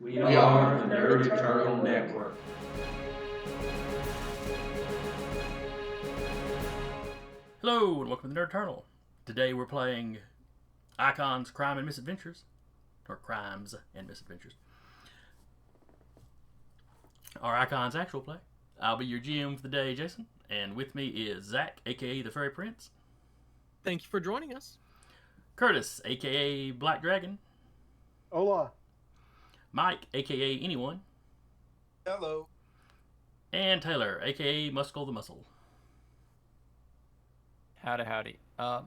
We are the Nerd Eternal Network. Hello, and welcome to Nerd Eternal. Today we're playing Icon's Crime and Misadventures. Or Crimes and Misadventures. Our Icon's actual play. I'll be your GM for the day, Jason. And with me is Zach, aka the Fairy Prince. Thank you for joining us. Curtis, aka Black Dragon. Hola. Mike, aka Anyone. Hello. And Taylor, aka Muscle the Muscle. Howdy.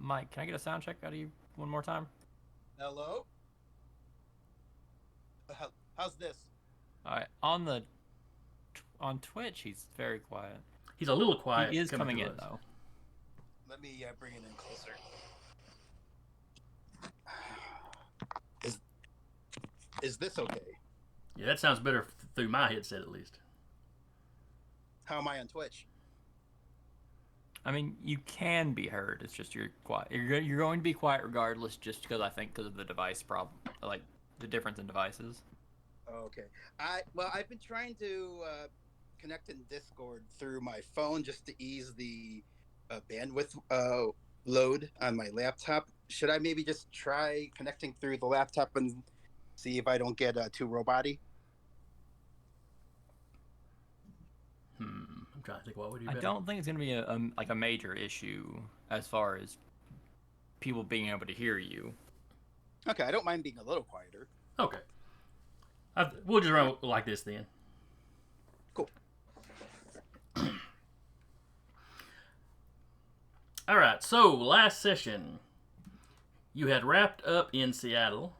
Mike, can I get a sound check out of you one more time? Hello. How's this? All right. On Twitch, he's very quiet. He's a little quiet. He is coming in, us. though. Let me bring it in closer. Is this okay? Yeah, that sounds better through my headset, at least. How am I on Twitch? I mean, you can be heard. It's just you're quiet. You're going to be quiet regardless, just because of the device problem, like the difference in devices. Okay. I've been trying to connect in Discord through my phone just to ease the bandwidth load on my laptop. Should I maybe just try connecting through the laptop and see if I don't get too robot-y? I'm trying to think what would you I don't think it's going to be a major issue as far as people being able to hear you. Okay, I don't mind being a little quieter. Okay. We'll just run like this then. Cool. Alright, so last session, you had wrapped up in Seattle.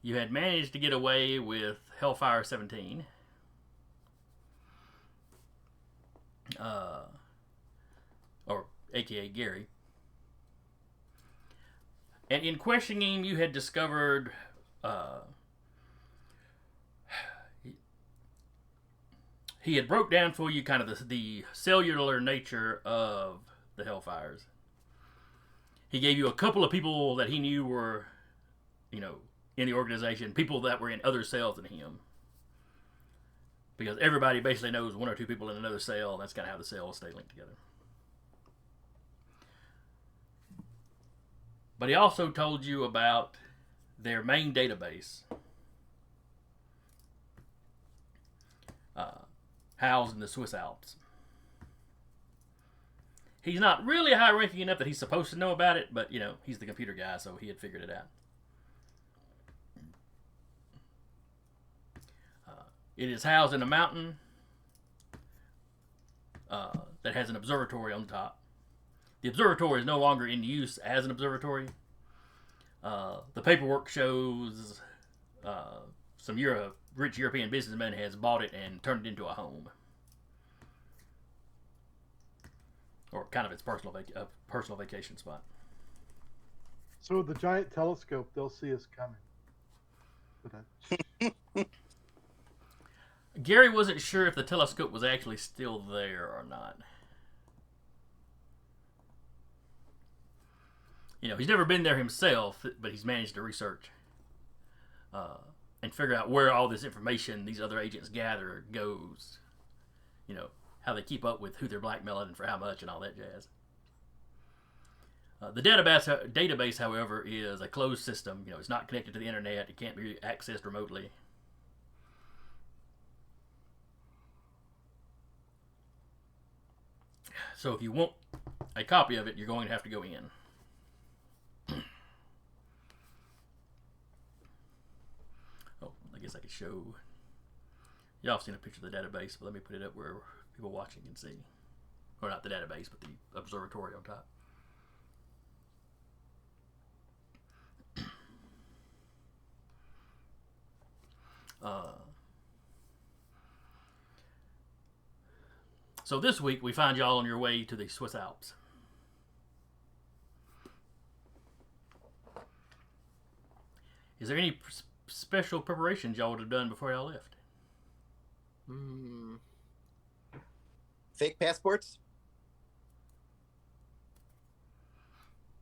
You had managed to get away with Hellfire 17. Or aka Gary. And in questioning him, you had discovered he had broke down for you kind of the cellular nature of the Hellfires. He gave you a couple of people that he knew were, in the organization, people that were in other cells than him. Because everybody basically knows one or two people in another cell, and that's kind of how the cells stay linked together. But he also told you about their main database, housed in the Swiss Alps. He's not really high ranking enough that he's supposed to know about it, but he's the computer guy, so he had figured it out. It is housed in a mountain that has an observatory on the top. The observatory is no longer in use as an observatory. The paperwork shows some rich European businessman has bought it and turned it into a home. Or kind of its personal vacation spot. So with the giant telescope, they'll see us coming. Gary wasn't sure if the telescope was actually still there or not. He's never been there himself, but he's managed to research and figure out where all this information these other agents gather goes. How they keep up with who they're blackmailing and for how much and all that jazz. The database, however, is a closed system. It's not connected to the internet. It can't be accessed remotely. So if you want a copy of it, you're going to have to go in. Oh, I guess I could show. Y'all have seen a picture of the database, but let me put it up where people watching can see. Or not the database, but the observatory on top. So this week we find y'all on your way to the Swiss Alps. Is there any special preparations y'all would have done before y'all left? Fake passports?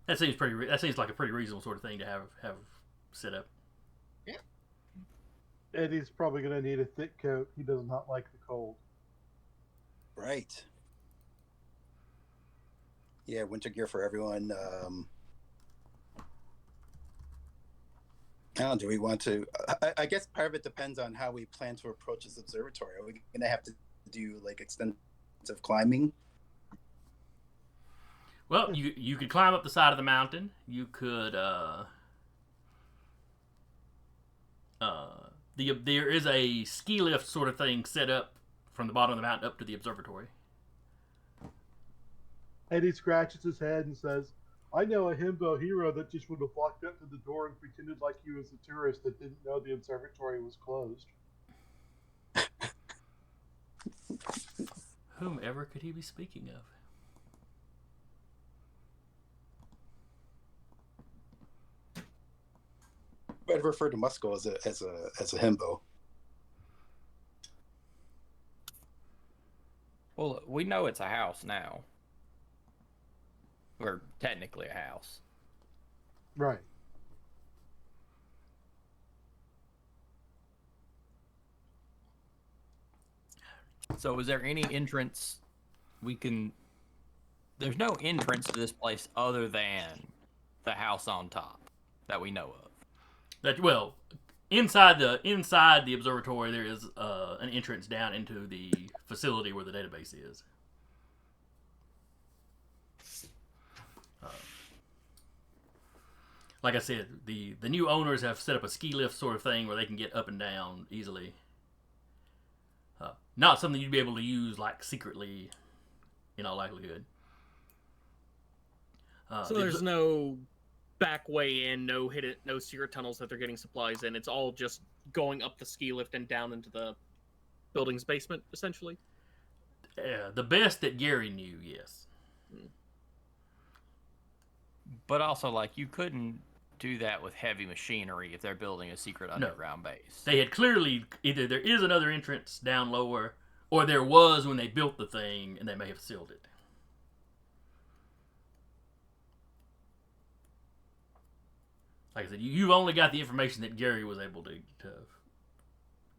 That seems like a pretty reasonable sort of thing to have set up. Yeah. Eddie's probably going to need a thick coat. He does not like the cold. Right. Yeah, winter gear for everyone. I don't know, do we want to? I guess part of it depends on how we plan to approach this observatory. Are we going to have to do like extensive climbing? Well, you could climb up the side of the mountain. You could there is a ski lift sort of thing set up from the bottom of the mountain up to the observatory. Eddie scratches his head and says, I know a himbo hero that just would have walked up to the door and pretended like he was a tourist that didn't know the observatory was closed. Whomever could he be speaking of? I'd refer to Musco as a himbo. Well, we know it's a house now. Or technically a house. Right. So is there any entrance we can... There's no entrance to this place other than the house on top that we know of. That well, inside the observatory there is an entrance down into the facility where the database is. Like I said, the new owners have set up a ski lift sort of thing where they can get up and down easily. Not something you'd be able to use like secretly, in all likelihood. So there's no back way in, no secret tunnels that they're getting supplies in. It's all just going up the ski lift and down into the building's basement, essentially. The best that Gary knew, yes. But also, like, you couldn't do that with heavy machinery if they're building a secret underground base. They had clearly, either there is another entrance down lower, or there was when they built the thing, and they may have sealed it. Like I said, you've only got the information that Gary was able to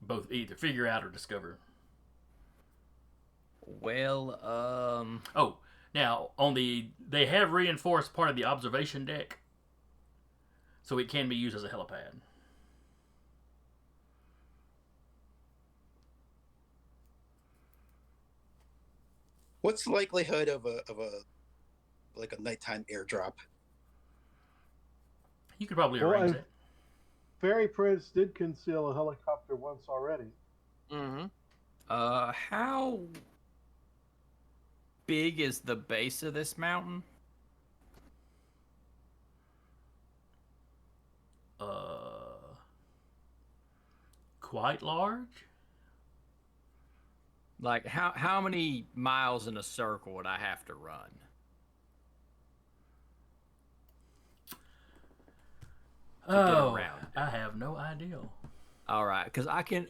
both either figure out or discover. Well, Oh, now they have reinforced part of the observation deck, so it can be used as a helipad. What's the likelihood of a nighttime airdrop? You could probably Well, arrange it. Fairy Prince did conceal a helicopter once already. Mm-hmm. how big is the base of this mountain? Quite large. Like, how many miles in a circle would I have to run? Get around it? I have no idea. All right, because I can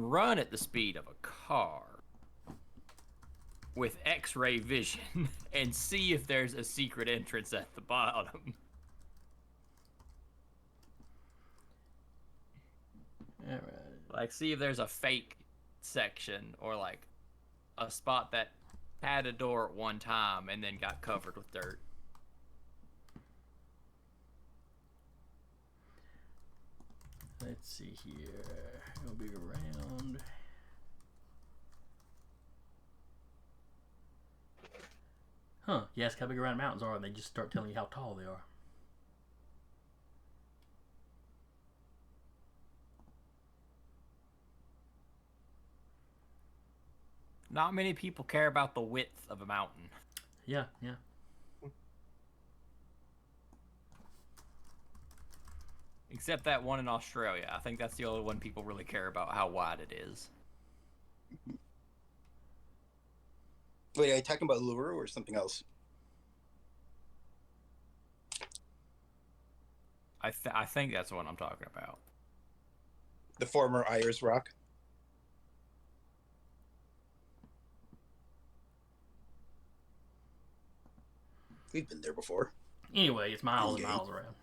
run at the speed of a car with X-ray vision and see if there's a secret entrance at the bottom. All right. Like, see if there's a fake section or like a spot that had a door at one time and then got covered with dirt. Let's see here. How big around? Huh. You ask how big around mountains are, and they just start telling you how tall they are. Not many people care about the width of a mountain. Yeah, yeah. Except that one in Australia. I think that's the only one people really care about how wide it is. Wait, are you talking about Lure or something else? I think that's what I'm talking about. The former Ayers Rock? We've been there before. Anyway, it's miles and miles around.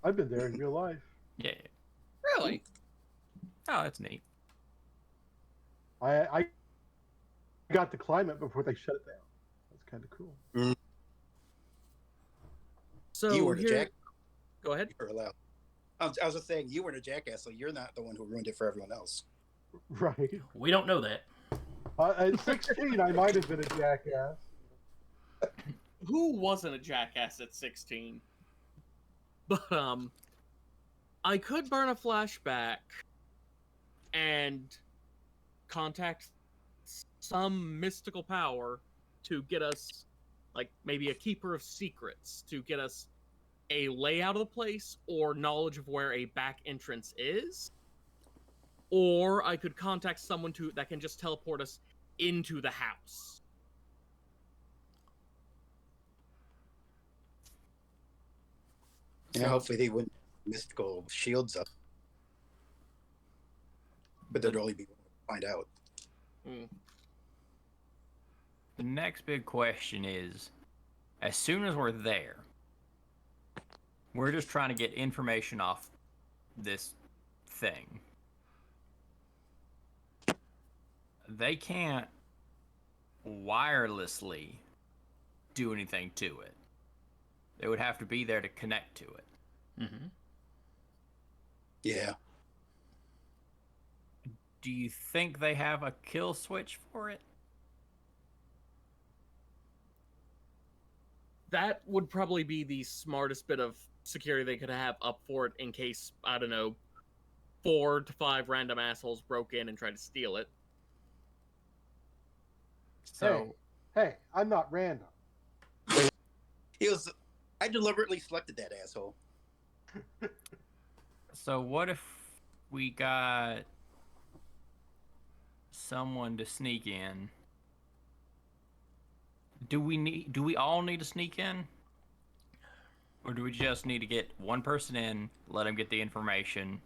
I've been there in real life. Yeah. Really? Oh, that's neat. I got to climb it before they shut it down. That's kind of cool. So You were the here, jack. go ahead. You're allowed. I was just saying, you were the jackass, so you're not the one who ruined it for everyone else. Right. We don't know that. At 16, I might have been a jackass. Who wasn't a jackass at 16? But I could burn a flashback and contact some mystical power to get us, like maybe a keeper of secrets, to get us a layout of the place or knowledge of where a back entrance is. Or I could contact someone that can just teleport us into the house. Yeah, hopefully they wouldn't mystical shields up. But there'd only be one to find out. The next big question is, as soon as we're there, we're just trying to get information off this thing. They can't wirelessly do anything to it. They would have to be there to connect to it. Mm-hmm. Yeah. Do you think they have a kill switch for it? That would probably be the smartest bit of security they could have up for it in case, I don't know, 4 to 5 random assholes broke in and tried to steal it. So, Hey, I'm not random. I deliberately selected that asshole. so what if we got someone to sneak in? Do we all need to sneak in? Or do we just need to get one person in, let him get the information?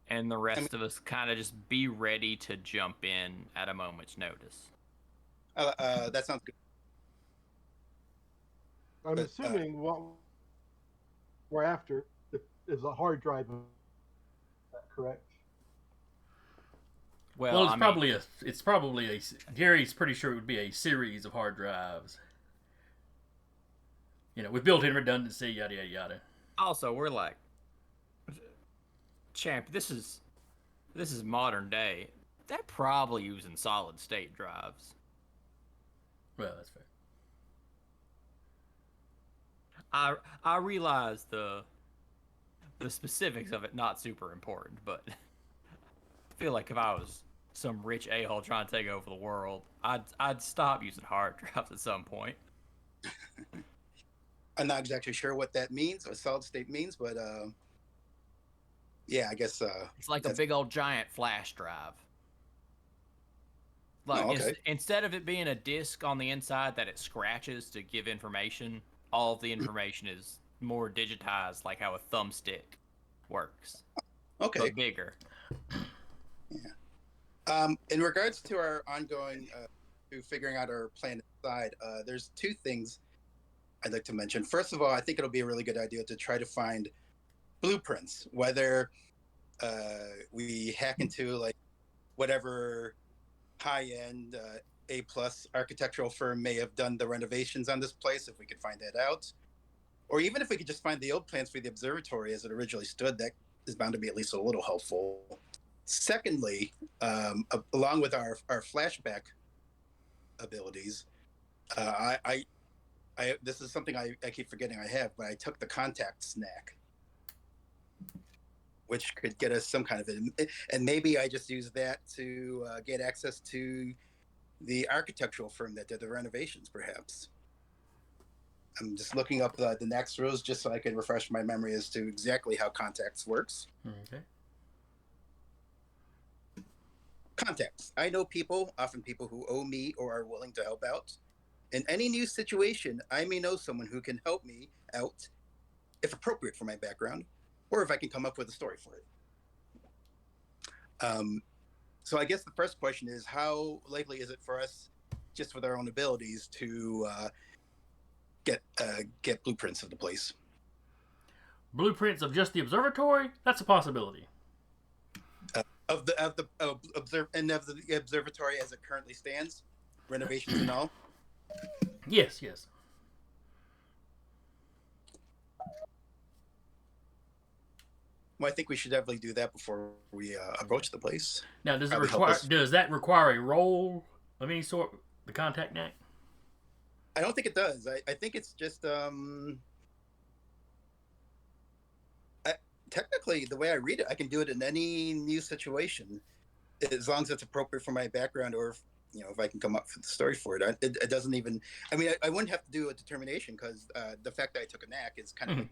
And the rest of us kind of just be ready to jump in at a moment's notice. That sounds good. I'm But, assuming what we're after is a hard drive. Is that correct? Well, it's probably a. Gary's pretty sure it would be a series of hard drives. With built-in redundancy, yada yada yada. Also, we're like, champ, this is modern day. They're probably using solid state drives. Well, that's fair. I realize the specifics of it not super important, but I feel like if I was some rich a-hole trying to take over the world, I'd stop using hard drives at some point. I'm not exactly sure what that means, what solid state means, but yeah, I guess It's like a big old giant flash drive. Like, okay. Instead of it being a disc on the inside that it scratches to give information, all of the information is more digitized, like how a thumbstick works. Okay. But bigger. Yeah. In regards to our ongoing to figuring out our plan inside, there's 2 things I'd like to mention. First of all, I think it'll be a really good idea to try to find blueprints, whether we hack into like whatever high-end A+ architectural firm may have done the renovations on this place, if we could find that out, or even if we could just find the old plans for the observatory as it originally stood, that is bound to be at least a little helpful. Secondly, along with our flashback abilities, I this is something I keep forgetting I have, but I took the contact snack, which could get us some kind of it, and maybe I just use that to get access to the architectural firm that did the renovations, perhaps. I'm just looking up the next rules just so I can refresh my memory as to exactly how contacts works. Okay. Contacts. I know people, often people who owe me or are willing to help out. In any new situation, I may know someone who can help me out, if appropriate for my background, or if I can come up with a story for it. So I guess the first question is, how likely is it for us, just with our own abilities, to get blueprints of the place? blueprints of just the observatory, that's a possibility. Of the observatory as it currently stands, renovations and all. Yes, yes. Well, I think we should definitely do that before we approach the place. Now, does Probably that require a roll of any sort? The contact knack? I don't think it does. I think it's just technically the way I read it, I can do it in any new situation as long as it's appropriate for my background, or if, if I can come up with the story for it. It doesn't even. I mean, I wouldn't have to do a determination because the fact that I took a knack is kind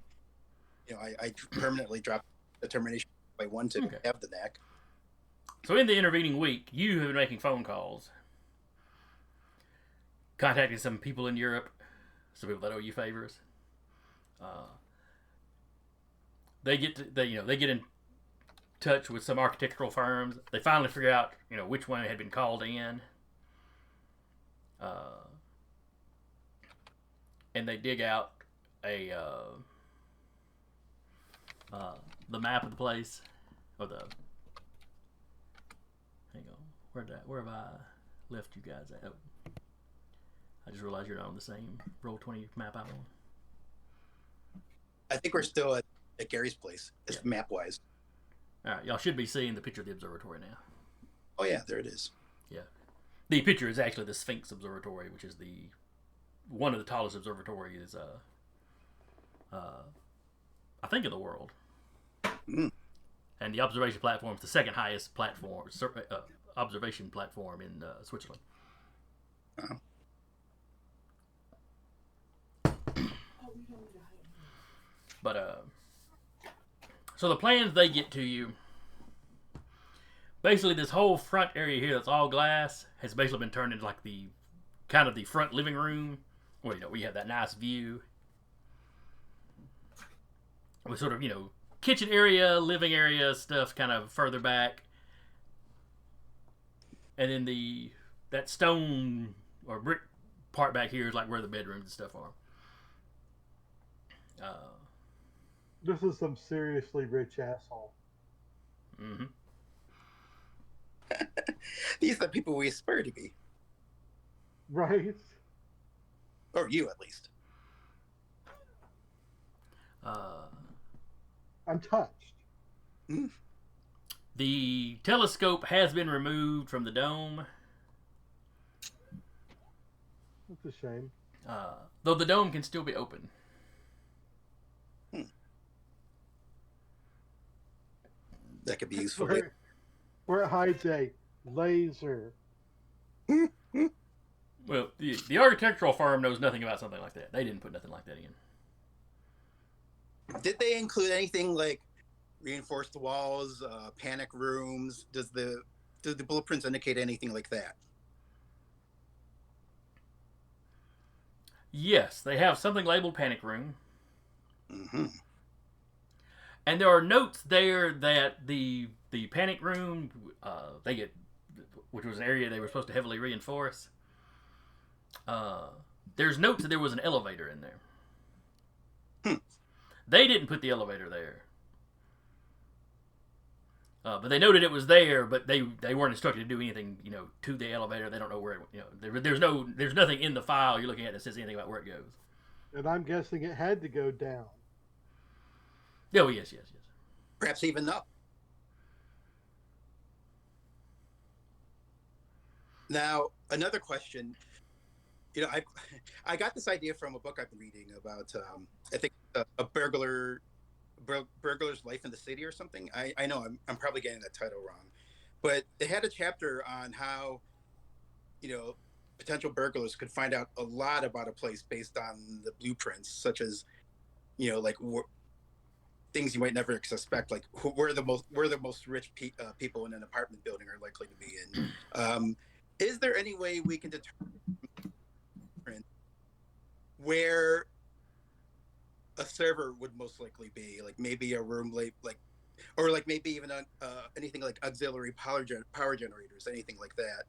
of, I permanently dropped determination by one to have the knack. So in the intervening week, you have been making phone calls, contacting some people in Europe, some people that owe you favors. They get in touch with some architectural firms. They finally figure out which one had been called in, and they dig out the map of the place, or the. Hang on, where have I left you guys at? Oh, I just realized you're not on the same Roll20 map I'm on. I think we're still at Gary's place, map wise. All right, y'all should be seeing the picture of the observatory now. Oh yeah, there it is. Yeah, the picture is actually the Sphinx Observatory, which is one of the tallest observatories, I think, in the world. Mm. And the observation platform is the second highest observation platform in Switzerland. Oh. But so the plans they get to you, basically this whole front area here that's all glass has basically been turned into like the kind of the front living room, where we have that nice view with sort of kitchen area, living area stuff kind of further back, and then that stone or brick part back here is like where the bedrooms and stuff are. This is some seriously rich asshole. Mm-hmm. These are the people we aspire to be. Right? Or you, at least. I'm touched. Mm. The telescope has been removed from the dome. That's a shame. Though the dome can still be open. That could be useful. Where it hides a laser. Well, the architectural firm knows nothing about something like that. They didn't put nothing like that in. Did they include anything like reinforced walls, panic rooms? Do the blueprints indicate anything like that? Yes, they have something labeled panic room. Mm-hmm. And there are notes there that the panic room which was an area they were supposed to heavily reinforce. There's notes that there was an elevator in there. They didn't put the elevator there, but they noted it was there. But they weren't instructed to do anything, to the elevator. They don't know where there's nothing in the file you're looking at that says anything about where it goes. And I'm guessing it had to go down. Oh yes. Perhaps even up. Now, another question. I got this idea from a book I've been reading about, I think, a burglar's life in the city or something. I know I'm probably getting that title wrong, but it had a chapter on how, potential burglars could find out a lot about a place based on the blueprints, such as, like things you might never suspect, like where the most rich people in an apartment building are likely to be in. Is there any way we can determine where a server would most likely be? Like maybe a room or maybe even anything like auxiliary power generators, anything like that.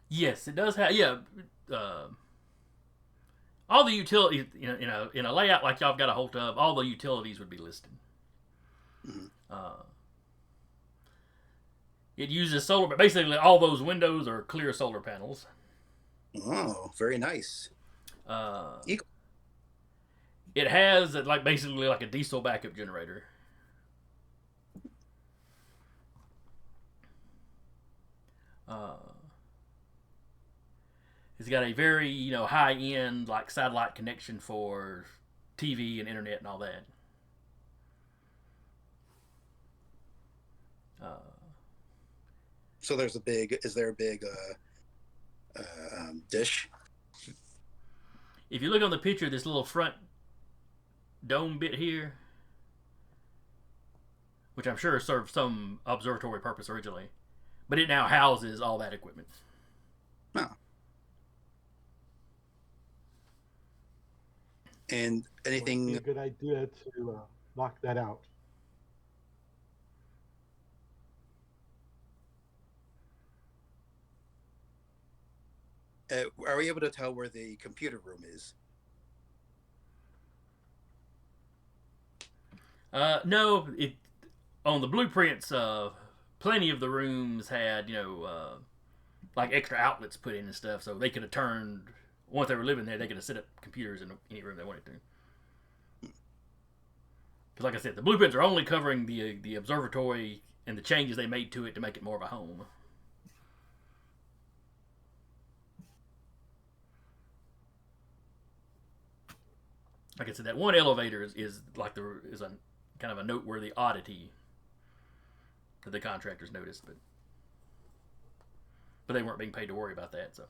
Yes, it does have. Yeah, all the utilities, in a layout like y'all got a hold of, all the utilities would be listed. Mhm. It uses solar, but basically all those windows are clear solar panels. Oh, very nice. Uh, Eco- it has basically like a diesel backup generator. It's got a very high end like satellite connection for TV and internet and all that. So is there a big dish? If you look on the picture, this little front dome bit here, which I'm sure served some observatory purpose originally, but it now houses all that equipment. Oh. And anything? Would be a good idea to knock that out. Are we able to tell where the computer room is? No, on the blueprints, plenty of the rooms had like extra outlets put in and stuff, so they could have turned once they were living there. They could have set up computers in any room they wanted to. Because, like I said, the blueprints are only covering the observatory and the changes they made to it to make it more of a home. Like I said, that one elevator is a kind of a noteworthy oddity that the contractors noticed, but they weren't being paid to worry about that. So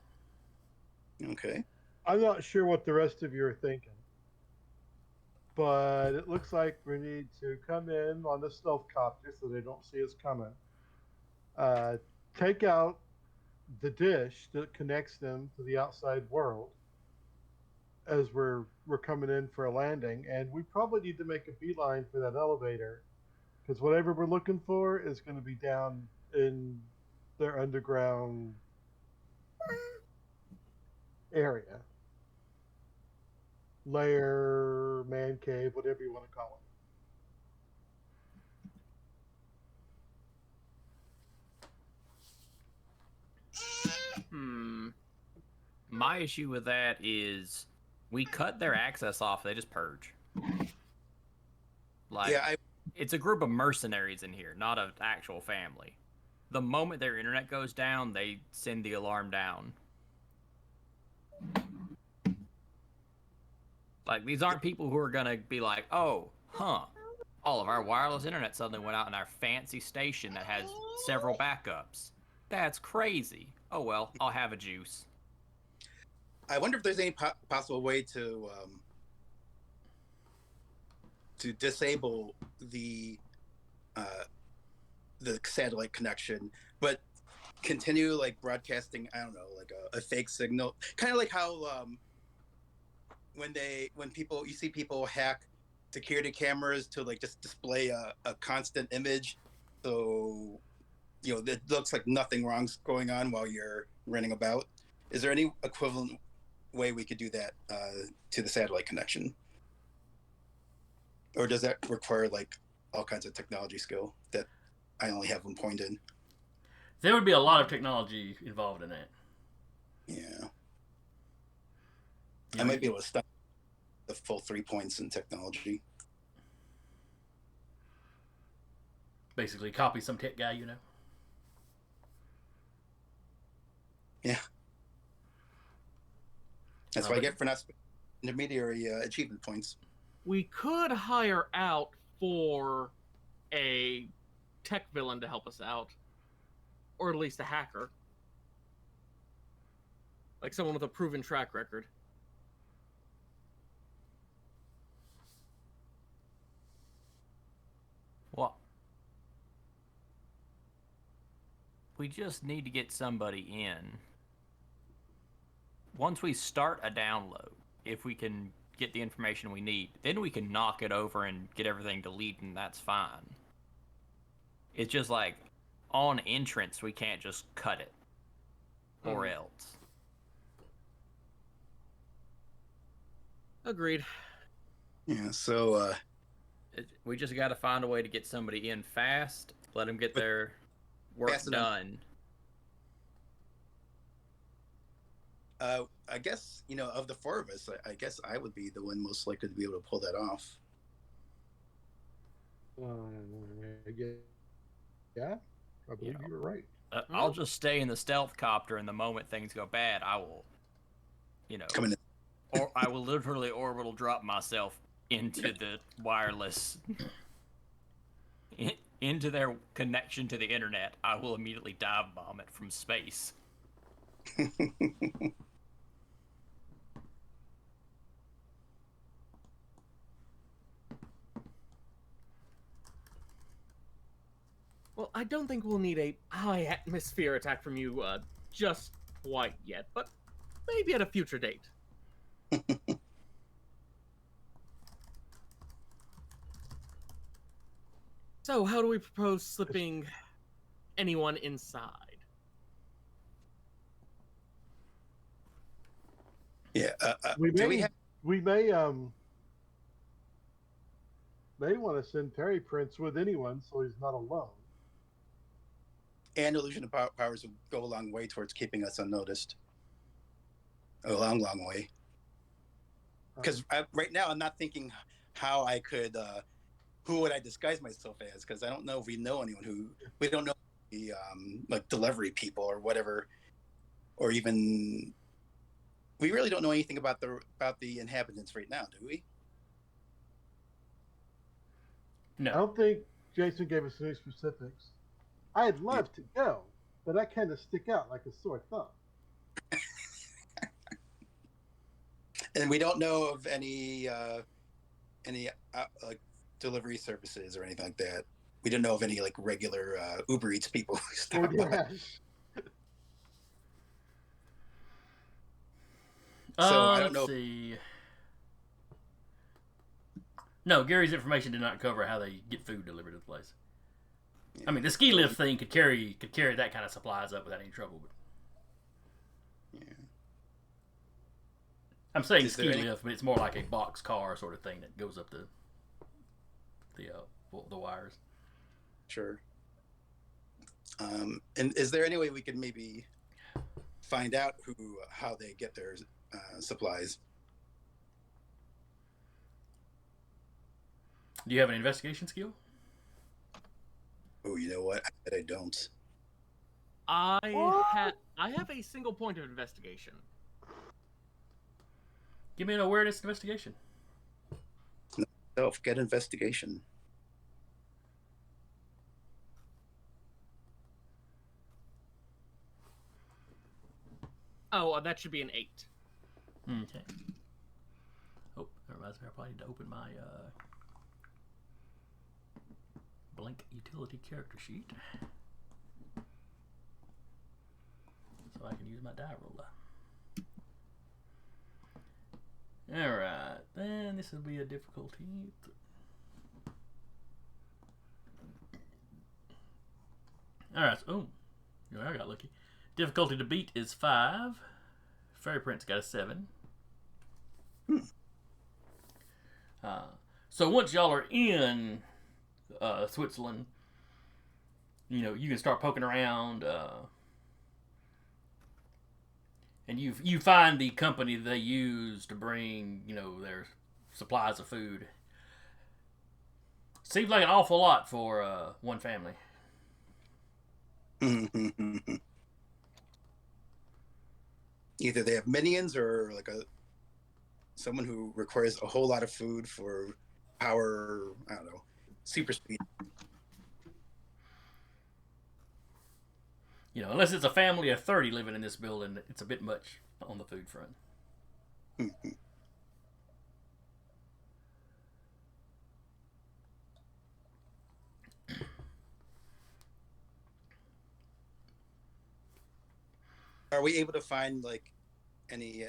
Okay. I'm not sure what the rest of you are thinking, but it looks like we need to come in on the stealth copter so they don't see us coming. Take out the dish that connects them to the outside world as we're coming in for a landing, and we probably need to make a beeline for that elevator because whatever we're looking for is going to be down in their underground area, lair, man cave, whatever you want to call it. My issue with that is we cut their access off, they just purge. Like, Yeah, it's a group of mercenaries in here, not an actual family. The moment their internet goes down, they send the alarm down. Like, these aren't people who are gonna be like, oh, all of our wireless internet suddenly went out in our fancy station that has several backups. That's crazy. Oh well, I'll have a juice. I wonder if there's any possible way to disable the satellite connection, but continue like broadcasting. I don't know, like a fake signal, kind of like how when you see people hack security cameras to like just display a constant image, so it looks like nothing wrong's going on while you're running about. Is there any equivalent way we could do that to the satellite connection, or does that require like all kinds of technology skill that I only have one point in? there would be a lot of technology involved in that. Yeah, I might be able to stop the full 3 points in technology. Basically, copy some tech guy, Yeah, that's what I get for not intermediary achievement points. We could hire out for a tech villain to help us out, or at least a hacker, like someone with a proven track record. Well, we just need to get somebody in. Once we start a download, if we can get the information we need, then we can knock it over and get everything deleted, and that's fine. It's just like, on entrance, we can't just cut it. Or else. Agreed. Yeah. So We just got to find a way to get somebody in fast. Let them get their work Fast enough. done. I guess of the four of us, I guess I would be the one most likely to be able to pull that off. Yeah, I believe you were right. I'll just stay in the stealth copter, and the moment things go bad, I will, Coming in. or I will literally orbital drop myself into the wireless, into their connection to the internet. I will immediately dive bomb it from space. Well, I don't think we'll need a high atmosphere attack from you just quite yet, but maybe at a future date. So, how do we propose slipping anyone inside? Yeah. We do may, we have? we may want to send Terry Prince with anyone so he's not alone. And illusion of powers will go a long way towards keeping us unnoticed. A long, long way. Because right now I'm not thinking how I could. Who would I disguise myself as? Because I don't know if we know anyone who. We don't know the like delivery people or whatever, or even. We really don't know anything about the inhabitants right now, do we? No. I don't think Jason gave us any specifics. I'd love to go, but I kind of stick out like a sore thumb. And we don't know of any like delivery services or anything like that. We don't know of any like regular Uber Eats people who stop by. So I don't know. Let's see. No, Gary's information did not cover how they get food delivered to the place. Yeah. I mean, the ski lift thing could carry that kind of supplies up without any trouble. But Yeah. I'm saying Is ski there any- lift, but it's more like a box car sort of thing that goes up the wires. Sure. And is there any way we could maybe find out how they get their supplies? Do you have an investigation skill? Oh, you know what? I don't. I have a single point of investigation. Give me an awareness investigation. Get investigation. Oh, that should be an 8. Okay. Oh, that reminds me, I probably need to open my blank utility character sheet so I can use my die roller. Alright, then this will be a difficulty. Alright, I got lucky. Difficulty to beat is 5. Fairy Prince got a 7. So once y'all are in Switzerland, you can start poking around, and you find the company that they use to bring their supplies of food. Seems like an awful lot for one family. Either they have minions or like someone who requires a whole lot of food for power. I don't know, super speed. Unless it's a family of 30 living in this building, it's a bit much on the food front. Are we able to find like any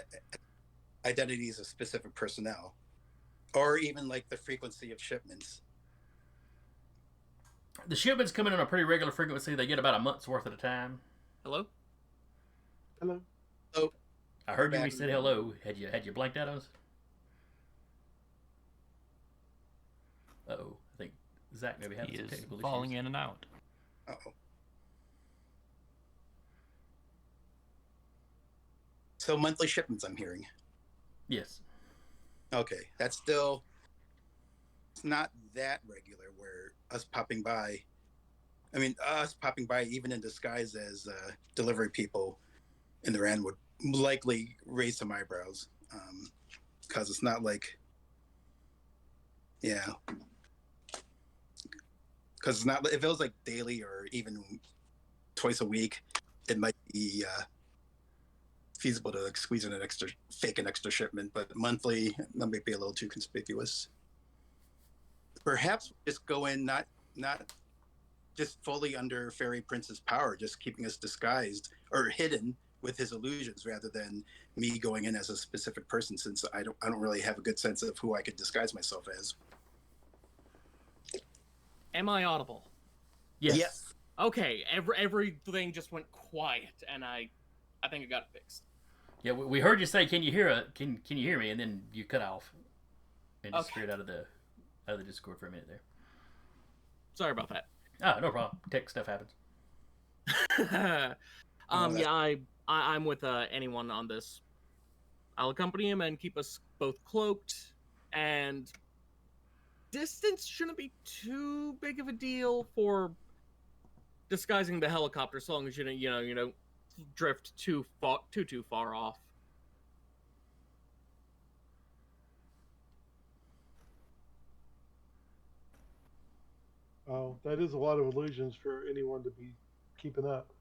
identities of specific personnel, or even like the frequency of shipments? The shipments come in on a pretty regular frequency. They get about a month's worth at a time. Hello? Hello. Oh, I heard you said hello. Had you blanked out on us? Uh-oh. I think Zach maybe having He some is technical falling issues. in and out. Uh-oh. So monthly shipments, I'm hearing. Yes. Okay, that's still, it's not that regular where us popping by, even in disguise as delivery people in the end would likely raise some eyebrows. Because it's not like, yeah. Because it's not, if it was like daily or even twice a week, it might be feasible to like squeeze in an extra shipment, but monthly, that might be a little too conspicuous. Perhaps just go in not just fully under Fairy Prince's power, just keeping us disguised or hidden with his illusions, rather than me going in as a specific person, since I don't really have a good sense of who I could disguise myself as. Am I audible? Yes. Yes. Okay, everything just went quiet, and I think I got it fixed. Yeah, we heard you say, "Can you hear Can you hear me?" And then you cut off and disappeared Okay. out of the Discord for a minute there. Sorry about that. Oh, no problem. Tech stuff happens. Yeah, I'm with anyone on this. I'll accompany him and keep us both cloaked, and distance shouldn't be too big of a deal for disguising the helicopter, as long as you don't drift too far off. Oh, that is a lot of illusions for anyone to be keeping up.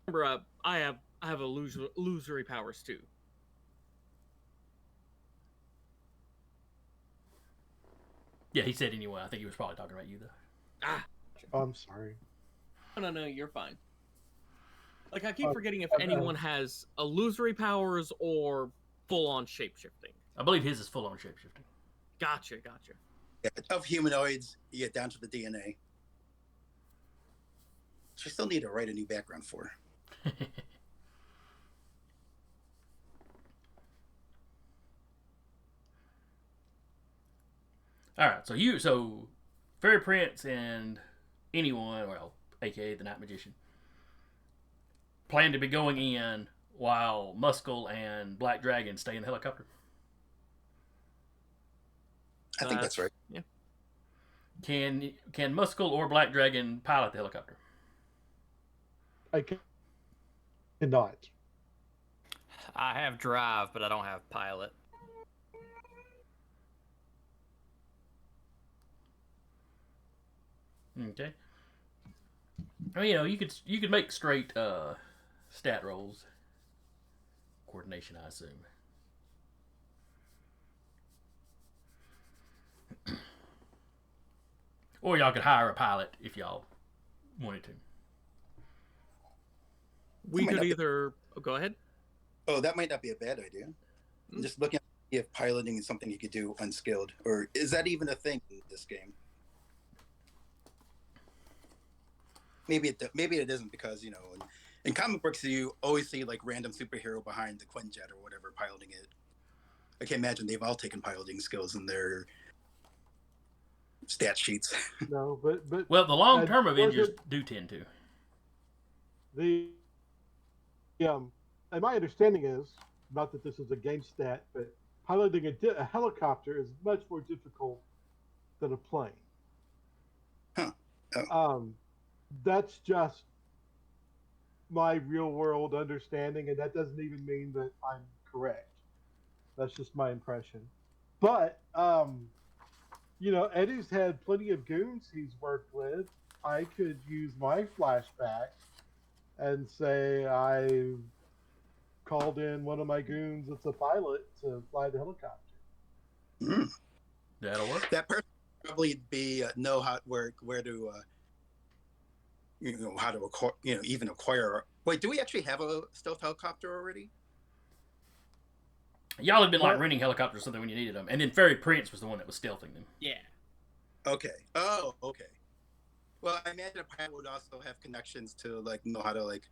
Remember, I have illusory powers too. Yeah, he said anyway. I think he was probably talking about you, though. Oh, I'm sorry. No, you're fine. Like, I keep Oh, forgetting if okay. anyone has illusory powers or full-on shapeshifting. I believe his is full-on shapeshifting. Gotcha. Yeah, of humanoids, you get down to the DNA. Which I still need to write a new background for. All right, so Fairy Prince and anyone, well, aka the Night Magician, plan to be going in while Muscle and Black Dragon stay in the helicopter. I think that's right. Yeah. Can Muscle or Black Dragon pilot the helicopter? I cannot. I have drive, but I don't have pilot. Okay. I mean, you could make straight stat rolls. Coordination, I assume. Or y'all could hire a pilot if y'all wanted to. We could either go ahead. Oh, that might not be a bad idea. I'm just looking at if piloting is something you could do unskilled, or is that even a thing in this game? Maybe it isn't, because in comic books you always see like random superhero behind the Quinjet or whatever piloting it. I can't imagine they've all taken piloting skills in their stat sheets. No, but Well, the long-term was Avengers it- do tend to. And my understanding is, not that this is a game stat, but piloting a helicopter is much more difficult than a plane. Huh. Oh. That's just my real world understanding, and that doesn't even mean that I'm correct. That's just my impression. But Eddie's had plenty of goons he's worked with. I could use my flashback and say I called in one of my goons that's a pilot to fly the helicopter. That'll work. That person would probably be know how where to how to acquire, even acquire. Wait, do we actually have a stealth helicopter already? Y'all had been like What? renting helicopters or something when you needed them, and then Fairy Prince was the one that was stealthing them. Yeah. Okay. Oh, okay. Well, I imagine a pilot would also have connections to like know how to like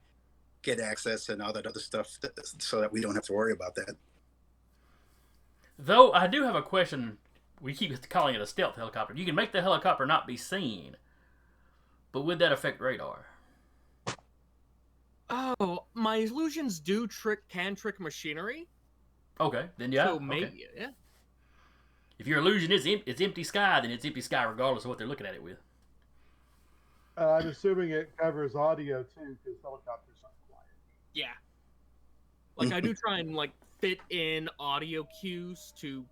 get access and all that other stuff, so that we don't have to worry about that. Though I do have a question. We keep calling it a stealth helicopter. You can make the helicopter not be seen, but would that affect radar? Oh, my illusions can trick machinery. Okay, then yeah. So maybe, okay. yeah. If your illusion is it's empty sky, then it's empty sky regardless of what they're looking at it with. I'm assuming it covers audio too, because helicopters aren't quiet. Yeah. Like I do try and like fit in audio cues to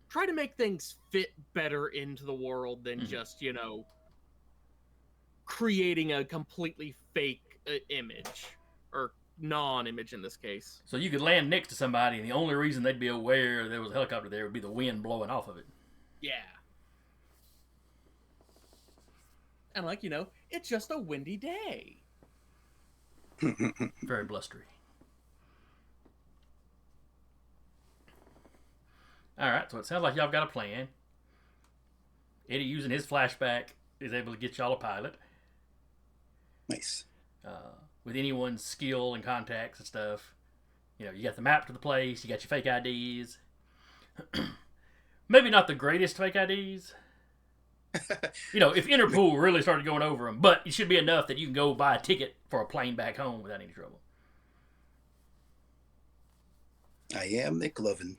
try to make things fit better into the world than just, creating a completely fake image or non-image in this case. So you could land next to somebody, and the only reason they'd be aware there was a helicopter there would be the wind blowing off of it. Yeah. And it's just a windy day. Very blustery. Alright, so it sounds like y'all got a plan. Eddie, using his flashback, is able to get y'all a pilot. Nice. With anyone's skill and contacts and stuff. You got the map to the place, you got your fake IDs. Maybe not the greatest fake IDs. If Interpol really started going over them, but it should be enough that you can go buy a ticket for a plane back home without any trouble. I am Nick Lovin.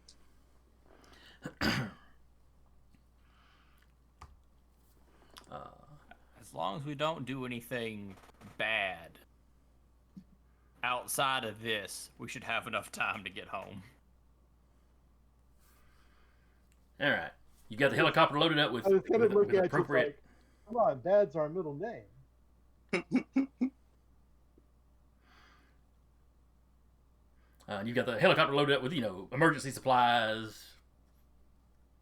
As long as we don't do anything bad outside of this, we should have enough time to get home. Alright. You got the helicopter loaded up with, I was kind of looking at appropriate... you like, come on, Dad's our middle name. You got the helicopter loaded up with, emergency supplies.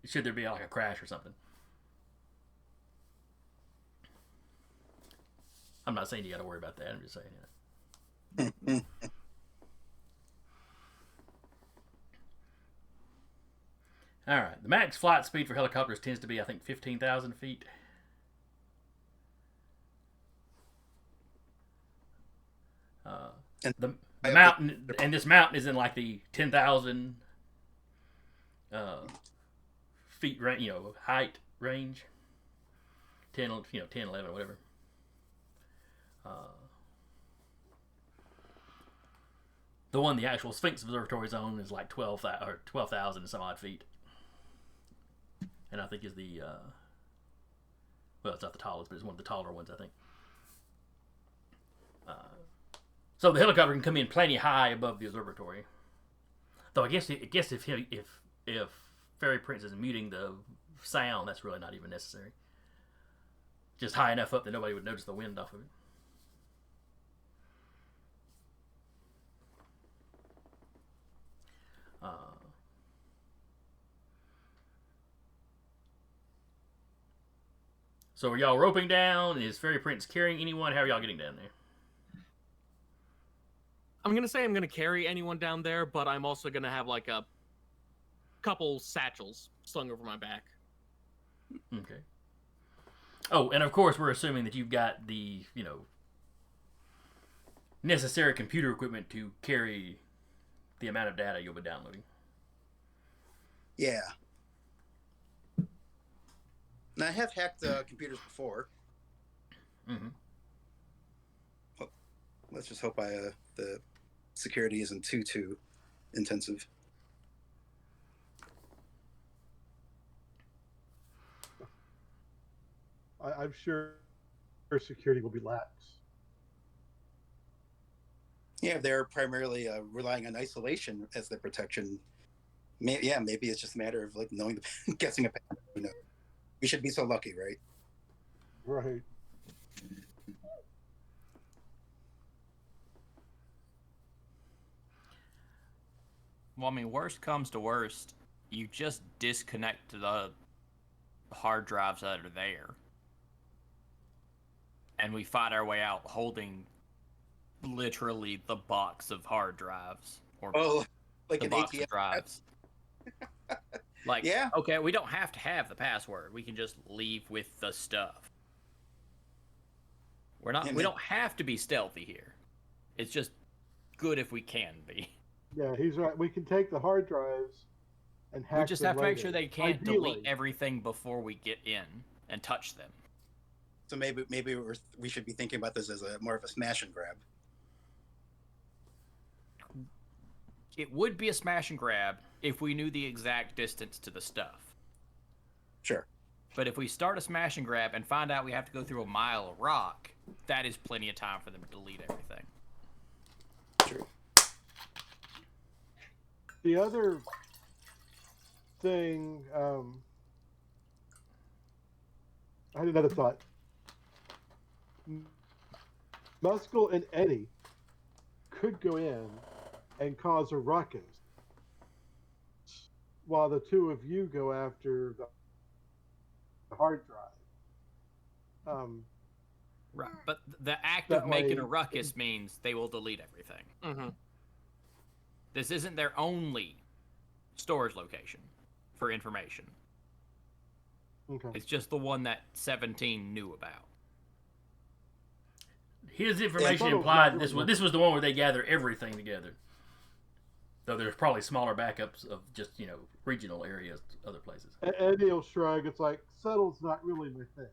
Should there be like a crash or something. I'm not saying you got to worry about that. I'm just saying that. All right. The max flight speed for helicopters tends to be, I think, 15,000 feet. The mountain, and this mountain is in like the 10,000 feet range, height range. 10, 11, whatever. The one the actual Sphinx Observatory zone is like 12,000 and some odd feet. And I think is the well, it's not the tallest, but it's one of the taller ones, I think. So the helicopter can come in plenty high above the observatory. Though I guess if Fairy Prince is muting the sound, that's really not even necessary. Just high enough up that nobody would notice the wind off of it. So are y'all roping down? Is Fairy Prince carrying anyone? How are y'all getting down there? I'm going to say I'm going to carry anyone down there, but I'm also going to have like a couple satchels slung over my back. Okay. Oh, and of course we're assuming that you've got the, necessary computer equipment to carry the amount of data you'll be downloading. Yeah. And I have hacked computers before. Mm-hmm. Well, let's just hope the security isn't too intensive. I'm sure security will be lax. Yeah, they're primarily relying on isolation as their protection. Maybe it's just a matter of like knowing guessing a pattern. We should be so lucky, right? Right. Well, I mean, worst comes to worst, you just disconnect the hard drives that are there. And we fight our way out holding literally the box of hard drives. Or like the an box ATM of drives. Like, yeah. Okay, we don't have to have the password. We can just leave with the stuff. We're not. And We then- don't have to be stealthy here. It's just good if we can be. Yeah, he's right. We can take the hard drives and hack We just them have to make later. sure they can't Ideally. delete everything before we get in and touch them. So maybe we should be thinking about this as more of a smash and grab. It would be a smash and grab if we knew the exact distance to the stuff. Sure. But if we start a smash and grab and find out we have to go through a mile of rock, that is plenty of time for them to delete everything. True. The other thing, I had another thought. Muscle and Eddie could go in and cause a ruckus while the two of you go after the hard drive. Right. But the act That of making way- a ruckus means they will delete everything. Mm-hmm. This isn't their only storage location for information. Okay. It's just the one that 17 knew about. His information thought it was implied not this really was the one where they gather everything together. Though there's probably smaller backups of just regional areas, other places. Eddie will shrug. It's like, subtle's not really my thing.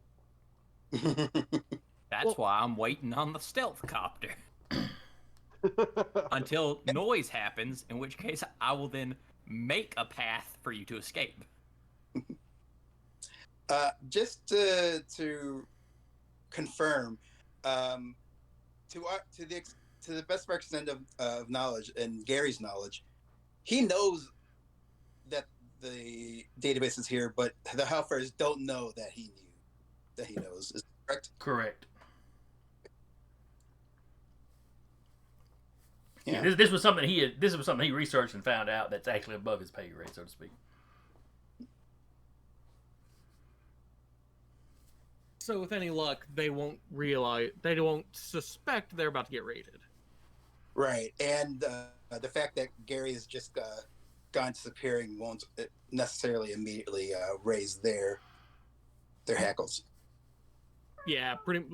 That's why I'm waiting on the stealth copter until noise happens, in which case I will then make a path for you to escape. Just to confirm, to the best of our extent of knowledge and Gary's knowledge, he knows that the database is here, but the Hellfires don't know that he knows. Is that correct? Correct. Yeah. This was something he researched and found out that's actually above his pay grade, so to speak. So with any luck, they won't suspect they're about to get raided. Right, and the fact that Gary has just gone disappearing won't necessarily immediately raise their hackles. Yeah, pretty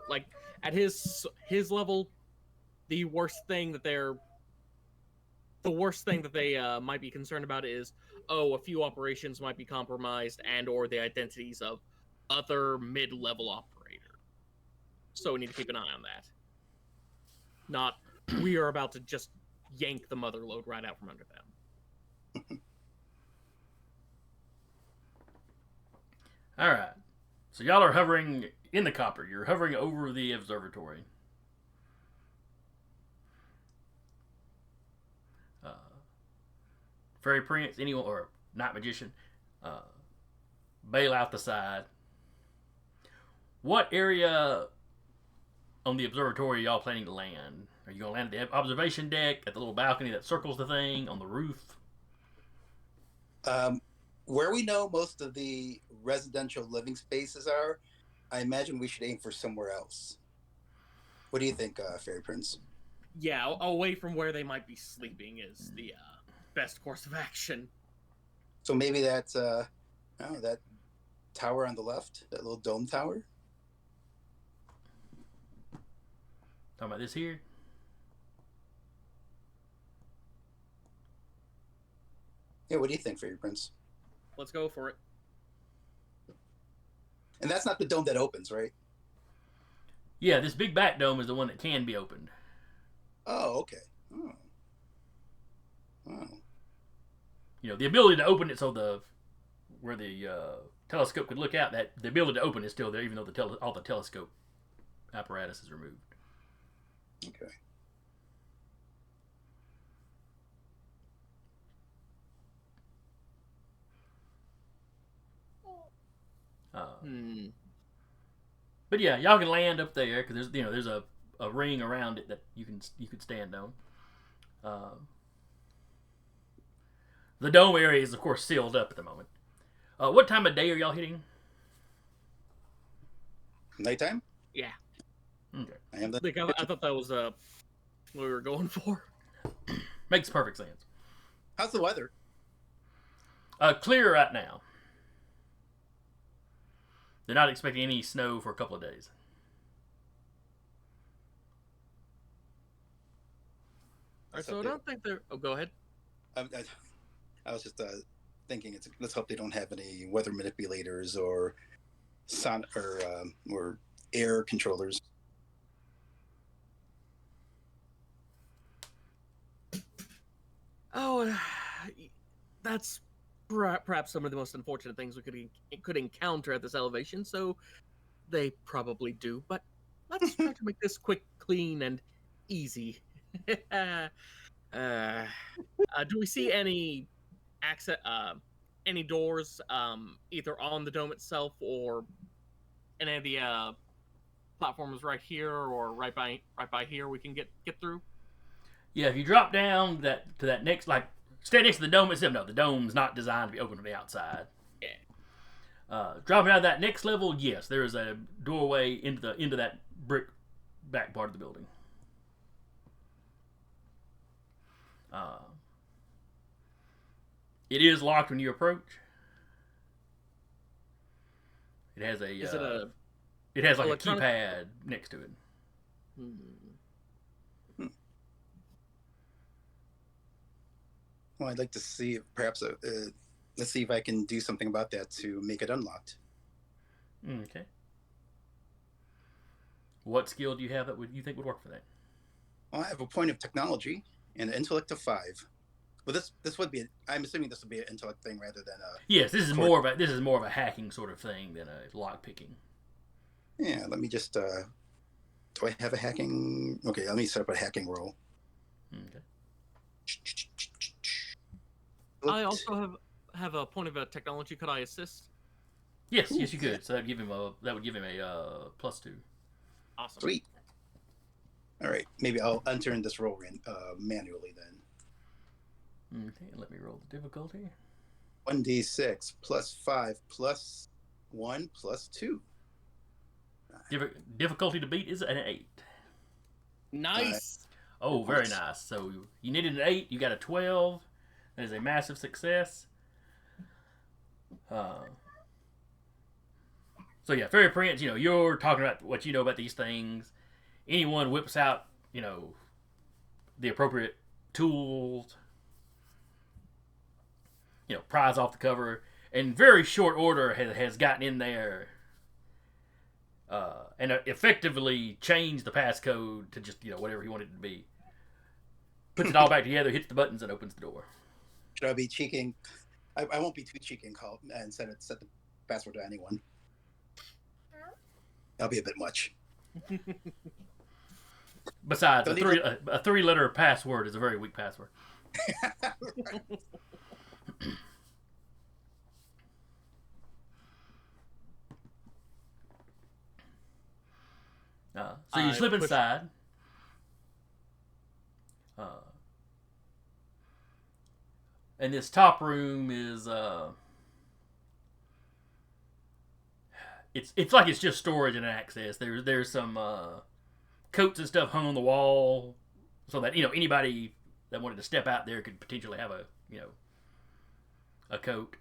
like at his level, the worst thing that they might be concerned about is, a few operations might be compromised and or the identities of other mid-level operator. So we need to keep an eye on that. Not we are about to just yank the mother lode right out from under them. All right. So y'all are hovering in the copper. You're hovering over the observatory. Fairy Prince, anyone, or Night Magician, bail out the side. What area on the observatory are y'all planning to land? Are you going to land at the observation deck, at the little balcony that circles the thing, on the roof? Where we know most of the residential living spaces are, I imagine we should aim for somewhere else. What do you think, Fairy Prince? Yeah, away from where they might be sleeping is the best course of action. So maybe that tower on the left, that little dome tower? Talking about this here? Yeah, what do you think, Fairy Prince? Let's go for it. And that's not the dome that opens, right? Yeah, this big back dome is the one that can be opened. Oh, okay. Oh. The ability to open it so where the telescope could look out, that the ability to open is still there, even though all the telescope apparatus is removed. Okay. But yeah, y'all can land up there because there's a ring around it that you could stand on. The dome area is of course sealed up at the moment. What time of day are y'all hitting? Nighttime? Yeah. Okay, I am the. Like, I thought that was what we were going for. makes perfect sense. How's the weather? Clear right now. They're not expecting any snow for a couple of days. Let's so I hope they don't think they're. Oh, go ahead. I was just thinking. Let's hope they don't have any weather manipulators or or air controllers. Oh, that's perhaps some of the most unfortunate things we could encounter at this elevation. So they probably do. But let's try to make this quick, clean, and easy. Do we see any access? Any doors? Either on the dome itself or any of the platforms right here or right by here we can get through. Yeah, if you drop down to that next, like, stay next to the dome itself. No, the dome's not designed to be open from the outside. Yeah. Dropping out of that next level, yes, there is a doorway into that brick back part of the building. It is locked when you approach. It has a. Is it a? It has like a electronic- keypad next to it. Well, I'd like to see perhaps let's see if I can do something about that to make it unlocked. Okay. What skill do you have that you think would work for that? Well, I have a point of technology and an intellect of 5. Well, this would be. I'm assuming this would be an intellect thing rather than a. Yes, this is more of a hacking sort of thing than a lock picking. Yeah, let me just. Do I have a hacking? Okay, let me set up a hacking roll. Okay. I also have a point of technology. Could I assist? Yes, yes, you could. So that would give him a +2. Awesome. Sweet. All right, maybe I'll enter in this roll manually then. Okay, let me roll the difficulty. 1d6 plus 5 plus 1 plus 2. Difficulty to beat is an 8. Nice. Oh, very nice. So you needed an 8, you got a 12. That is a massive success. So yeah, Fairy Prince, you're talking about what you know about these things. Anyone whips out, the appropriate tools, pries off the cover, in very short order has gotten in there and effectively changed the passcode to just, whatever he wanted it to be. Puts it all back together, hits the buttons, and opens the door. Should I be cheeking? I won't be too cheeky and call and set the password to anyone. That'll be a bit much. Besides, a 3-letter password is a very weak password. Right. So you slip inside. And this top room is it's like it's just storage and access. There's some coats and stuff hung on the wall, so that anybody that wanted to step out there could potentially have a coat.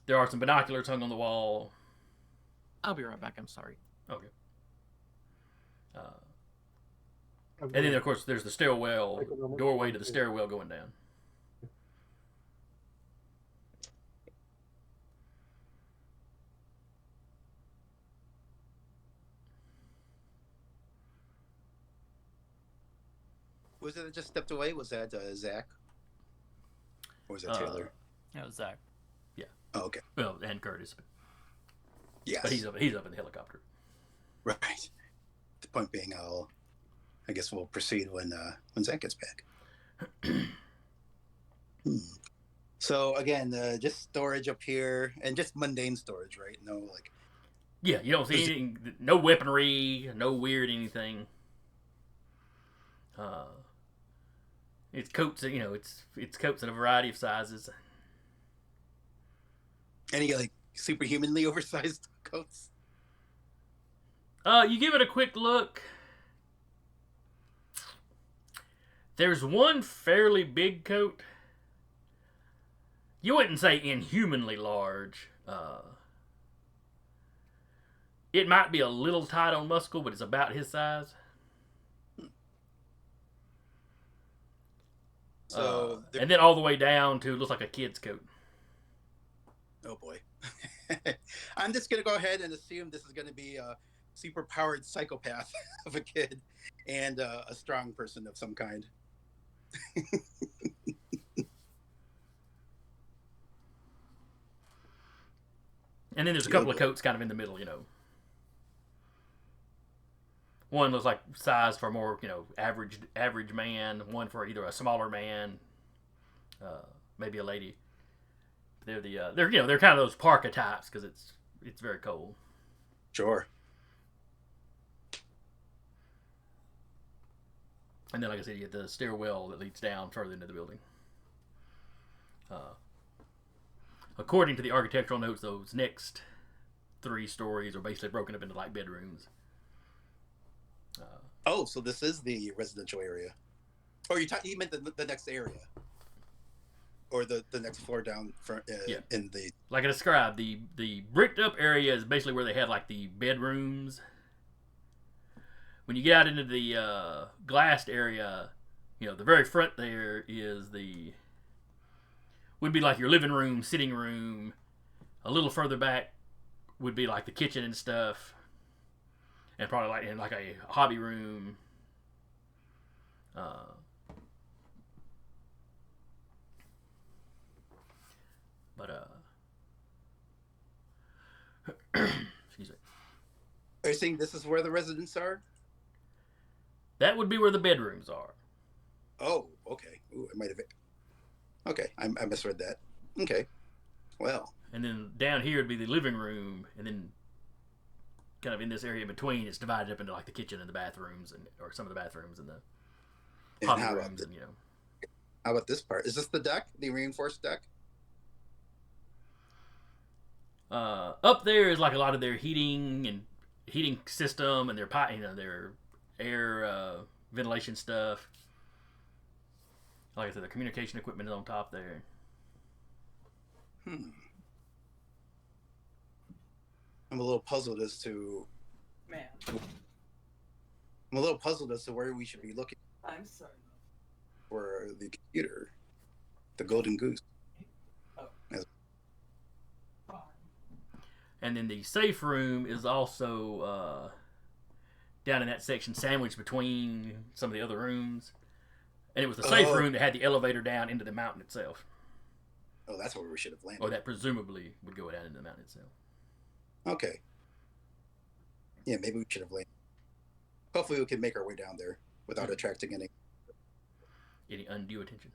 There are some binoculars hung on the wall. I'll be right back. I'm sorry. Okay. And then, of course, there's the stairwell, doorway to the stairwell going down. Was it that just stepped away? Was that Zach? Or was that Taylor? That was Zach. Yeah. Oh, okay. Well, and Curtis. Yes. But he's up in the helicopter. Right. The point being, I guess we'll proceed when Zach gets back. So again, just storage up here, and just mundane storage, right? No, like. Yeah, you don't see anything. No weaponry. No weird anything. It's coats. It's coats in a variety of sizes. Any like superhumanly oversized coats? You give it a quick look. There's one fairly big coat. You wouldn't say inhumanly large. It might be a little tight on muscle, but it's about his size. So, and then all the way down to looks like a kid's coat. oh boy. I'm just going to go ahead and assume this is going to be a super powered psychopath of a kid and a strong person of some kind. And then there's a couple of coats kind of in the middle, you know. One looks like size for more, you know, average man. One for either a smaller man, maybe a lady. They're they're kind of those parka types because it's very cold. Sure. And then, like I said, you get the stairwell that leads down further into the building. According to the architectural notes, those next 3 stories are basically broken up into like bedrooms. Oh, so this is the residential area. Or you meant the next area. Or the next floor down Yeah. In the... Like I described, the bricked up area is basically where they had like the bedrooms. When you get out into the glassed area, you know, the very front there would be like your living room, sitting room. A little further back would be like the kitchen and stuff. And probably like in like a hobby room. Excuse me. Are you saying this is where the residents are? That would be where the bedrooms are. Oh, okay. Ooh, I might have... Okay, I misread that. Okay. Well. And then down here would be the living room, and then kind of in this area in between, it's divided up into like the kitchen and the bathrooms, or some of the bathrooms and the hobby rooms, and you know. How about this part? Is this the deck? The reinforced deck? Up there is like a lot of their heating system and their their air ventilation stuff. Like I said, the communication equipment is on top there. I'm a little puzzled as to... Man, I'm a little puzzled as to where we should be looking I'm sorry. for the computer. The golden goose. Fine. And then the safe room is also down in that section, sandwiched between some of the other rooms. And it was the safe room that had the elevator down into the mountain itself. Oh, that's where we should have landed. Or that presumably would go down into the mountain itself. Okay. Yeah, maybe we should have landed. Hopefully we can make our way down there without attracting Any undue attention.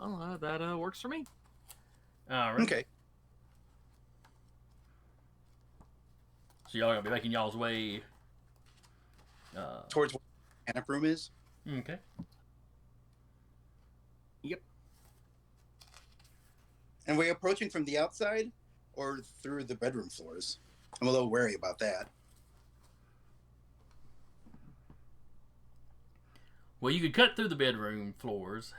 Oh, that works for me. All right. Okay. So y'all are going to be making y'all's way... Towards where the panic room is? Okay. Yep. And we're approaching from the outside or through the bedroom floors? I'm a little wary about that. Well, you could cut through the bedroom floors.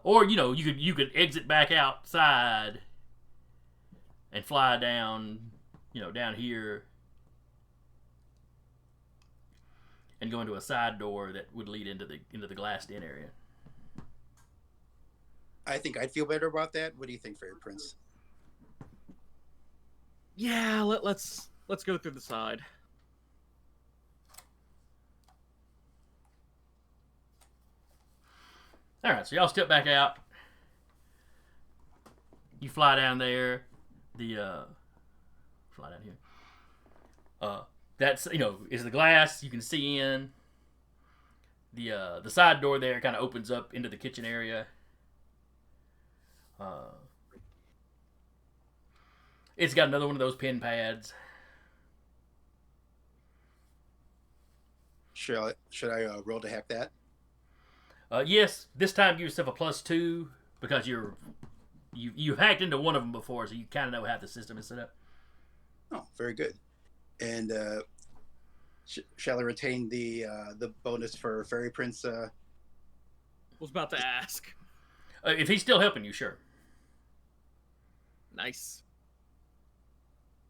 Or, you know, you could exit back outside and fly down, you know, down here and go into a side door that would lead into the glassed in area. I think I'd feel better about that. What do you think, Fairy Prince? Yeah, let's go through the side. All right, so y'all step back out. You fly down there. Fly down here. That's, you know, is the glass you can see in. The side door there kind of opens up into the kitchen area. It's got another one of those pin pads. Should I roll to hack that? Yes, this time give yourself a +2 because you've hacked into one of them before, so you kind of know how the system is set up. Oh, very good. And shall I retain the bonus for Fairy Prince? Was about to ask. If he's still helping you, sure. Nice.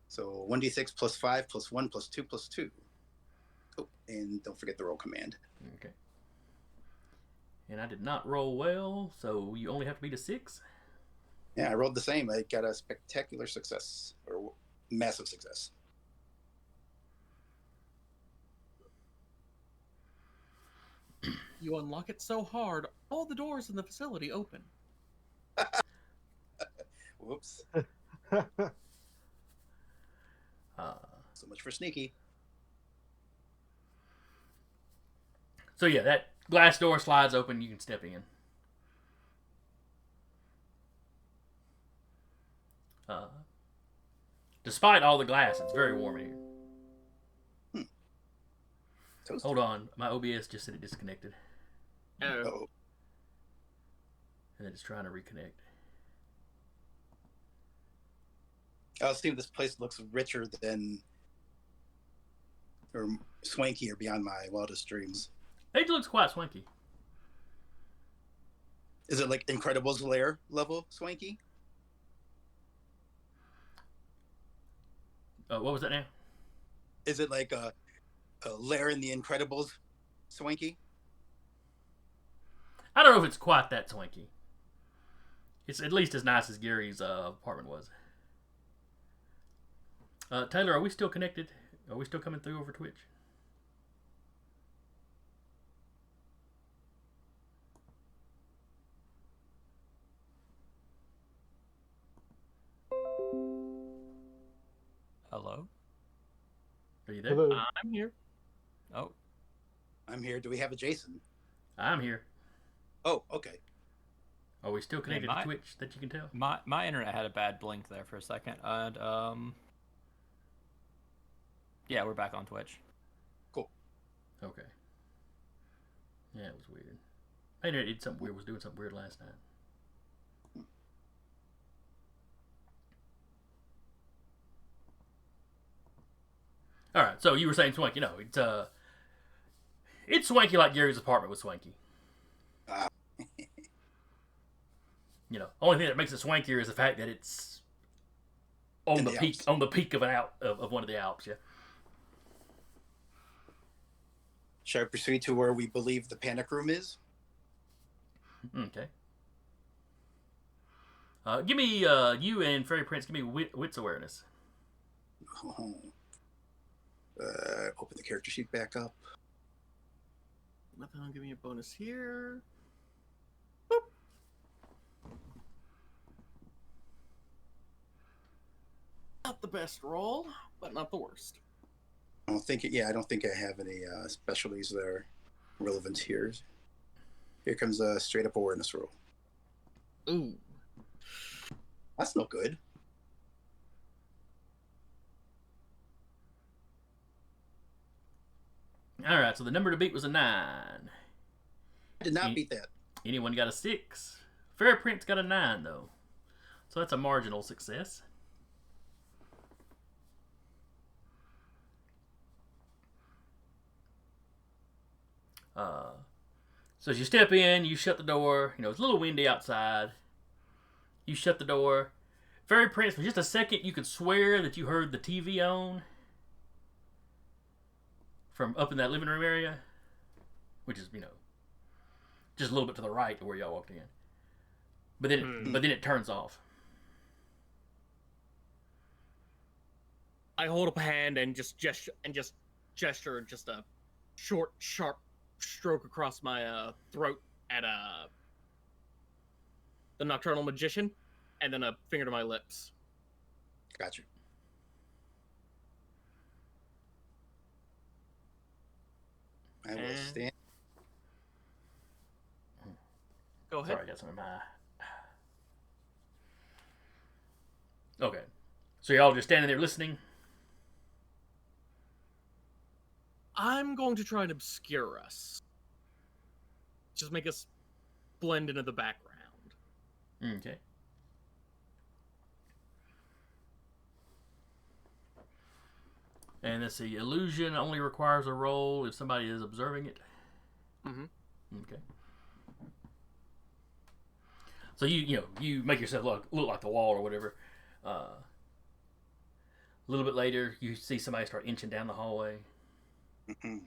So 1d6 plus 5 plus 1 plus 2 plus 2. Oh, and don't forget the roll command. Okay. And I did not roll well, so you only have to beat a 6. Yeah, I rolled the same. I got a spectacular success, or massive success. You unlock it so hard, all the doors in the facility open. Whoops. Uh, So much for sneaky. so yeah, that glass door slides open. You can step in. Despite all the glass, it's very warm in here. Toasty. Hold on, my OBS just said it disconnected, Oh. Uh-oh. and then it's trying to reconnect. I'll see if this place looks richer than, or swankier beyond my wildest dreams. It looks quite swanky. Is it like Incredibles lair level swanky? What was that now? Is it like a lair in the Incredibles swanky? I don't know if it's quite that swanky. It's at least as nice as Gary's apartment was. Taylor, are we still connected? Are we still coming through over Twitch? Hello? Are you there? Hello. I'm here. Oh, I'm here. Do we have a Jason? I'm here. Oh, okay. Are we still connected to Twitch that you can tell? my internet had a bad blink there for a second. And yeah, we're back on Twitch. Okay. Yeah, it was weird. My internet did something weird. Was doing something weird last night. All right. So you were saying swanky? No, it's swanky like Gary's apartment was swanky. Ah. You know, only thing that makes it swankier is the fact that it's on In the the peak Alps. on the peak of of one of the Alps. Yeah. Should I proceed to where we believe the panic room is? Okay. Give me you and Fairy Prince. Give me wits awareness. Oh. Open the character sheet back up. Nothing will give me a bonus here. Not the best roll, but not the worst. I don't think I don't think I have any specialties that are relevant here. Here comes a straight up awareness roll. Ooh. That's no good. All right. So the number to beat was a 9. I did not beat that. Anyone got a 6? Fairy Prince got a 9 though, so that's a marginal success. So as you step in, you shut the door. You know, it's a little windy outside. You shut the door. Fairy Prince, for just a second, you could swear that you heard the TV on from up in that living room area, which is, you know, just a little bit to the right of where y'all walked in. But then it turns off. I hold up a hand and just gesture just a short, sharp stroke across my throat at the Nocturnal Magician, and then a finger to my lips. Gotcha. I will stand. Go ahead. Sorry, I got some in my eye. Okay. So y'all just standing there listening? I'm going to try and obscure us. Just make us blend into the background. Okay. And let's see, illusion only requires a roll if somebody is observing it. Mm-hmm. Okay. So you make yourself look like the wall or whatever. A little bit later, you see somebody start inching down the hallway. Mhm.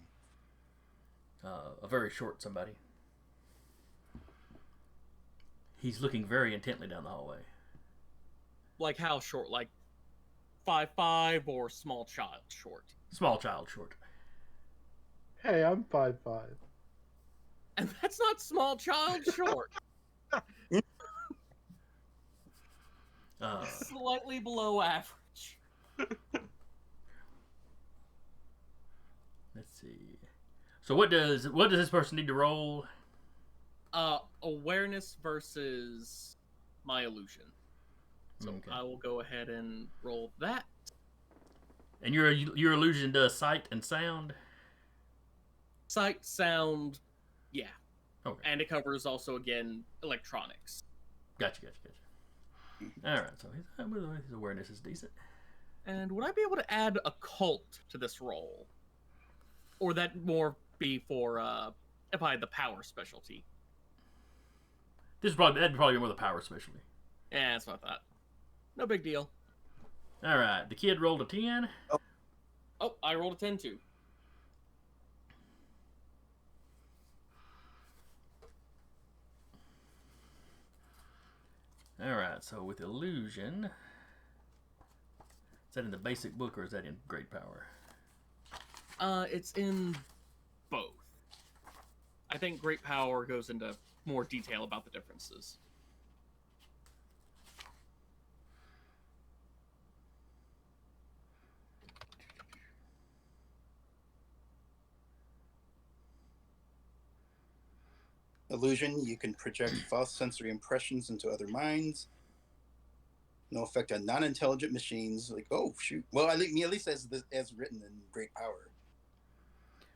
A very short somebody. He's looking very intently down the hallway. Like how short? Like 5'5" or small child short? Small child short. Hey, I'm 5'5". And that's not small child short. Slightly below average. Let's see. So what does this person need to roll? Awareness versus my illusion. So Okay. I will go ahead and roll that. And your illusion does sight and sound. Sight, sound, yeah. Okay. And it covers also, again, electronics. Gotcha. All right. So his awareness is decent. And would I be able to add occult to this roll? Or that more be for if I had the power specialty? That'd probably be more the power specialty. Yeah, that's what I thought. No big deal. All right. The kid rolled a 10. Oh, I rolled a 10 too. All right. So with illusion, is that in the basic book or is that in great power? It's in both. I think great power goes into more detail about the differences. Illusion, you can project false sensory impressions into other minds. No effect on non-intelligent machines. Like, oh shoot. Well, at least as written in Great Power.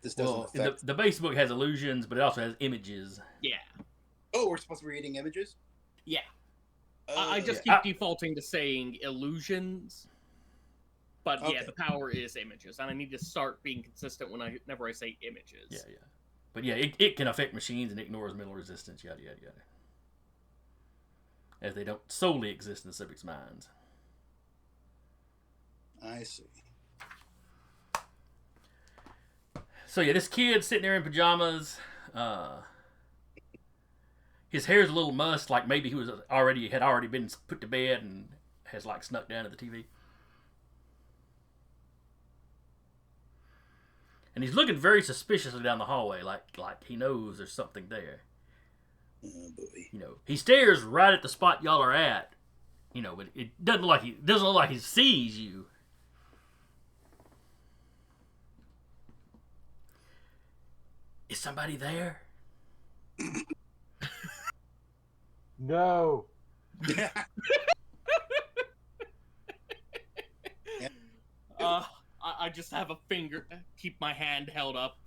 This doesn't affect. The base book has illusions, but it also has images. Yeah. Oh, we're supposed to be reading images? Yeah. Oh, I just yeah. keep defaulting to saying illusions. But yeah, Okay. the power is images. And I need to start being consistent whenever I say images. Yeah. But yeah, it can affect machines and ignores mental resistance, yada. As they don't solely exist in the subject's minds. I see. So yeah, this kid sitting there in pajamas. His hair's a little mussed, like maybe he had already been put to bed and has like snuck down to the TV. And he's looking very suspiciously down the hallway, like he knows there's something there. Oh boy. You know, he stares right at the spot y'all are at. You know, but it doesn't look like he sees you. Is somebody there? No. I just have a finger, keep my hand held up,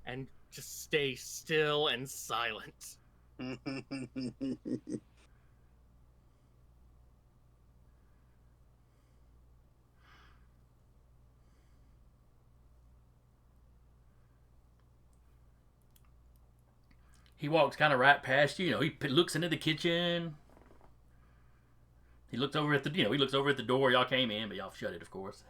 and just stay still and silent. He walks kind of right past you. You know, he looks into the kitchen. He looks over at the door. Y'all came in, but y'all shut it, of course.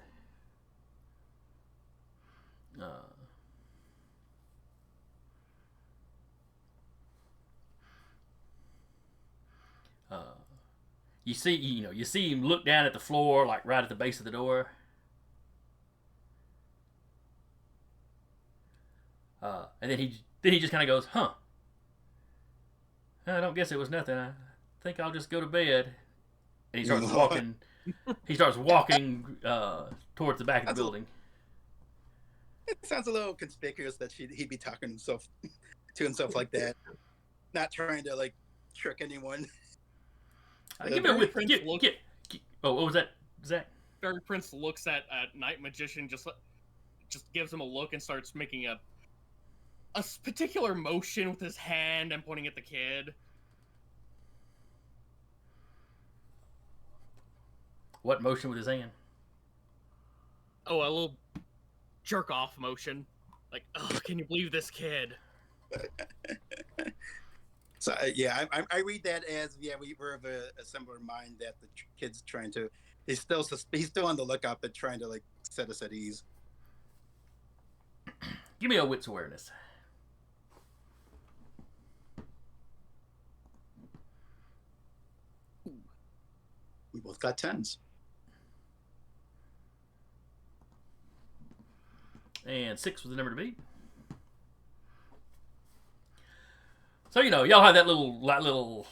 You see him look down at the floor, like right at the base of the door. And then he just kind of goes, "Huh? I don't guess it was nothing. I think I'll just go to bed." And he starts walking. He starts walking towards the back of the building. It sounds a little conspicuous that he'd be talking to himself like that, not trying to like trick anyone. Give me a whip. What was that, Zach? Fairy Prince looks at Night Magician, just gives him a look and starts making a particular motion with his hand and pointing at the kid. What motion with his hand? Oh, a little jerk off motion. Like, oh, can you believe this kid? So I read that as we're of a similar mind that the kid's trying to he's still on the lookout but trying to like set us at ease. Give me a wits awareness. We both got 10s. And 6 was the number to beat. So, y'all have that little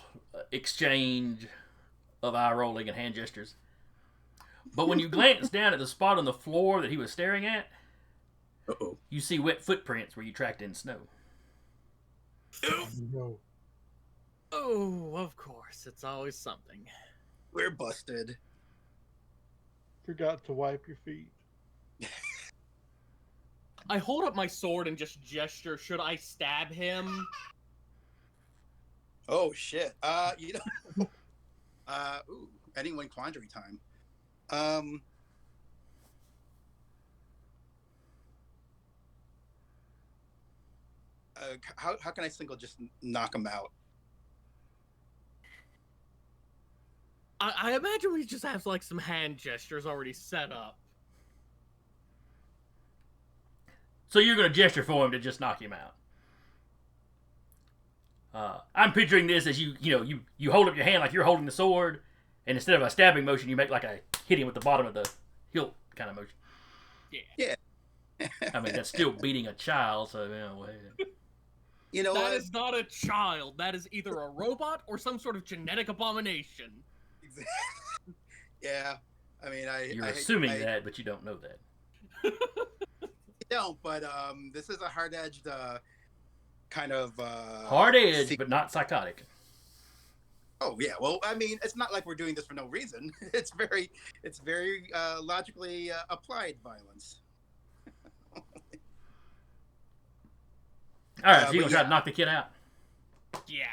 exchange of eye rolling and hand gestures. But when you glance down at the spot on the floor that he was staring at, you see wet footprints where you tracked in snow. No. Oh, of course. It's always something. We're busted. Forgot to wipe your feet. I hold up my sword and just gesture. Should I stab him? Oh shit. Anyone quandary time. How can I single just knock him out? I imagine we just have like some hand gestures already set up. So you're going to gesture for him to just knock him out. I'm picturing this as you hold up your hand like you're holding the sword, and instead of a stabbing motion, you make like a hit him with the bottom of the hilt kind of motion. Yeah. I mean, that's still beating a child, so You know That what? is not a child. That is either a robot or some sort of genetic abomination. Yeah. I mean, you're assuming that, but you don't know that. don't, but this is a hard-edged kind of Hard-edged, but not psychotic. Oh yeah, well, I mean, it's not like we're doing this for no reason. It's very logically applied violence. All right, so you're gonna try to knock the kid out. Yeah.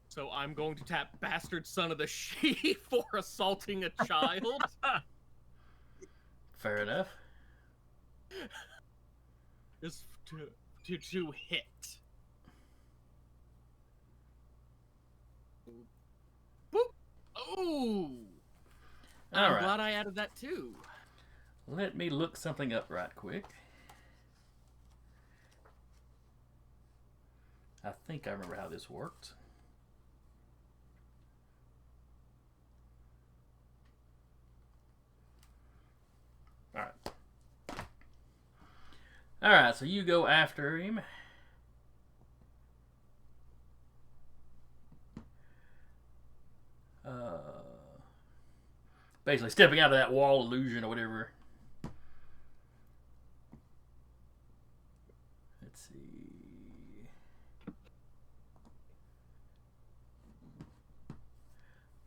So I'm going to tap bastard son of the she for assaulting a child. Fair enough. Just to hit. Boop. Oh. All I'm right. glad I added that too. Let me look something up right quick. I think I remember how this worked. All right, so you go after him. Basically stepping out of that wall illusion or whatever. Let's see.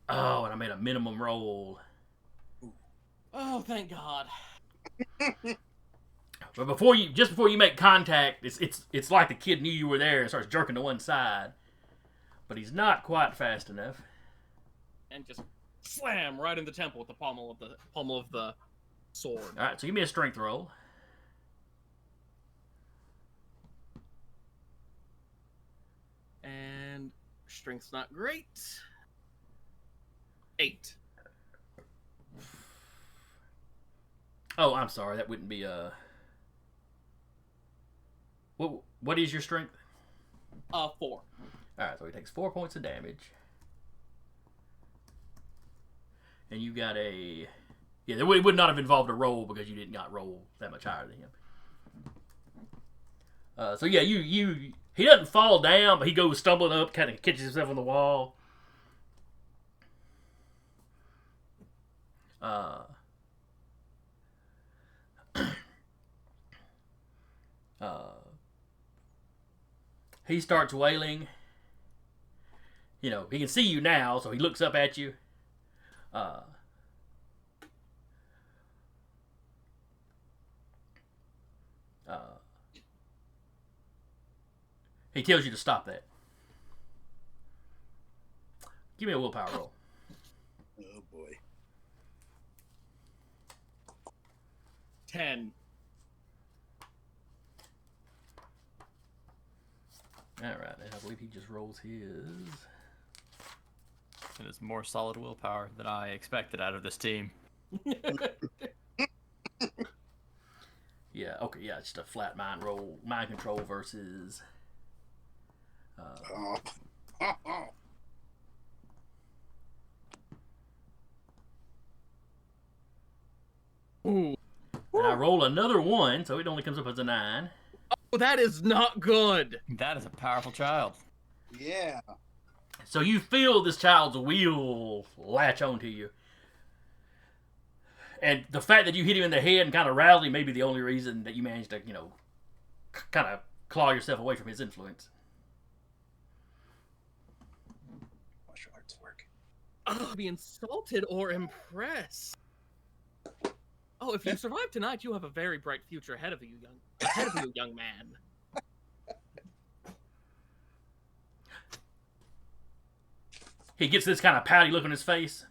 Oh, and I made a minimum roll. Oh, thank God. But before you make contact, it's like the kid knew you were there and starts jerking to one side. But he's not quite fast enough. And just slam right in the temple with the pommel of the sword. All right, so give me a strength roll. And strength's not great. 8. Oh, I'm sorry, that wouldn't be What is your strength? 4. All right, so he takes 4 points of damage. And you got a... Yeah, it would not have involved a roll because you did not roll that much higher than him. So yeah, he doesn't fall down, but he goes stumbling up, kind of catches himself on the wall. He starts wailing. He can see you now, so he looks up at you. He tells you to stop that. Give me a willpower roll. Oh boy. 10. All right, and I believe he just rolls his. It is more solid willpower than I expected out of this team. Yeah, okay, yeah, it's just a flat mind roll, mind control versus. Oh. Ooh. And I roll another 1, so it only comes up as a 9. Oh, that is not good. That is a powerful child. Yeah. So you feel this child's will latch onto you. And the fact that you hit him in the head and kind of rattled him may be the only reason that you managed to, kind of claw yourself away from his influence. Martial arts work. Oh, be insulted or impressed. Oh, if you survive tonight, you have a very bright future ahead of you, young man. He gets this kind of pouty look on his face.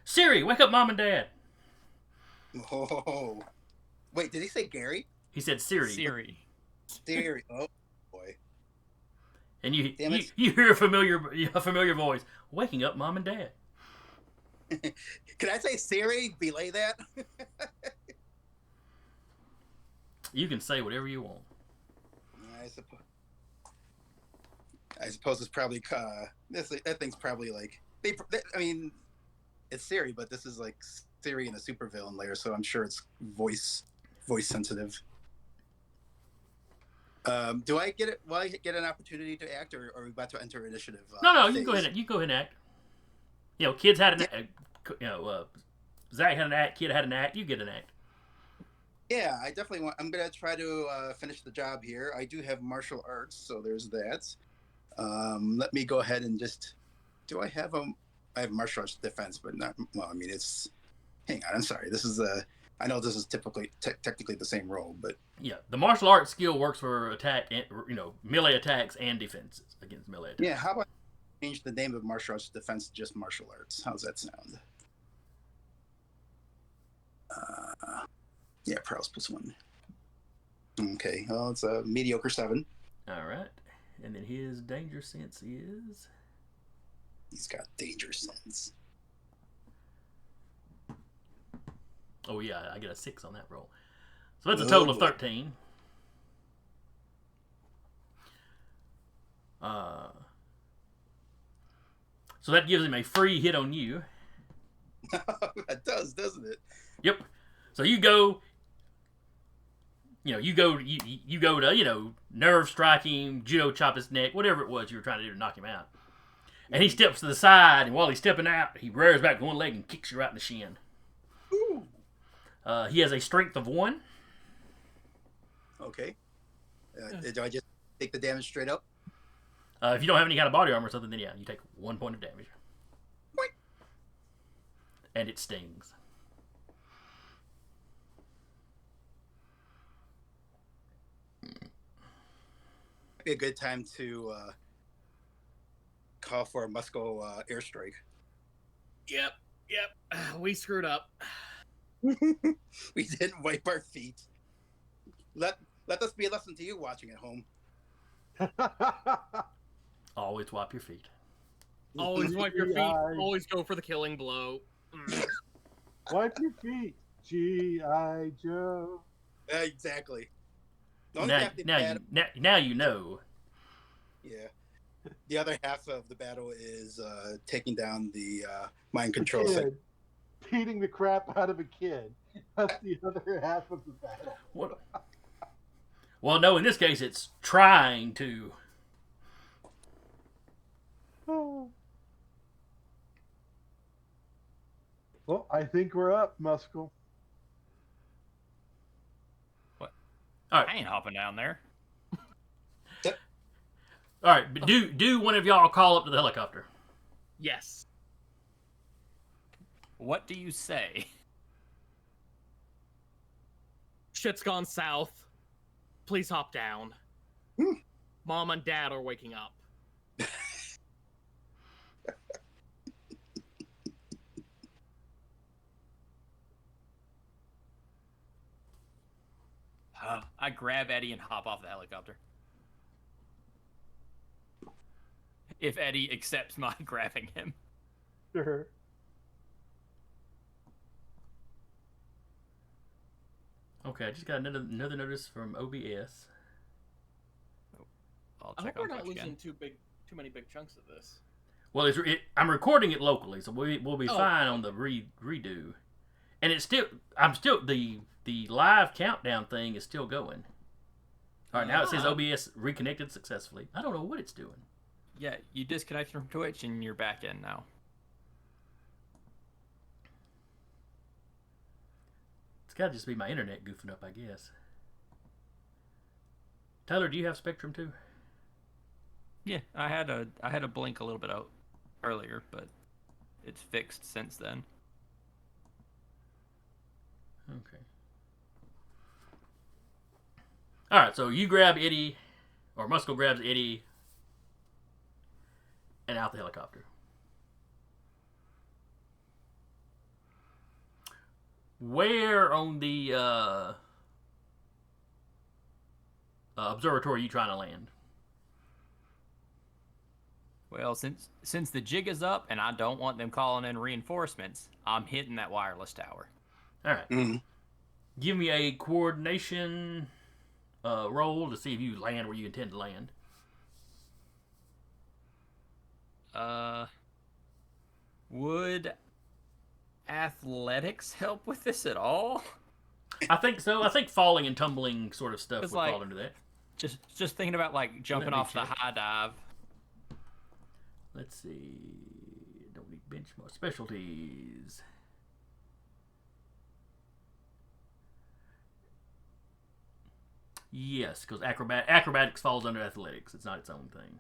Siri, wake up mom and dad. Oh. Wait, did he say Gary? He said Siri. Siri. Oh, boy. And you Damn it. you hear a familiar voice. Waking up mom and dad. Can I say Siri? Belay that? You can say whatever you want. I suppose it's probably that thing's probably like I mean, it's Siri, but this is like Siri in a supervillain layer, so I'm sure it's voice sensitive. Do I get it? Will I get an opportunity to act, or are we about to enter initiative? No, you can go ahead. You can go ahead and act. Kids had an Zach had an act. Kid had an act. You get an act. Yeah, I definitely want. I'm gonna try to finish the job here. I do have martial arts, so there's that. Let me go ahead and just. Do I have I have martial arts defense, but not. Well, I mean, it's. Hang on, I'm sorry. This is I know this is typically technically the same role, but yeah, the martial arts skill works for attack and melee attacks and defenses against melee attacks. Yeah, how about change the name of martial arts defense to just martial arts? How's that sound? Yeah, prowess +1. Okay, well, it's a mediocre 7. All right, and then his danger sense is. He's got danger sense. Oh yeah, I get a 6 on that roll, so that's a total of 13. So that gives him a free hit on you. That does, doesn't it? Yep. So you go. You go to nerve strike him, judo chop his neck, whatever it was you were trying to do to knock him out. And he steps to the side, and while he's stepping out, he rears back with one leg and kicks you right in the shin. Ooh. He has a strength of 1. Okay. Do I just take the damage straight up? If you don't have any kind of body armor or something, then yeah, you take 1 point of damage. Boing. And it stings. Be a good time to call for a Musco airstrike. Yep. We screwed up. We didn't wipe our feet. Let this be a lesson to you watching at home. Always wipe your feet. Always wipe your feet. G.I. Always go for the killing blow. Wipe your feet, G.I. Joe. Exactly. Don't Now, have to now, bad- now you know. Yeah. The other half of the battle is taking down the mind control. Kid. Beating the crap out of a kid. That's the other half of the battle. What? Well, no, in this case, it's trying to. Well, I think we're up, Muscle. All right. I ain't hopping down there. All right, but do one of y'all call up to the helicopter? Yes. What do you say? Shit's gone south. Please hop down. Mom and Dad are waking up. I I grab Eddie and hop off the helicopter. If Eddie accepts my grabbing him. Sure. Okay, I just got another notice from OBS. I'll I check hope we're on not Twitch losing again. too many big chunks of this. Well, I'm recording it locally, so we'll be Oh, fine on the redo. And it's still, the live countdown thing is still going. All right, now it says OBS reconnected successfully. I don't know what it's doing. Yeah, you disconnected from Twitch and you're back in now. It's got to just be my internet goofing up, I guess. Tyler, do you have Spectrum too? Yeah, I had a blink a little bit out earlier, but it's fixed since then. Okay. All right, so you grab Eddie, or Muscle grabs Eddie, and out the helicopter. Where on the observatory are you trying to land? Well, since the jig is up and I don't want them calling in reinforcements, I'm hitting that wireless tower. All right. Give me a coordination roll to see if you land where you intend to land. Would athletics help with this at all? I think so. I think falling and tumbling sort of stuff would like- fall into that. Just thinking about like jumping Let me off the check. high dive. Let's see. Don't need benchmark specialties. Yes, because acrobatics falls under athletics. It's not its own thing.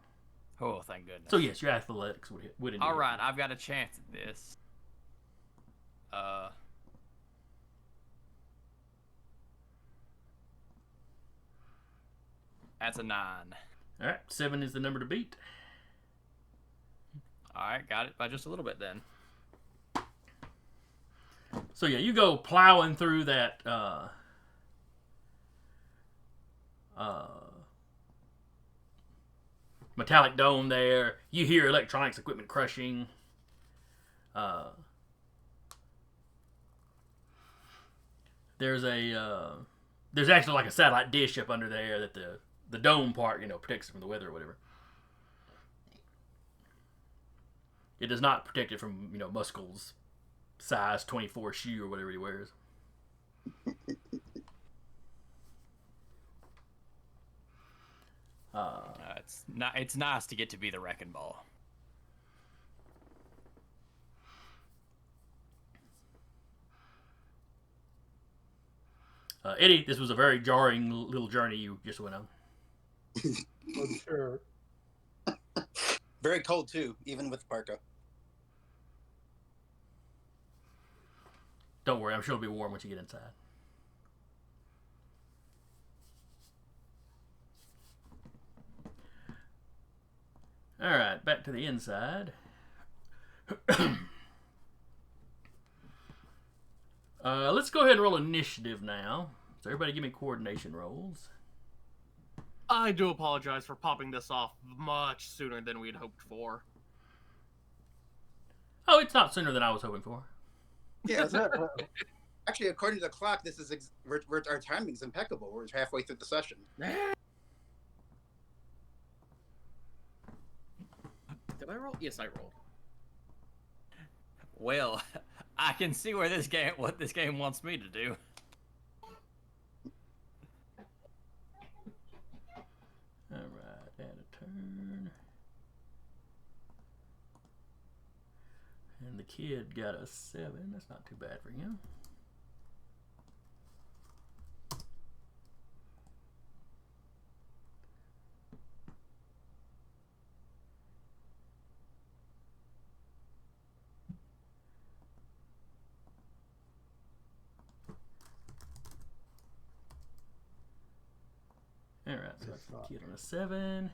Oh, thank goodness. So yes, your athletics would indeed. All right, I've got a chance at this. That's a 9. All right, 7 is the number to beat. All right, got it by just a little bit then. So yeah, you go plowing through that metallic dome there. You hear electronics equipment crushing. There's actually like a satellite dish up under there that the dome part, protects it from the weather or whatever. It does not protect it from, Muscle's size 24 shoe or whatever he wears. It's nice to get to be the wrecking ball. Eddie, this was a very jarring little journey you just went on. I'm sure. Very cold too, even with parka. Don't worry, I'm sure it'll be warm once you get inside. Alright, back to the inside. Let's go ahead and roll initiative now. So everybody give me coordination rolls. I do apologize for popping this off much sooner than we'd hoped for. Oh, it's not sooner than I was hoping for. Yeah, actually, according to the clock, this is our timing's impeccable. We're halfway through the session. Did I roll? Yes, I rolled. Well, I can see what this game wants me to do. Alright, add a turn. And the kid got a 7. That's not too bad for him. Alright, so that's the kid on a 7.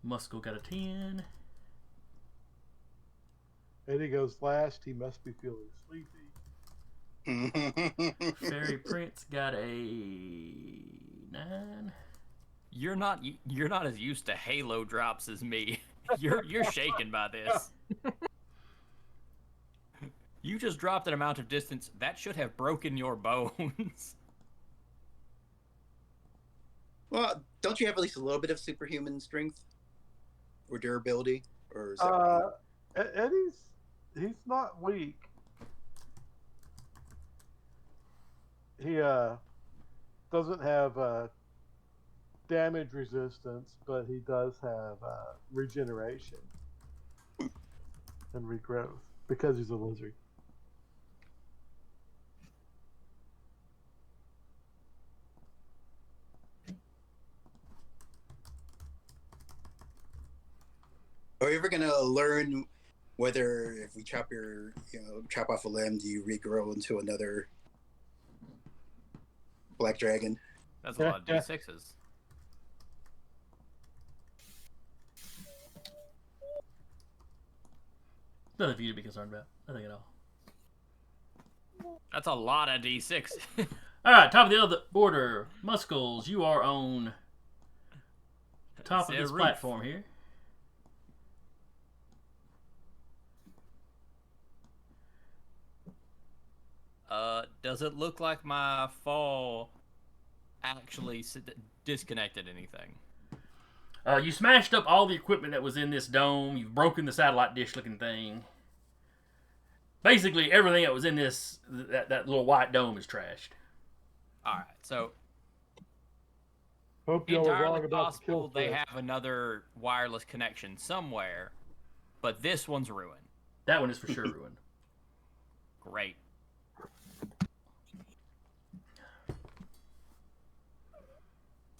Muscle got a 10. Eddie goes last. He must be feeling sleepy. Fairy Prince got a 9. You're not as used to Halo drops as me. You're shaken by this. You just dropped an amount of distance that should have broken your bones. Well, don't you have at least a little bit of superhuman strength or durability, or is that He's not weak. He doesn't have damage resistance, but he does have regeneration and regrowth because he's a lizard. Are you ever gonna learn whether if we chop off a limb, do you regrow into another black dragon? That's a lot of D6s. Nothing for you to be concerned about. Nothing at all. That's a lot of D6. All right, top of the other order. Muscles, you are on top of It's a this roof. platform here. Does it look like my fall actually disconnected anything? You smashed up all the equipment that was in this dome. You've broken the satellite dish-looking thing. Basically, everything that was in that little white dome is trashed. All right, so Hope y'all were wrong entirely about the possible kill they switch. have another wireless connection somewhere, but this one's ruined. That one is for sure ruined. Great.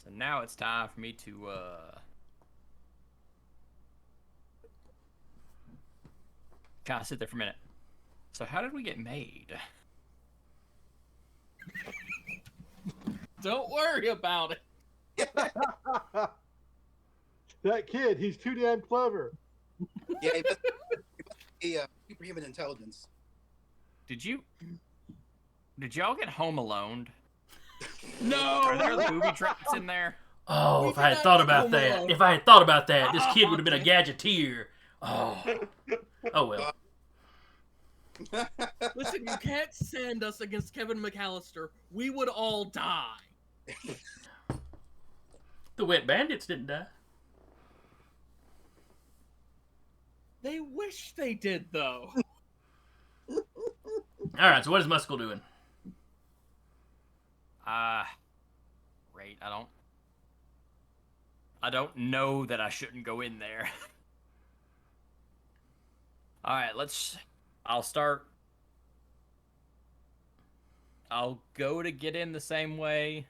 So now it's time for me to kind of sit there for a minute. So how did we get made? Don't worry about it. That kid, he's too damn clever. Yeah, he must be superhuman intelligence. Did y'all get home alone? No. Are there booby traps in there? Oh, We if I had did thought not about Home that. Alone. If I had thought about that, this kid would have been a gadgeteer. Oh. Oh, well. Listen, you can't send us against Kevin McAllister. We would all die. The Wet Bandits didn't die. They wish they did, though. All right, so what is Muscle doing? Great. I don't know that I shouldn't go in there. All right, I'll go to get in the same way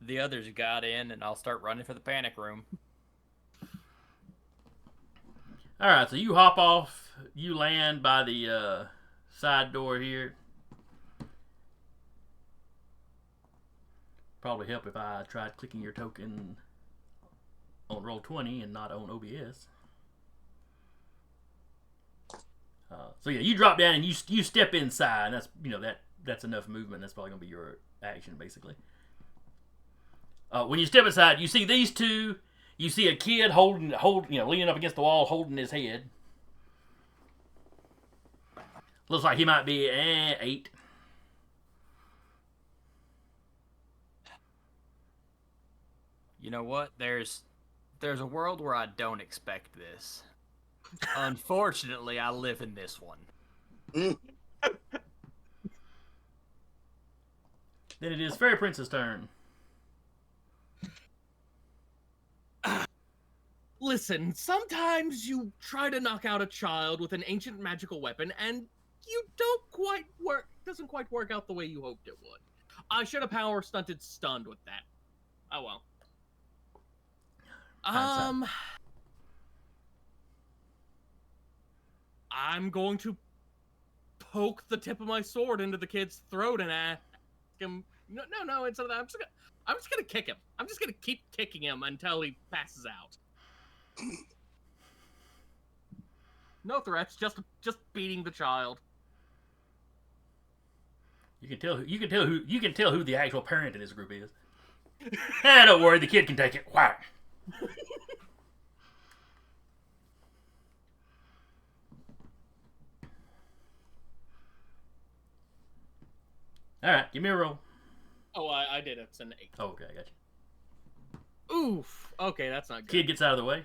the others got in, and I'll start running for the panic room. All right, so you hop off. You land by the side door here. Probably help if I tried clicking your token on Roll20 and not on OBS. So yeah, you drop down and you step inside. And that's enough movement. That's probably gonna be your action basically. When you step inside, you see these two. You see a kid leaning up against the wall, holding his head. Looks like he might be 8. You know what? There's a world where I don't expect this. Unfortunately, I live in this one. Then it is Fairy Prince's turn. Listen, sometimes you try to knock out a child with an ancient magical weapon, and you doesn't quite work out the way you hoped it would. I should have power stunted stunned with that. Oh well. I'm going to poke the tip of my sword into the kid's throat and ask him. No. Instead of that, I'm just gonna kick him. I'm just gonna keep kicking him until he passes out. No threats, just beating the child. You can tell who the actual parent in this group is. Don't worry, the kid can take it. Whack. All right, give me a roll. Oh, I did. It's an 8. Oh, okay, I got you. Oof. Okay, that's not good. Kid gets out of the way.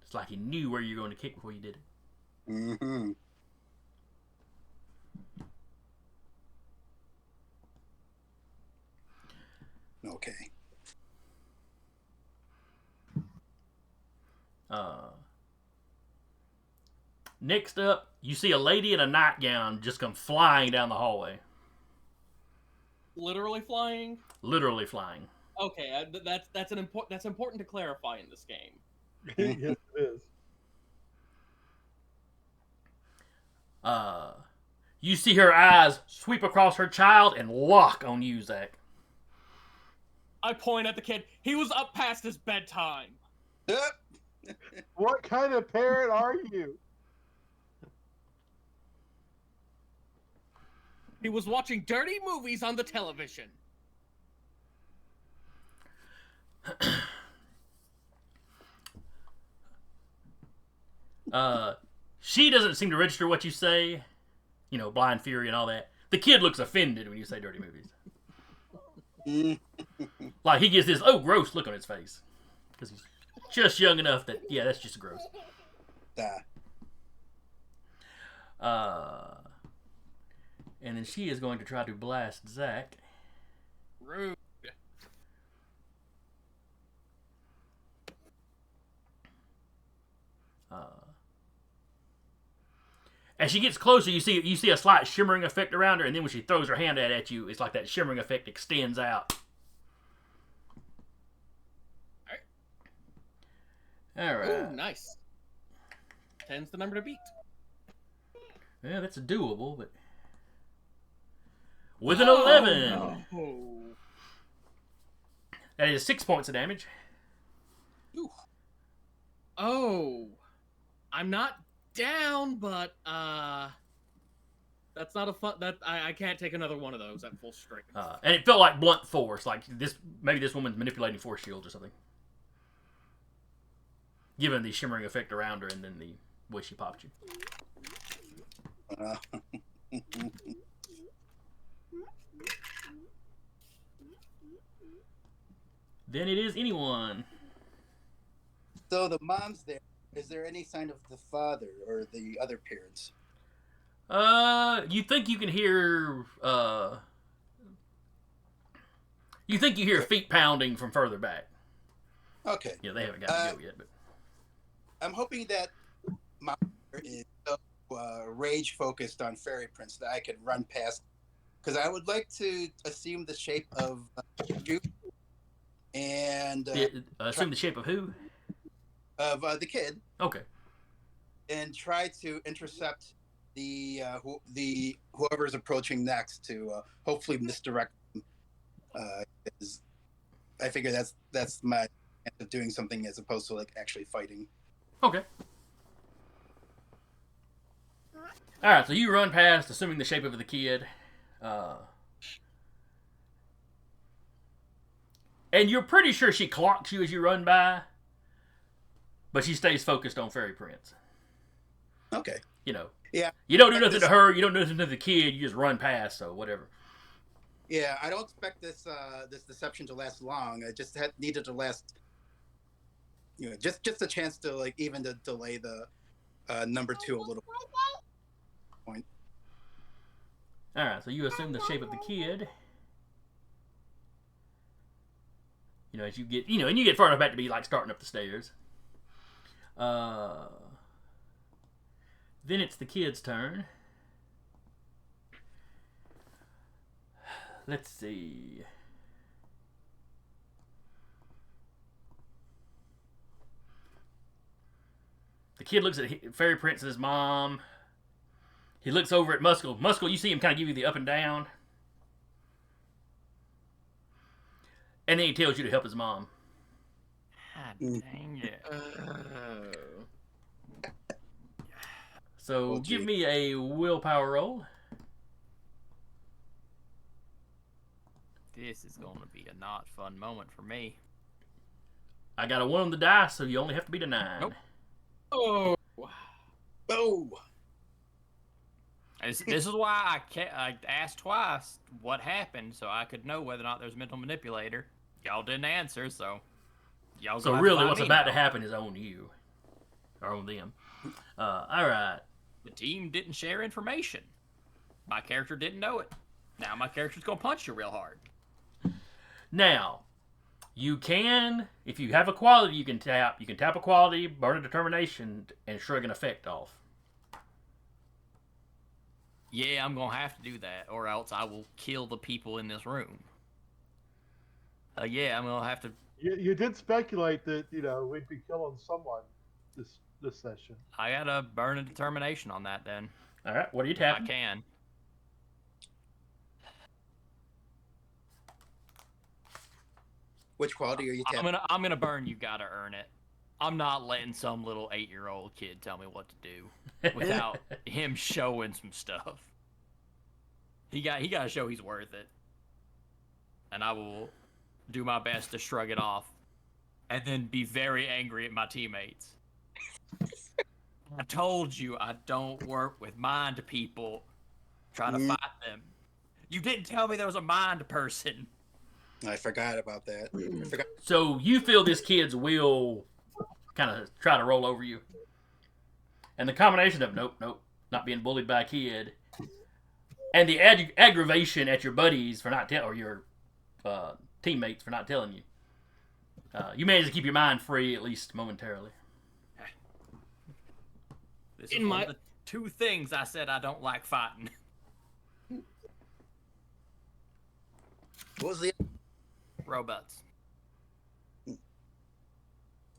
It's like he knew where you were going to kick before you did it. Mm-hmm. Okay. Next up, you see a lady in a nightgown just come flying down the hallway. Literally flying. Literally flying. Okay, that's important to clarify in this game. Yes, it is. You see her eyes sweep across her child and lock on you, Zach. I point at the kid. He was up past his bedtime. What kind of parent are you? He was watching dirty movies on the television. She doesn't seem to register what you say. You know, blind fury and all that. The kid looks offended when you say dirty movies. Like he gets this, oh, gross look on his face. Because he's just young enough that, yeah, that's just gross. And then she is going to try to blast Zach. Rude. As she gets closer, you see a slight shimmering effect around her, and then when she throws her hand at you, it's like that shimmering effect extends out. All right. Ooh, nice. 10's the number to beat. Yeah, that's doable, but with an 11, No. that is 6 points of damage. Ooh. Oh, I'm not down, but that's not a fun. That I can't take another one of those at full strength. And it felt like blunt force, like maybe this woman's manipulating force shields or something. Given the shimmering effect around her and then the way she popped you. Then it is anyone. So the mom's there. Is there any sign of the father or the other parents? You think you can hear, you think you hear feet pounding from further back. Okay. Yeah, they haven't got to go yet, but I'm hoping that my is so rage focused on Fairy Prince that I can run past, because I would like to assume the shape of you and assume the shape of who? Of the kid. Okay. And try to intercept the whoever's approaching next to hopefully misdirect them. I figure that's my chance of doing something as opposed to like actually fighting. Okay. All right, so you run past, assuming the shape of the kid, and you're pretty sure she clocks you as you run by, but she stays focused on Fairy Prince. Okay. You know. Yeah. You don't do nothing to her. You don't do nothing to the kid. You just run past. So whatever. Yeah, I don't expect this this deception to last long. I just needed to last. You know, just a chance to like even to delay the number 2 a little point. All right, so you assume the shape of the kid. You know, as you get, and you get far enough back to be like starting up the stairs. Then it's the kid's turn. Let's see. The kid looks at Fairy Prince and his mom. He looks over at Muscle. Muscle, you see him kind of give you the up and down. And then he tells you to help his mom. God dang it. So Well, give gee. me a willpower roll. This is going to be a not fun moment for me. I got a 1 on the dice, so you only have to beat a 9. Nope. Oh, Oh, This is why I asked twice what happened, so I could know whether or not there's a mental manipulator. Y'all didn't answer, so y'all. So gonna have to really, find what's me about now. to happen is on you, or on them. All right. The team didn't share information. My character didn't know it. Now my character's gonna punch you real hard. Now, you can, if you have a quality, you can tap. You can tap a quality, burn a determination, and shrug an effect off. Yeah, I'm gonna have to do that, or else I will kill the people in this room. Yeah, I'm gonna have to. You did speculate that we'd be killing someone this session. I gotta burn a determination on that then. All right. What are you If I tapping? can. which quality are you tapping? I'm gonna burn. You gotta earn it. I'm not letting some little 8-year-old kid tell me what to do without him showing some stuff. He got to show he's worth it, and I will do my best to shrug it off, and then be very angry at my teammates. I told you I don't work with mind people. Trying to fight them. You didn't tell me there was a mind person. I forgot about that. I forgot. So you feel this kid's will kind of try to roll over you, and the combination of nope, not being bullied by a kid, and the aggravation at your buddies for not telling, or your teammates for not telling you, you manage to keep your mind free at least momentarily. This is one of the 2 things I said I don't like fighting. What was the? Robots.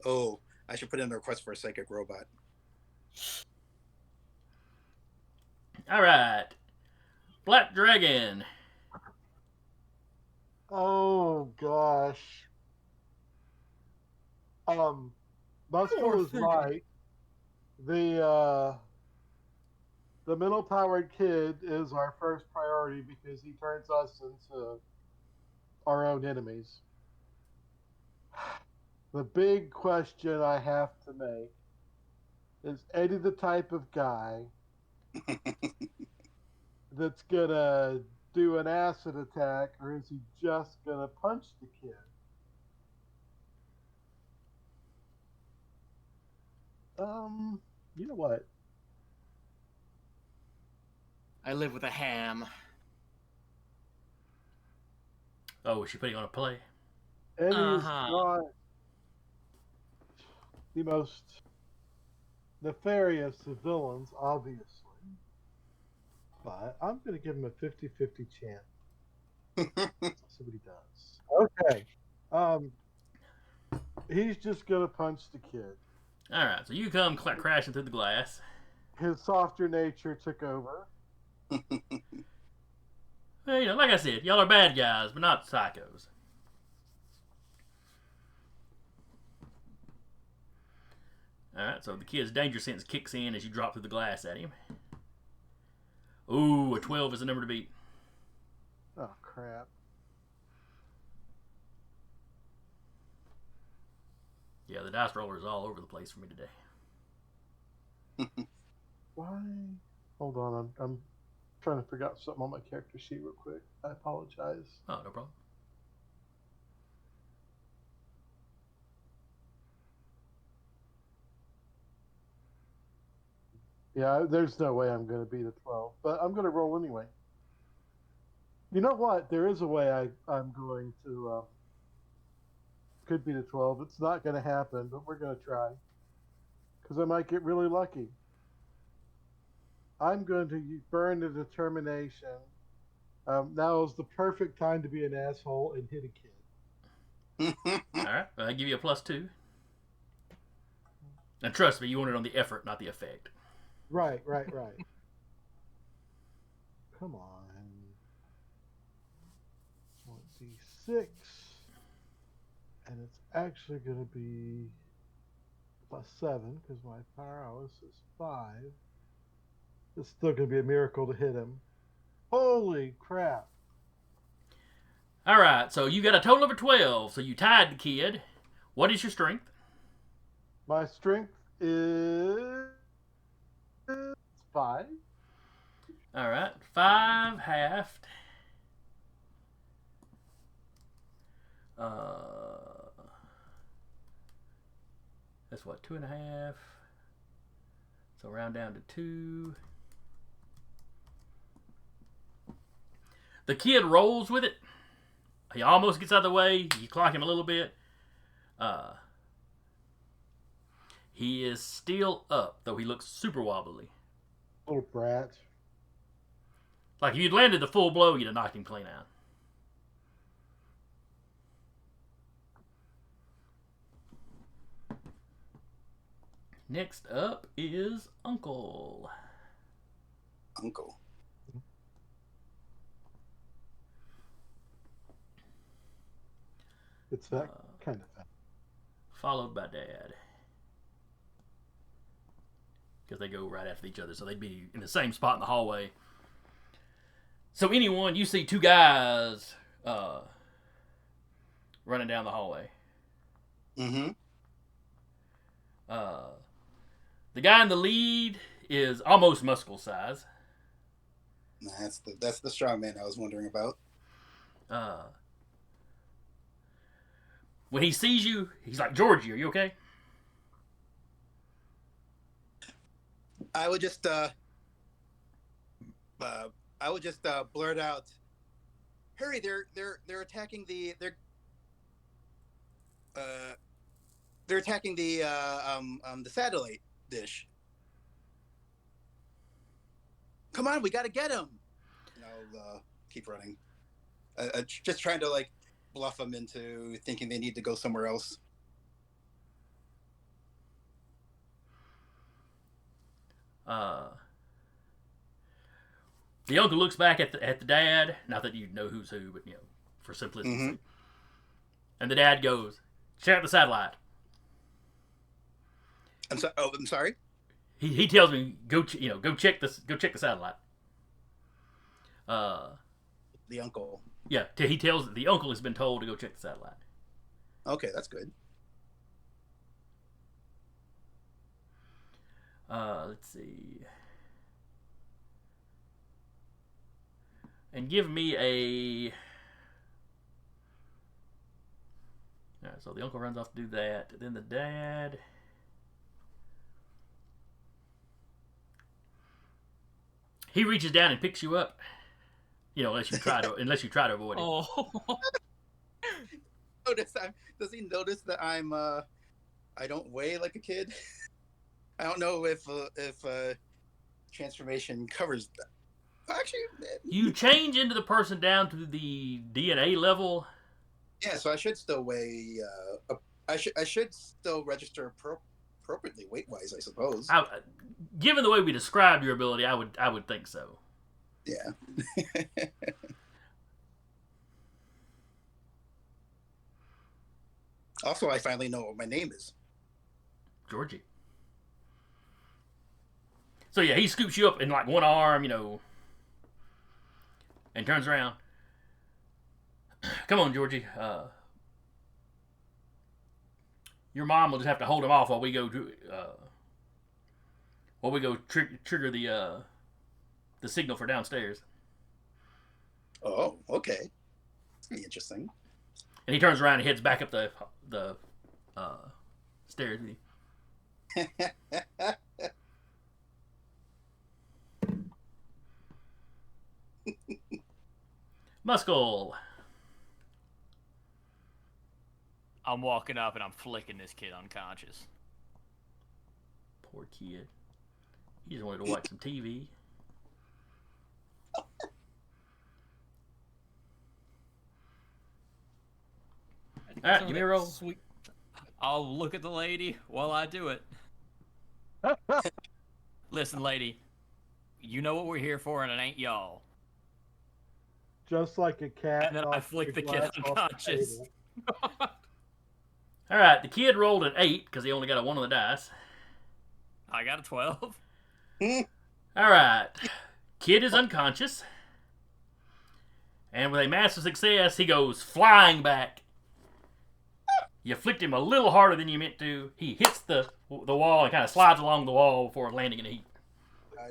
Oh, I should put in a request for a psychic robot. All right, Black Dragon. Oh gosh. Muscle is right. The mental powered kid is our first priority because he turns us into our own enemies. The big question I have to make is Eddie the type of guy that's gonna do an acid attack, or is he just gonna punch the kid? You know what? I live with a ham. Oh, is she putting on a play? Eddie is Uh-huh. not the most nefarious of villains, obviously. But I'm going to give him a 50-50 chance. See what he does. Okay. He's just going to punch the kid. All right, so you come crashing through the glass. His softer nature took over. Well, like I said, y'all are bad guys, but not psychos. All right, so the kid's danger sense kicks in as you drop through the glass at him. Ooh, a 12 is the number to beat. Oh, crap. Yeah, the dice roller is all over the place for me today. Why? Hold on, I'm trying to figure out something on my character sheet real quick. I apologize. Oh, no problem. Yeah, there's no way I'm going to beat a 12, but I'm going to roll anyway. You know what? There is a way I'm going to could beat a 12. It's not going to happen, but we're going to try because I might get really lucky. I'm going to burn the determination. Now is the perfect time to be an asshole and hit a kid. All right, I'll give you a +2. And trust me, you want it on the effort, not the effect. Right. Come on. 1d6. And it's actually going to be +7 because my prowess is 5. It's still going to be a miracle to hit him. Holy crap. All right, so you got a total of a 12. So you tied the kid. What is your strength? My strength is 5. All right, 5 halved. That's what, 2.5. So round down to 2. The kid rolls with it. He almost gets out of the way. You clock him a little bit. He is still up, though he looks super wobbly. Little brat. Like if you'd landed the full blow, you'd have knocked him clean out. Next up is Uncle. Uncle. It's that kind of thing. Followed by Dad. Because they go right after each other, so they'd be in the same spot in the hallway. So anyone, you see 2 guys running down the hallway. Mm-hmm. The guy in the lead is almost muscle size. That's the strong man I was wondering about. When he sees you, he's like, Georgie, are you okay? I would just blurt out, "Hurry! They're attacking the the satellite dish. Come on, we got to get him!" And I'll keep running, just trying to like bluff them into thinking they need to go somewhere else. The uncle looks back at the dad. Not that you know who's who, but for simplicity's Mm-hmm. sake. And the dad goes, "Check out the satellite." I'm sorry. He tells me go check the satellite. The uncle. Yeah, he tells the uncle has been told to go check the satellite. Okay, that's good. Let's see. And give me a... Alright, so the uncle runs off to do that. Then the dad... He reaches down and picks you up. Unless you try to avoid it. Oh, Does he notice that I don't weigh like a kid? I don't know if transformation covers that. Actually, You change into the person down to the DNA level. yeah. So I should still weigh. I should still register appropriately weight wise, I suppose. Given the way we described your ability, I would think so. Yeah. Also, I finally know what my name is. Georgie. So yeah, he scoops you up in like one arm, and turns around. Come on, Georgie. Your mom will just have to hold him off while we go trigger the signal for downstairs. Oh, okay. That's pretty interesting. And he turns around and heads back up the stairs. Muscle. I'm walking up and I'm flicking this kid unconscious. Poor kid. He just wanted to watch some TV. All right, give me a roll. Sweet. I'll look at the lady while I do it. Listen, lady, you know what we're here for, and it ain't y'all. Just like a cat. And then I knocks flick the kid glass off the unconscious. table. All right, the kid rolled an 8 because he only got a 1 on the dice. I got a 12. All right, kid is unconscious, And with a massive success, he goes flying back. You flicked him a little harder than you meant to. He hits the wall and kind of slides along the wall before landing in a heap.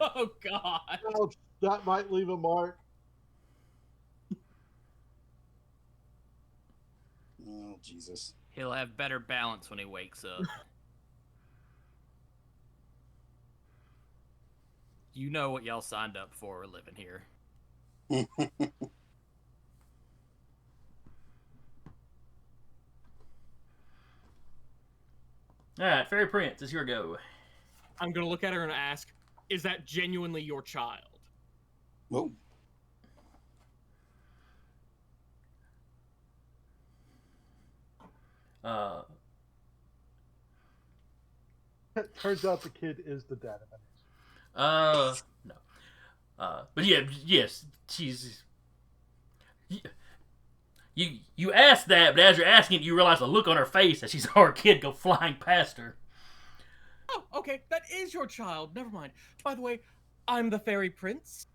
Oh God! Oh, that might leave a mark. Oh Jesus! He'll have better balance when he wakes up. You know what y'all signed up for living here. All right, Fairy Prince, it's your go. I'm gonna look at her and ask, "Is that genuinely your child?" Whoa. Turns out the kid is the dad of it. No. But yeah, yes, she's. You asked that, but as you're asking it, you realize the look on her face as she saw her kid go flying past her. Oh, okay, that is your child. Never mind. By the way, I'm the fairy prince,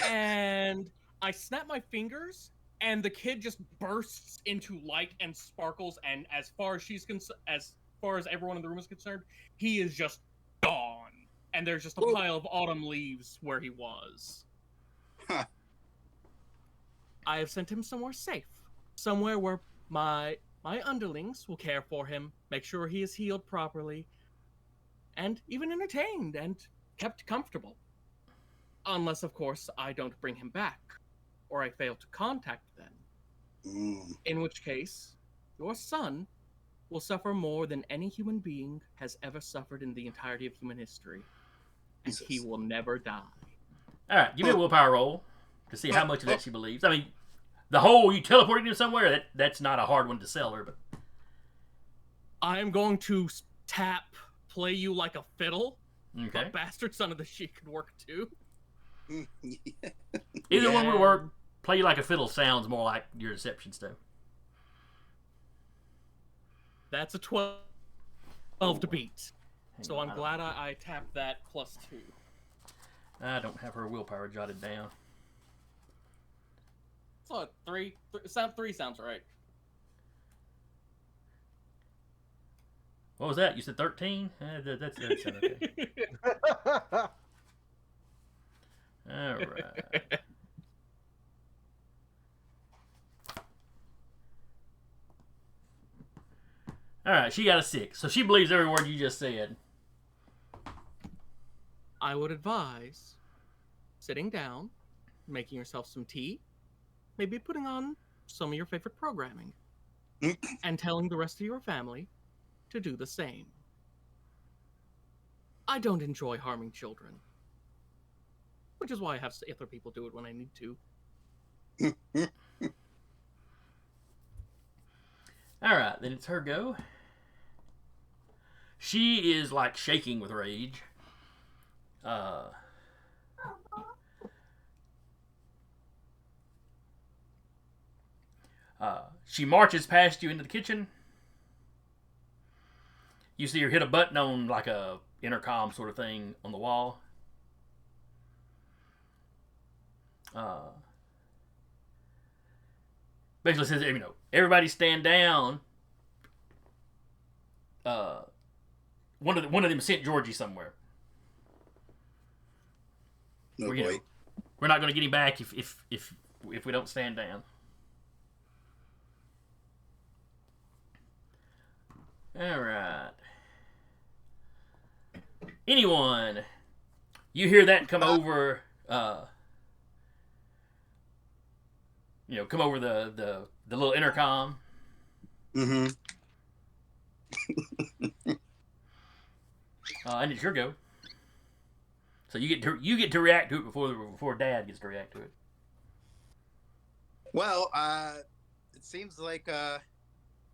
and I snap my fingers, and the kid just bursts into light and sparkles. And as far as as far as everyone in the room is concerned, he is just gone. And there's just a Whoa. pile of autumn leaves where he was. Huh. I have sent him somewhere safe, somewhere where my underlings will care for him, make sure he is healed properly, and even entertained and kept comfortable. Unless, of course, I don't bring him back, or I fail to contact them. In which case, your son will suffer more than any human being has ever suffered in the entirety of human history. And Jesus. he will never die. All right, give me a willpower roll to see how much of that she believes. I mean, the whole you teleported him somewhere, that's not a hard one to sell her, but I am going to play you like a fiddle. okay. A bastard son of the she could work too. Either one would Yeah. work. Play you like a fiddle sounds more like your deception stuff. That's a 12 to beat. So I'm glad I tapped that +2. I don't have her willpower jotted down. So 3 sounds right. What was that? You said 13? That's okay. All right. All right, she got a 6. So she believes every word you just said. I would advise sitting down, making yourself some tea, maybe putting on some of your favorite programming, and telling the rest of your family to do the same. I don't enjoy harming children, which is why I have other people do it when I need to. All right, then it's her go. She is like shaking with rage. She marches past you into the kitchen. You see her hit a button on like a intercom sort of thing on the wall. Basically says, everybody stand down. One of them sent Georgie somewhere. No We're, boy. we're not going to get him back if we don't stand down. All right. Anyone, you hear that come over? Come over the little intercom. Mm-hmm. And it's your go. So you get to react to it before Dad gets to react to it. Well, it seems like the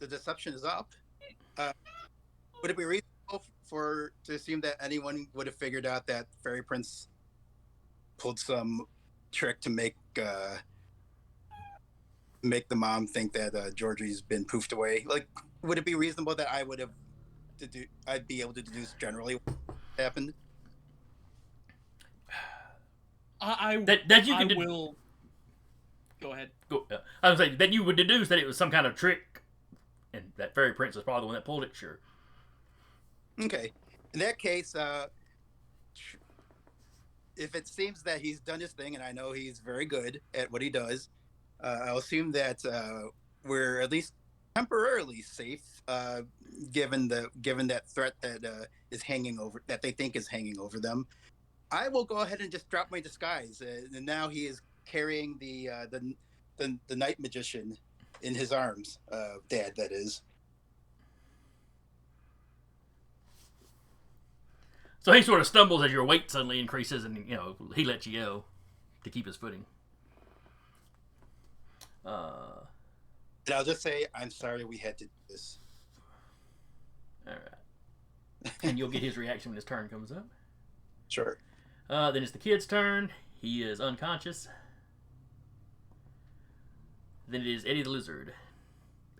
deception is up. Would it be reasonable to assume that anyone would have figured out that Fairy Prince pulled some trick to make the mom think that Georgie's been poofed away? Like, would it be reasonable that I'd be able to deduce generally what happened? I That you can will. Go ahead. Go, I was saying, then you would deduce that it was some kind of trick, and that fairy prince was probably the one that pulled it. Sure. Okay. In that case, if it seems that he's done his thing, and I know he's very good at what he does, I'll assume that we're at least temporarily safe, given that threat that is hanging over, that they think is hanging over them. I will go ahead and just drop my disguise, and now he is carrying the night magician in his arms. Dad, that is. So he sort of stumbles as your weight suddenly increases, and he lets you go to keep his footing. And I'll just say, I'm sorry we had to do this. All right. And you'll get his reaction when his turn comes up. Sure. Then it's the kid's turn. He is unconscious. Then it is Eddie the Lizard,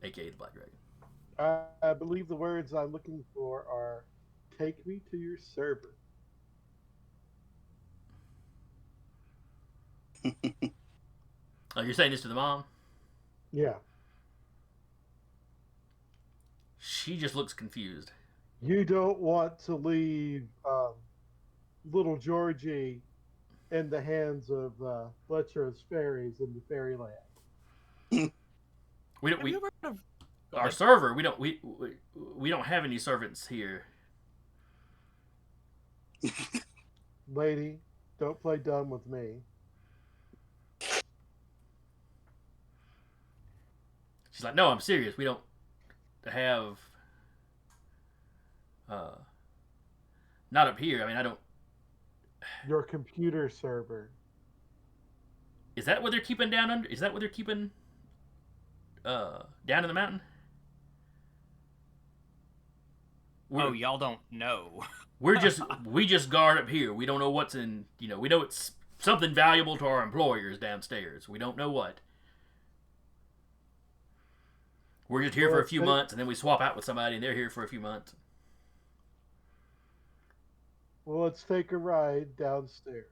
a.k.a. the Black Dragon. I believe the words I'm looking for are, "Take me to your server." Oh, you're saying this to the mom? Yeah. She just looks confused. You don't want to leave little Georgie in the hands of lecherous fairies in the fairyland. We don't. Have you We ever heard of... Go our ahead. server. We don't have any servants here. Lady, don't play dumb with me. She's like, no, I'm serious. We don't have. Not up here. I mean, I don't. Your computer server. Is that what they're keeping down under? Is that what they're keeping down in the mountain? Oh, y'all don't know. We just guard up here. We don't know what's in. We know it's something valuable to our employers downstairs. We don't know what. We're just here for a few months, and then we swap out with somebody, and they're here for a few months. Well, let's take a ride downstairs.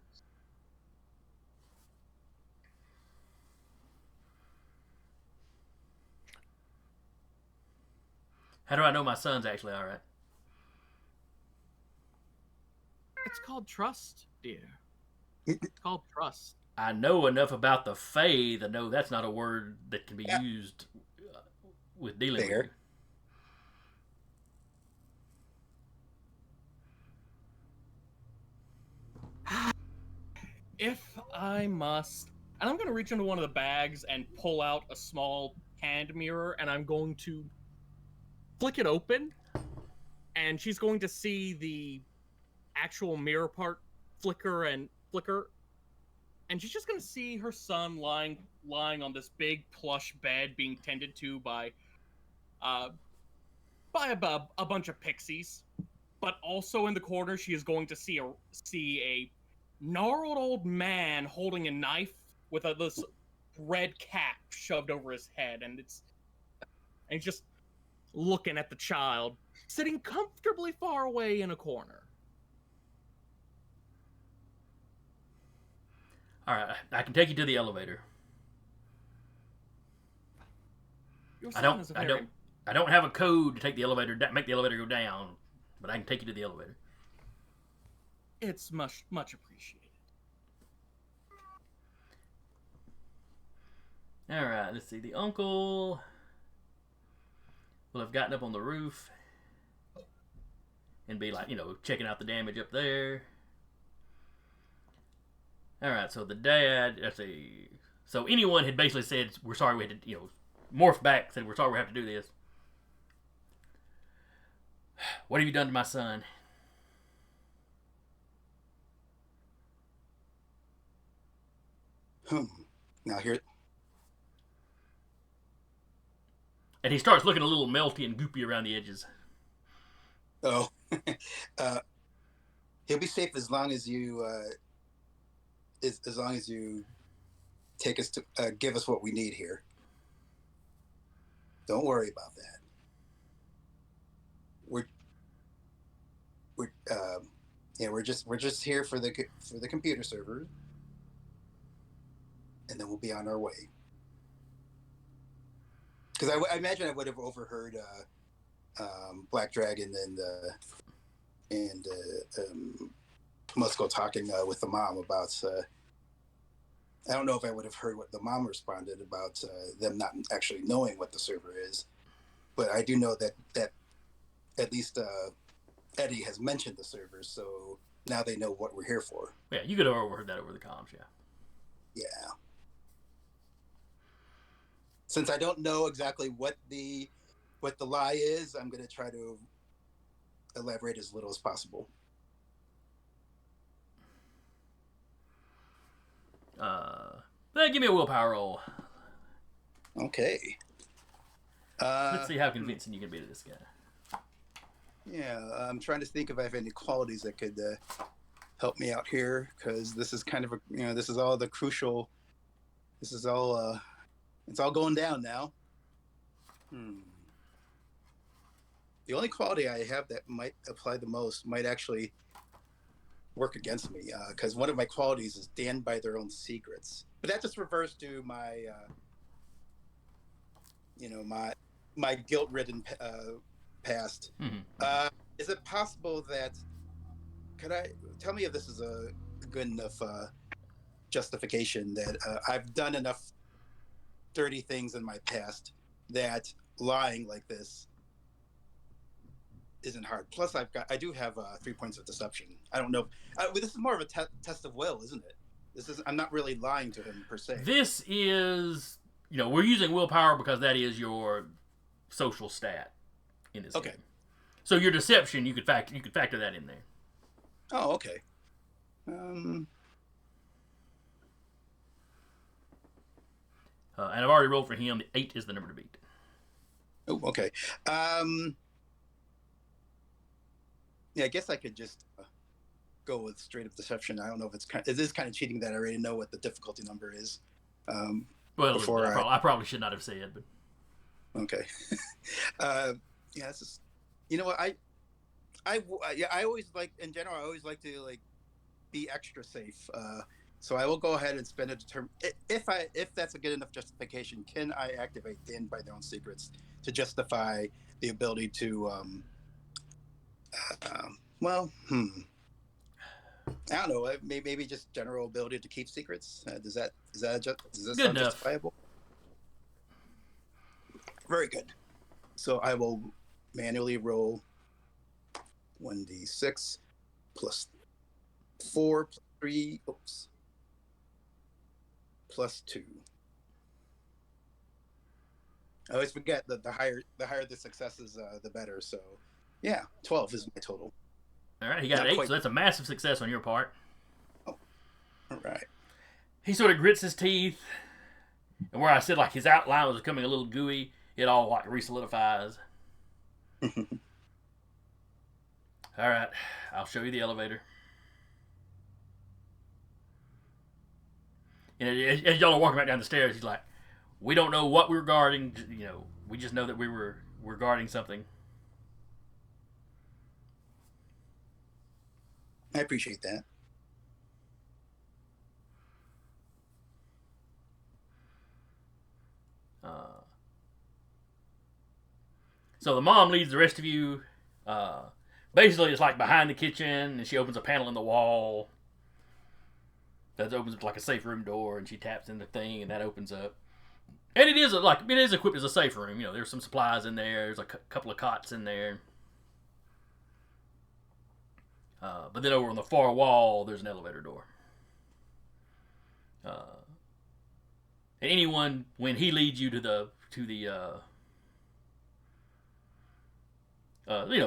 How do I know my son's actually all right? It's called trust, dear. It's called trust. I know enough about the Fae to know that's not a word that can be used with dealing Fair. with you. If I must, and I'm going to reach into one of the bags and pull out a small hand mirror, and I'm going to flick it open, and she's going to see the actual mirror part flicker, and she's just going to see her son lying on this big plush bed being tended to by a bunch of pixies. But also in the corner, she is going to see a gnarled old man holding a knife with this red cap shoved over his head, and he's just looking at the child sitting comfortably far away in a corner. All right, I can take you to the elevator. Your I son is a don't. very... I don't have a code to take the elevator, make the elevator go down, but I can take you to the elevator. It's much appreciated. All right, let's see. The uncle will have gotten up on the roof and be like, checking out the damage up there. All right, so the dad, let's see. So anyone had basically said, we're sorry we had to, morph back, said, we're sorry we have to do this. What have you done to my son? Now here. And he starts looking a little melty and goopy around the edges. Oh, he'll be safe as long as you, as long as you take us to give us what we need here. Don't worry about that. We're just here for the computer server, and then we'll be on our way. because I imagine I would have overheard Black Dragon and Musco talking with the mom about. I don't know if I would have heard what the mom responded about them not actually knowing what the server is, but I do know that at least Eddie has mentioned the server, so now they know what we're here for. Yeah, you could have overheard that over the comms, yeah. Yeah. Since I don't know exactly what the lie is, I'm going to try to elaborate as little as possible. Give me a willpower roll. Okay. Let's see how convincing you can be to this guy. Yeah, I'm trying to think if I have any qualities that could help me out here, because this is kind of this is all the crucial. This is all. It's all going down now. The only quality I have that might apply the most might actually work against me, because one of my qualities is stand by their own secrets. But that just refers to my, my guilt-ridden past. Mm-hmm. Is it possible that? Tell me if this is a good enough justification that I've done enough dirty things in my past that lying like this isn't hard. Plus, I do have 3 points of deception. I don't know. This is more of a test of will, isn't it? I'm not really lying to him per se. This is, we're using willpower because that is your social stat in this game. So your deception, you could factor that in there. Oh, okay. And I've already rolled for him. 8 is the number to beat. Oh, okay. Yeah, I guess I could just go with straight up deception. I don't know if it is kind of cheating that I already know what the difficulty number is. Well, I probably should not have said, but okay. Yeah, this is. You know what I always like in general. I always like to be extra safe. So I will go ahead and spend a if that's a good enough justification. Can I activate stand by their own secrets to justify the ability to I don't know. Maybe just general ability to keep secrets. Does that sound justifiable? Very good. So I will manually roll 1d6 plus 4 plus 3. Oops. Plus 2. I always forget that the higher the successes, the better. So, yeah, 12 is my total. All right, he got an 8, so that's a massive success on your part. Oh, all right. He sort of grits his teeth, and where I said his outline was becoming a little gooey, it all resolidifies. All right, I'll show you the elevator. And as y'all are walking back down the stairs, he's like, "We don't know what we're guarding. We just know that we're guarding something." I appreciate that. So the mom leads the rest of you. Basically, it's behind the kitchen, and she opens a panel in the wall that opens like a safe room door, and she taps in the thing, and that opens up. And it is equipped as a safe room. There's some supplies in there. There's a couple of cots in there. But then over on the far wall, there's an elevator door. And anyone, when he leads you to the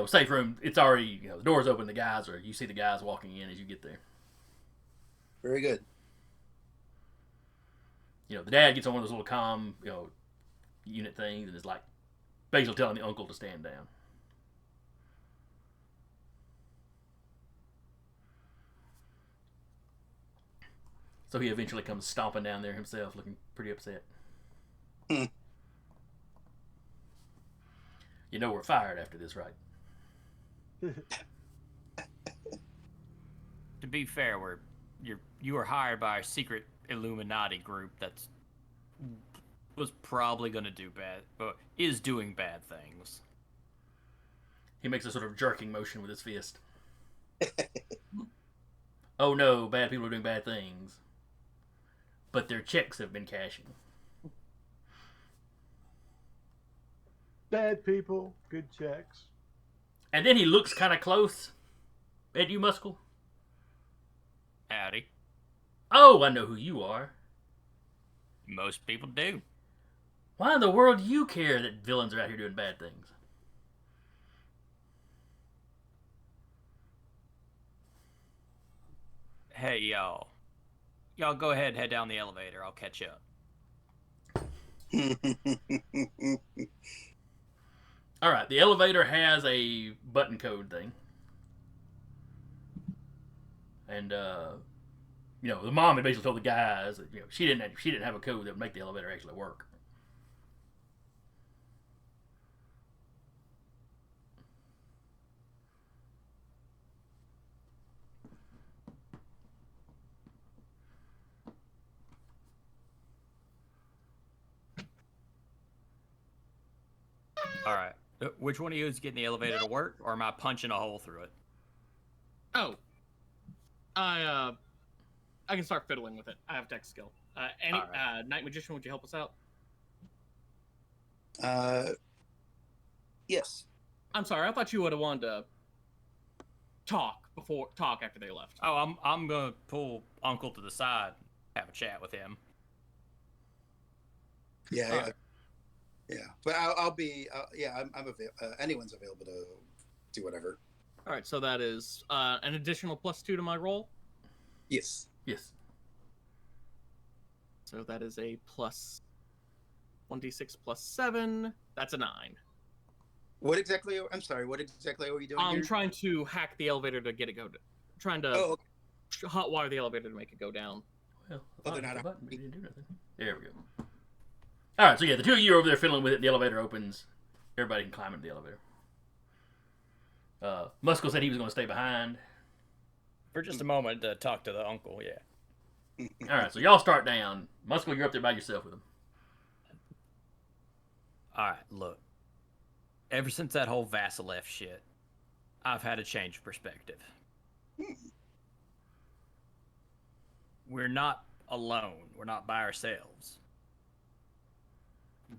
safe room, it's already, the door's open, you see the guys walking in as you get there. Very good. The dad gets on one of those little comm, unit things and is basically telling the uncle to stand down. So he eventually comes stomping down there himself, looking pretty upset. We're fired after this, right? To be fair, you were hired by a secret Illuminati group that's was probably gonna do bad, but is doing bad things. He makes a sort of jerking motion with his fist. Oh no, bad people are doing bad things. But their checks have been cashing. Bad people, good checks. And then he looks kind of close at you, Muscle. Howdy. Oh, I know who you are. Most people do. Why in the world do you care that villains are out here doing bad things? Hey, y'all. Y'all go ahead and head down the elevator. I'll catch up. All right, the elevator has a button code thing. And, the mom had basically told the guys that, she didn't have a code that would make the elevator actually work. All right. Which one of you is getting the elevator to work, or am I punching a hole through it? Oh, I can start fiddling with it. I have tech skill. Alright. Night Magician, would you help us out? Yes. I'm sorry. I thought you would have wanted to talk after they left. Oh, I'm gonna pull Uncle to the side, have a chat with him. Yeah. Alright. Yeah. But I'll be. I'm available. Anyone's available to do whatever. All right, so that is an additional +2 to my roll. Yes. Yes. So that is a plus 1d6 plus 7. That's a 9. What exactly? I'm sorry. What exactly are you doing I'm here? trying to hack the elevator to get it trying to Oh, hotwire the elevator to make it go down. Well, Oh, they're the not button, but you didn't do nothing. There we go. All right, so yeah, the two of you are over there fiddling with it. The elevator opens. Everybody can climb into the elevator. Muscle said he was going to stay behind. For just a moment to talk to the uncle, yeah. All right, so y'all start down. Muscle, you're up there by yourself with him. All right, look. Ever since that whole Vasilev shit, I've had a change of perspective. We're not alone. We're not by ourselves.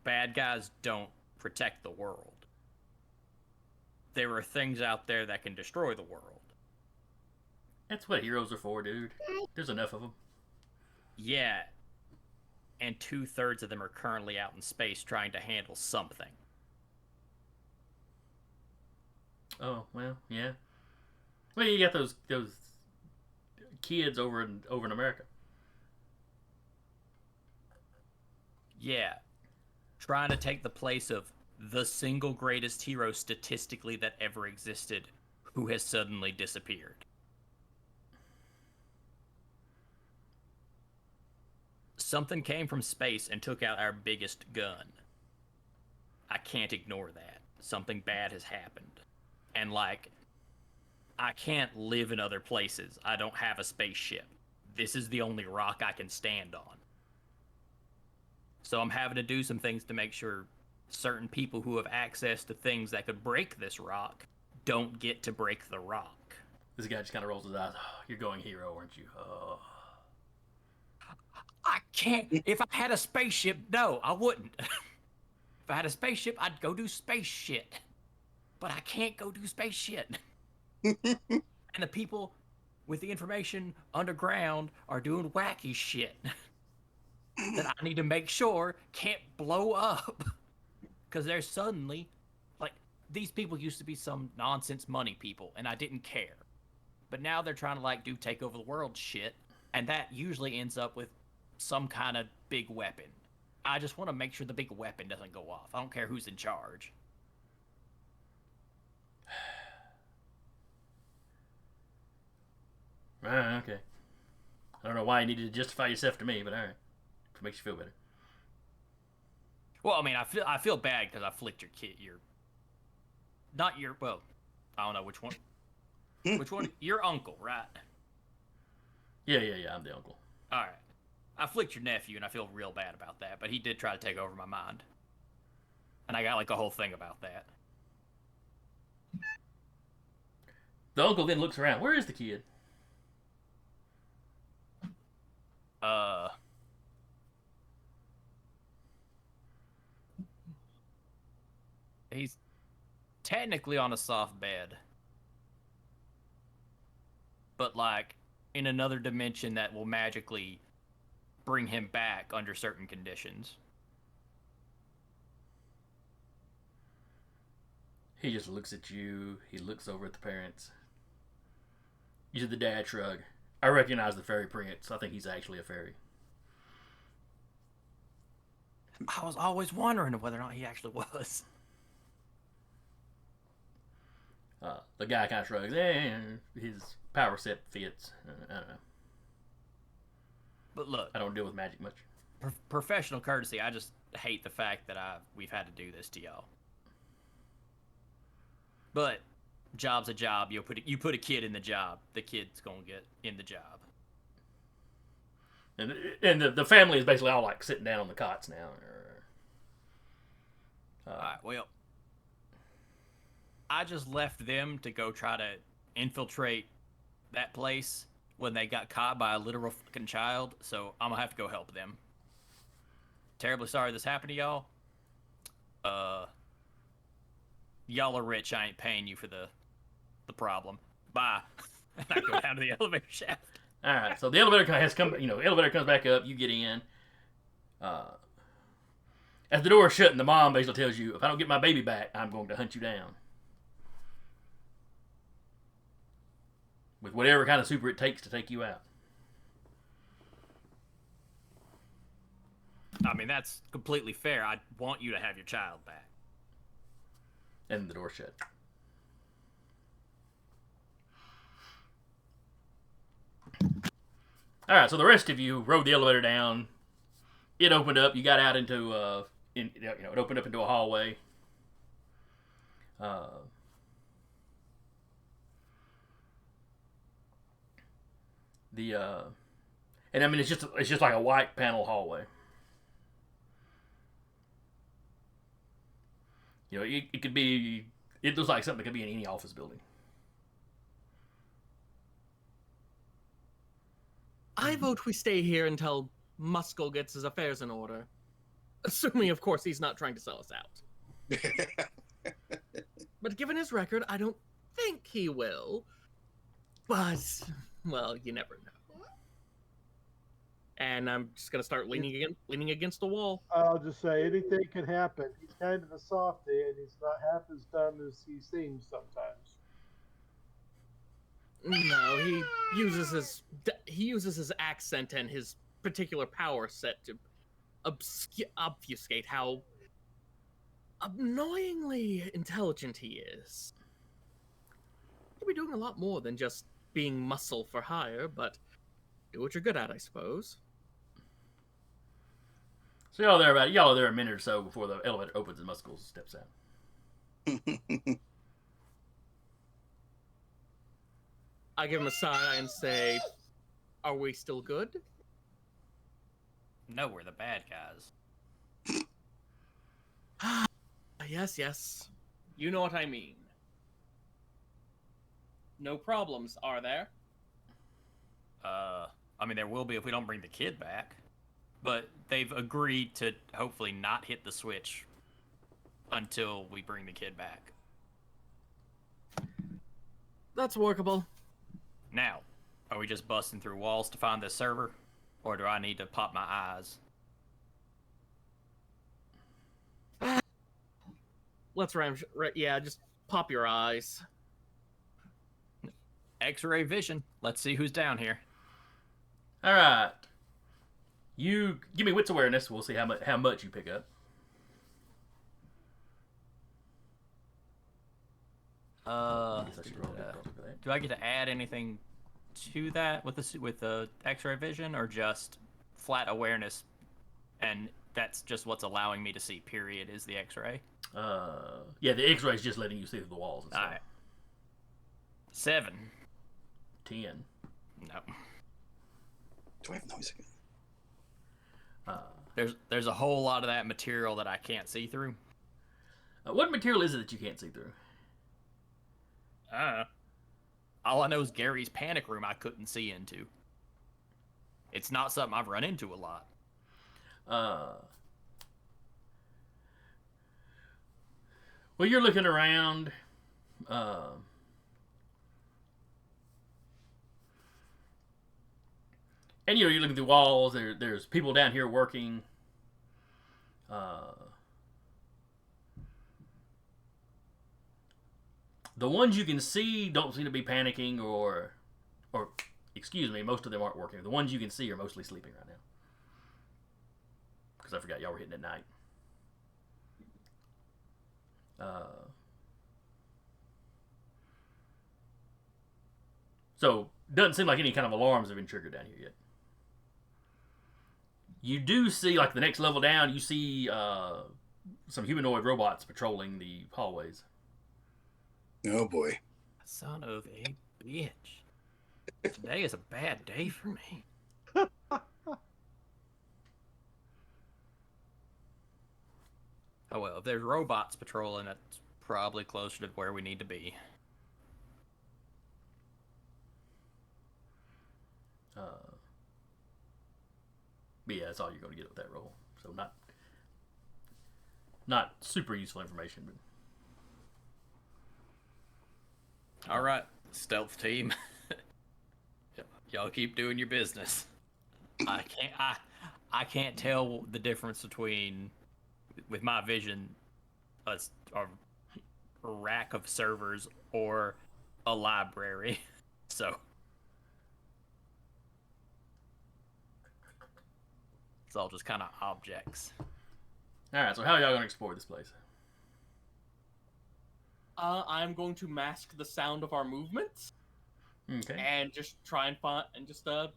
Bad guys don't protect the world. There are things out there that can destroy the world. That's what heroes are for, dude. There's enough of them. Yeah. And 2/3 of them are currently out in space trying to handle something. Oh, well, yeah. Well, you got those kids over in America. Yeah. Trying to take the place of the single greatest hero statistically that ever existed, who has suddenly disappeared. Something came from space and took out our biggest gun. I can't ignore that. Something bad has happened. And I can't live in other places. I don't have a spaceship. This is the only rock I can stand on. So I'm having to do some things to make sure certain people who have access to things that could break this rock don't get to break the rock. This guy just kind of rolls his eyes. Oh, you're going hero, aren't you? Oh. I can't. If I had a spaceship, no, I wouldn't. If I had a spaceship, I'd go do space shit. But I can't go do space shit. And the people with the information underground are doing wacky shit that I need to make sure can't blow up. Because they're suddenly, these people used to be some nonsense money people, and I didn't care. But now they're trying to, do take over the world shit, and that usually ends up with some kind of big weapon. I just want to make sure the big weapon doesn't go off. I don't care who's in charge. Okay. I don't know why you needed to justify yourself to me, but all right. If it makes you feel better. Well, I mean, I feel bad because I flicked your kid. Well, I don't know which one. Which one? Your uncle, right? Yeah, I'm the uncle. All right. I flicked your nephew, and I feel real bad about that. But he did try to take over my mind, and I got like a whole thing about that. The uncle then looks around. Where is the kid? He's technically on a soft bed, but like in another dimension that will magically bring him back under certain conditions. He just looks at you. He looks over at the parents. You see the dad shrug. I recognize the fairy prince. I think he's actually a fairy. I was always wondering whether or not he actually was. The guy kind of shrugs. His power set fits. I don't know. But look, I don't deal with magic much. Professional courtesy. I just hate the fact that we've had to do this to y'all. But job's a job. You put a kid in the job, the kid's gonna get in the job. And the family is basically all like sitting down on the cots now. All right. Well, I just left them to go try to infiltrate that place when they got caught by a literal fucking child. So I'm gonna have to go help them. Terribly sorry this happened to y'all. Y'all are rich. I ain't paying you for the problem. Bye. And I go down to the elevator shaft. All right, so the elevator has come. Elevator comes back up. You get in. As the door is shut, and the mom basically tells you, "If I don't get my baby back, I'm going to hunt you down with whatever kind of super it takes to take you out." I mean, that's completely fair. I want you to have your child back. And the door shut. All right, so the rest of you rode the elevator down. It opened up. You got out into it opened up into a hallway. And I mean it's just like a white panel hallway. It could be. It looks like something that could be in any office building. I vote we stay here until Muscle gets his affairs in order. Assuming, of course, he's not trying to sell us out. But given his record, I don't think he will. But, well, you never know. And I'm just going to start leaning against the wall. I'll just say anything can happen. He's kind of a softie, and he's not half as dumb as he seems sometimes. No, he uses his accent and his particular power set to obfuscate how annoyingly intelligent he is. He'll be doing a lot more than just being muscle for hire, but do what you're good at, I suppose. So y'all are there a minute or so before the elevator opens and Muscles steps out. I give him a sigh and say, "Are we still good?" No, we're the bad guys. Yes. You know what I mean. No problems, are there? I mean, there will be if we don't bring the kid back. But they've agreed to hopefully not hit the switch until we bring the kid back. That's workable. Now, are we just busting through walls to find this server? Or do I need to pop my eyes? Yeah, just pop your eyes. X-ray vision. Let's see who's down here. All right. You give me wits awareness. We'll see how much you pick up. Do I get to add anything to that with the X-ray vision, or just flat awareness, and that's just what's allowing me to see? Period is the X-ray. Yeah, the X-ray is just letting you see through the walls and stuff. All right. 7. 10. No. Do I have noise again? There's a whole lot of that material that I can't see through. What material is it that you can't see through? All I know is Gary's panic room I couldn't see into. It's not something I've run into a lot. Well, you're looking around. And you're looking through walls. There's people down here working. The ones you can see don't seem to be panicking or excuse me, most of them aren't working. The ones you can see are mostly sleeping right now. Because I forgot y'all were hitting at night. So, doesn't seem like any kind of alarms have been triggered down here yet. You do see, like the next level down, you see some humanoid robots patrolling the hallways. Oh boy. Son of a bitch. Today is a bad day for me. Oh well, if there's robots patrolling, that's probably closer to where we need to be. But yeah, that's all you're going to get with that roll. So not super useful information, but All right, stealth team. Y'all keep doing your business. I can't tell the difference between, with my vision, a rack of servers or a library. So it's all just kind of objects. all right. So how are y'all going to explore this place? I'm going to mask the sound of our movements Okay. and just try and find and just I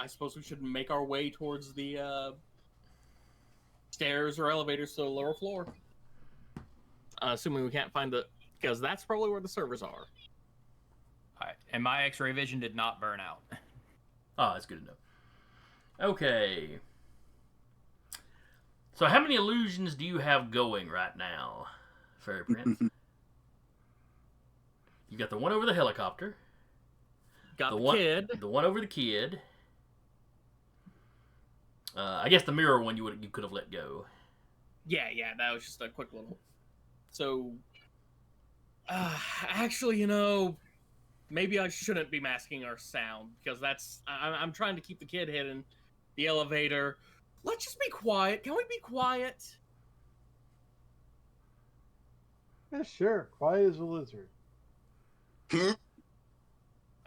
suppose we should make our way towards the stairs or elevators to the lower floor. Assuming we can't find because that's probably where the servers are. All right, and my X-ray vision did not burn out. Oh, that's good to know. Okay. So how many illusions do you have going right now, Fairy Prince? You got the one over the helicopter. Got the one, kid. The one over the kid. I guess the mirror one you could have let go. Yeah, that was just a quick little. So, actually, maybe I shouldn't be masking our sound because I'm trying to keep the kid hidden. The elevator. Let's just be quiet. Can we be quiet? Yeah, sure. Quiet as a lizard. I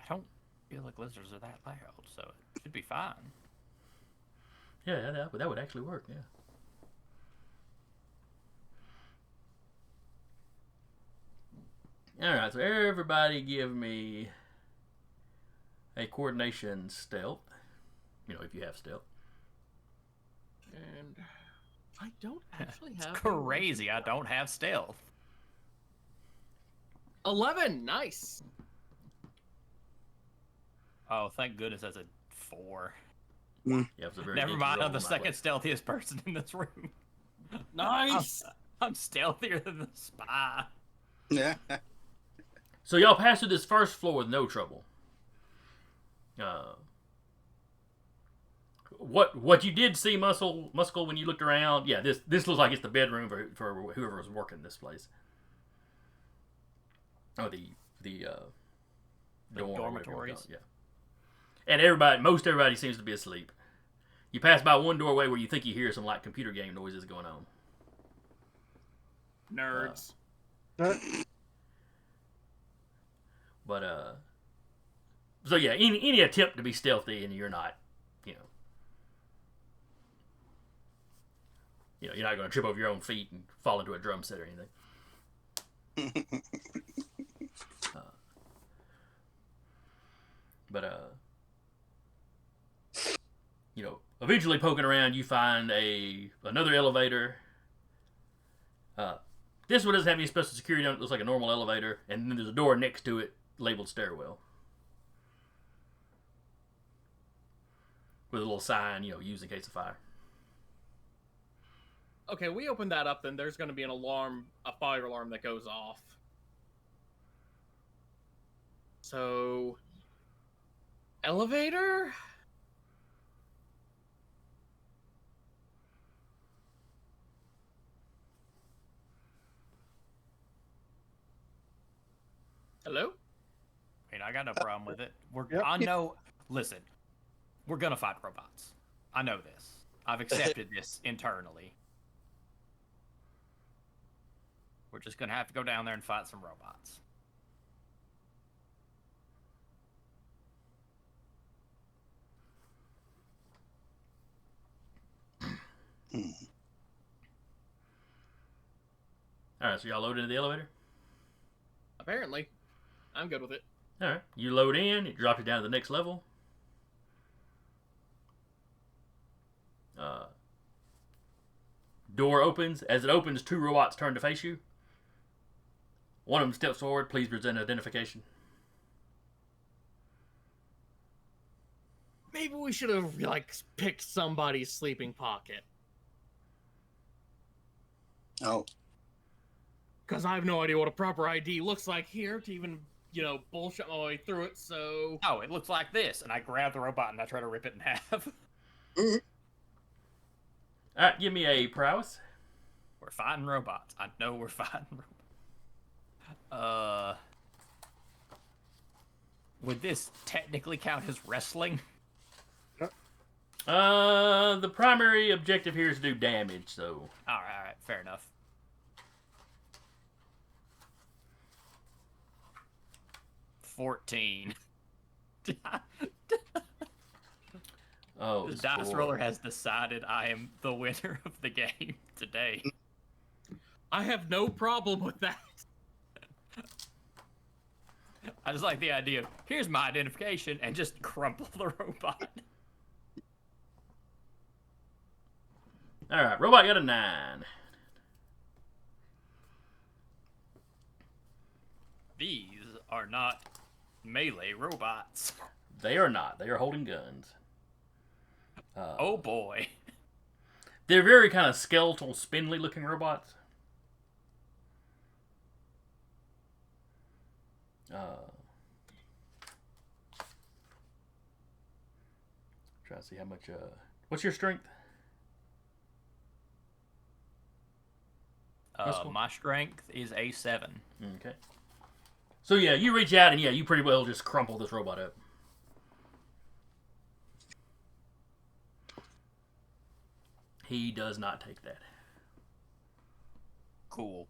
don't feel like lizards are that loud, so it should be fine. Yeah, that would actually work, yeah. Alright, so everybody give me a coordination stealth. If you have stealth. And I don't actually have. It's crazy. I don't have stealth. 11. Nice. Oh, thank goodness that's a 4. Yeah, it's a very Never dinky mind, roll I'm the on my second list. stealthiest person in this room. Nice. I'm stealthier than the spy. Yeah. So y'all passed through this first floor with no trouble. What you did see, Muscle, when you looked around, yeah, this looks like it's the bedroom for whoever was working this place. Oh, the dormitories. Yeah. And most everybody seems to be asleep. You pass by one doorway where you think you hear some like computer game noises going on. Nerds. So yeah, any attempt to be stealthy and you're not, you're not going to trip over your own feet and fall into a drum set or anything. Eventually poking around, you find another elevator. This one doesn't have any special security on it. It looks like a normal elevator, and then there's a door next to it labeled stairwell. with a little sign, used in case of fire. Okay, we open that up, then there's going to be a fire alarm that goes off. So, elevator? Hello? I mean, I got no problem with it. Yep. I know. Listen, we're gonna fight robots. I know this. I've accepted this internally. We're just gonna have to go down there and fight some robots. All right, so y'all load into the elevator. Apparently. I'm good with it. All right, you load in. It drops you down to the next level. Door opens. As it opens, 2 robots turn to face you. One of them steps forward. Please present identification. Maybe we should have, picked somebody's sleeping pocket. Oh, Because I have no idea what a proper ID looks like here to even, bullshit my way through it, so... Oh, it looks like this, and I grab the robot and I try to rip it in half. All right, give me a prowess. We're fighting robots. I know we're fighting robots. Would this technically count as wrestling? The primary objective here is to do damage, so... All right, fair enough. $14. Oh, The dice roller has decided I am the winner of the game today. I have no problem with that. I just like the idea of, here's my identification, and just crumple the robot. All right, robot got a 9. These are not melee robots. They are not. They are holding guns. Oh boy. They're very kind of skeletal, spindly looking robots. Try to see how much. What's your strength? Cool. My strength is a 7. Okay. So yeah, you reach out and you pretty well just crumple this robot up. He does not take that. Cool.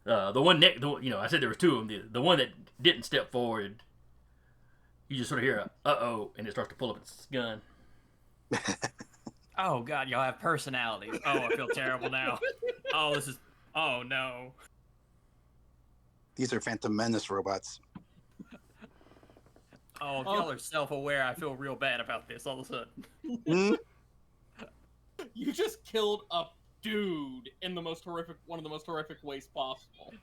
The one next, I said there was 2 of them. The one that didn't step forward, you just sort of hear a "uh-oh," and it starts to pull up its gun. Oh god, y'all have personalities. Oh, I feel terrible now. Oh no. these are Phantom Menace robots. Oh, if y'all are self-aware, I feel real bad about this all of a sudden. Hmm? You just killed a dude in one of the most horrific ways possible.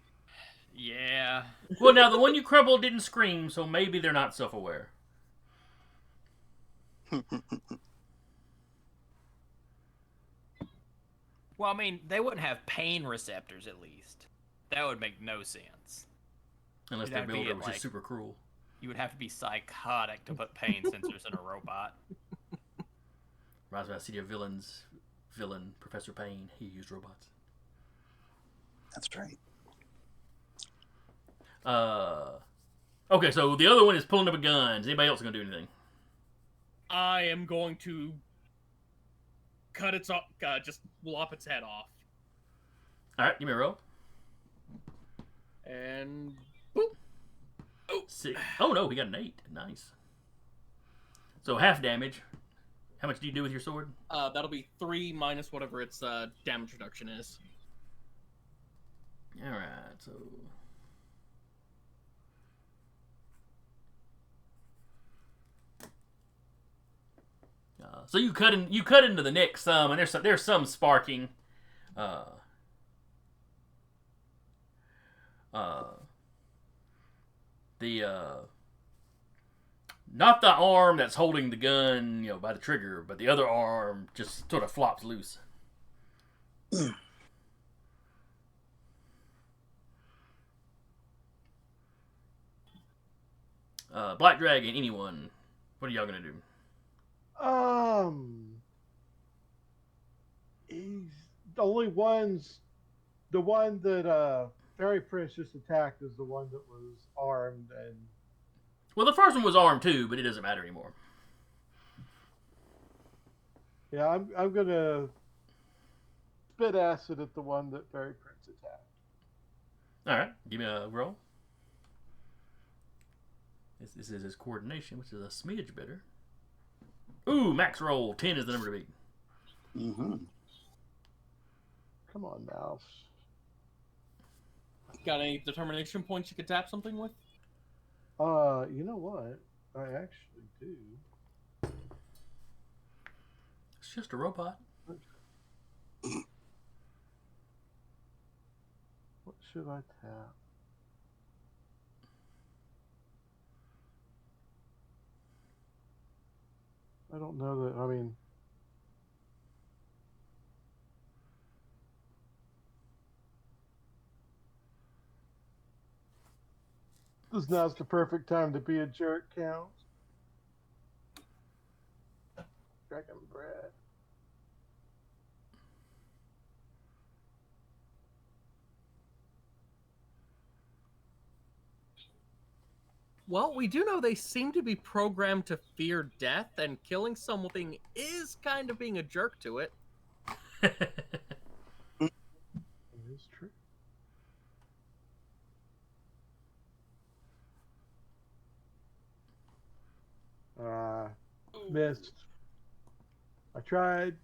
Yeah. Well, now the one you crumpled didn't scream, so maybe they're not self-aware. Well, I mean, they wouldn't have pain receptors, at least. That would make no sense. Unless You'd their have to be builder at, was like- just super cruel. You would have to be psychotic to put pain sensors in a robot. Reminds me of City of villain, Professor Payne. He used robots. That's right. Okay, so the other one is pulling up a gun. Is anybody else going to do anything? I am going to cut its off, just lop its head off. All right, give me a roll. And boop. 6. Oh, no, he got an 8. Nice. So half damage. How much do you do with your sword? That'll be 3 minus whatever its damage reduction is. All right, so... So you cut into the neck some, and there's some sparking. The not the arm that's holding the gun, by the trigger, but the other arm just sort of flops loose. Black Dragon, anyone? What are y'all gonna do? He's the only ones. The one that Fairy Prince just attacked is the one that was armed and. Well, the first one was armed too, but it doesn't matter anymore. Yeah, I'm gonna spit acid at the one that Fairy Prince attacked. All right, give me a roll. This is his coordination, which is a smidge better. Ooh, max roll 10 is the number to beat. Mm-hmm. Come on, Mouse. Got any determination points you could tap something with? You know what? I actually do. It's just a robot. What should I tap? I don't know that. I mean, this now's the perfect time to be a jerk, count. Dragon bread. Well, we do know they seem to be programmed to fear death, and killing something is kind of being a jerk to it. It is true. Missed. I tried.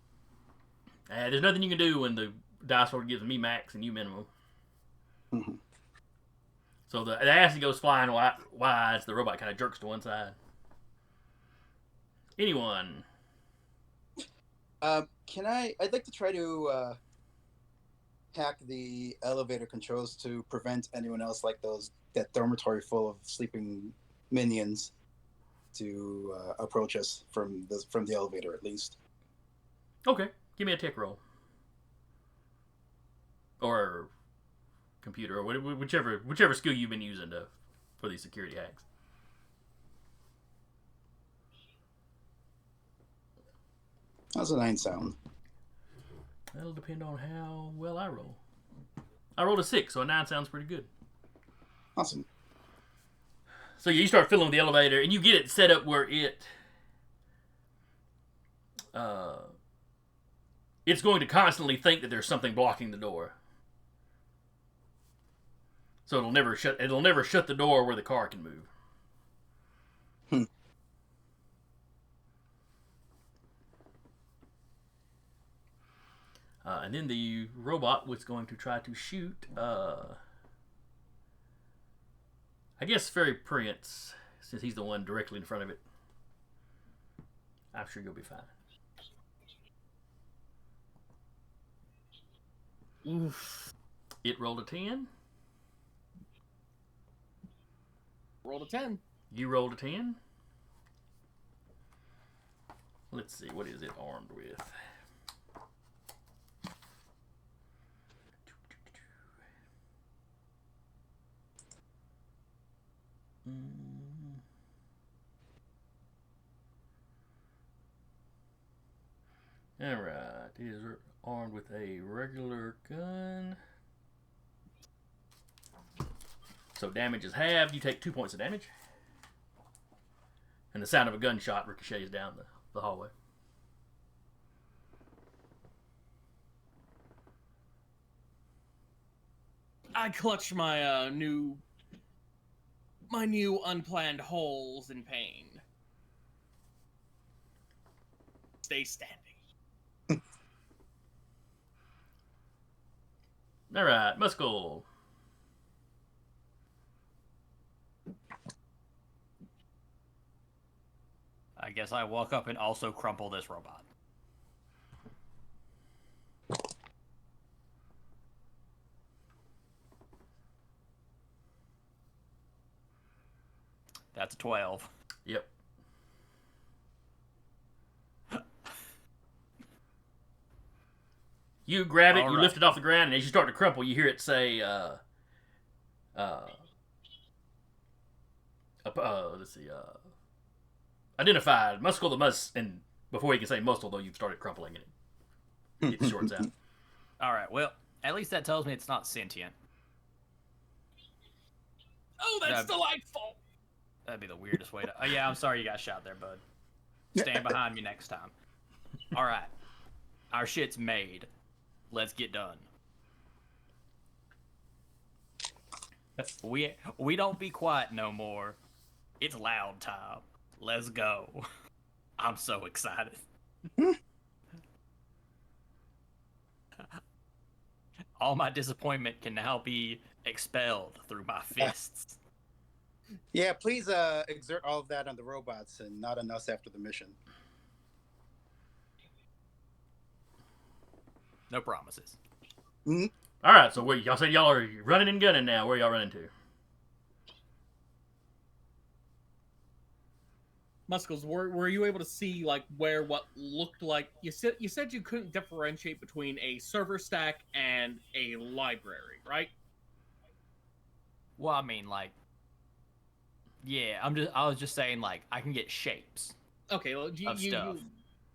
There's nothing you can do when the dice roll gives me max and you minimum. Mm-hmm. So the acid goes flying wide, so the robot kind of jerks to one side. Anyone? I'd like to try to hack the elevator controls to prevent anyone else like that dormitory full of sleeping minions to approach us from the elevator at least. Okay, give me a tech roll. Or computer, or whichever skill you've been using for these security hacks. How's a 9 sound? That'll depend on how well I roll. I rolled a 6, so a 9 sounds pretty good. Awesome. So you start filling with the elevator, and you get it set up where it's going to constantly think that there's something blocking the door. So it'll never shut the door where the car can move. And then the robot was going to try to shoot, I guess, Fairy Prince, since he's the one directly in front of it. I'm sure you'll be fine. Oof. It rolled a 10. Rolled a 10. You rolled a 10. Let's see, what is it armed with? Alright, it is armed with a regular gun. So damage is halved. You take 2 points of damage. And the sound of a gunshot ricochets down the hallway. I clutch my new unplanned holes in pain. Stay standing. Alright, Muscle. I guess I walk up and also crumple this robot. That's a 12. Yep. You grab it, All you right. lift it off the ground, and as you start to crumple, you hear it say, let's see, identified, muscle the mus, and before you can say muscle, though, you've started crumpling it. It shorts out. All right. Well, at least that tells me it's not sentient. Oh, that's delightful. That'd be the weirdest way to. Oh yeah, I'm sorry you got shot there, bud. Stand behind me next time. All right, our shit's made. Let's get done. We don't be quiet no more. It's loud time. Let's go. I'm so excited. All my disappointment can now be expelled through my fists. Yeah, please exert all of that on the robots and not on us after the mission. No promises. All right, so y'all said y'all are running and gunning now. Where y'all running to? Muscles, were you able to see like where what looked like you said you couldn't differentiate between a server stack and a library, right? Well, I mean, like, yeah, I was just saying, like, I can get shapes Okay, well, of stuff, and you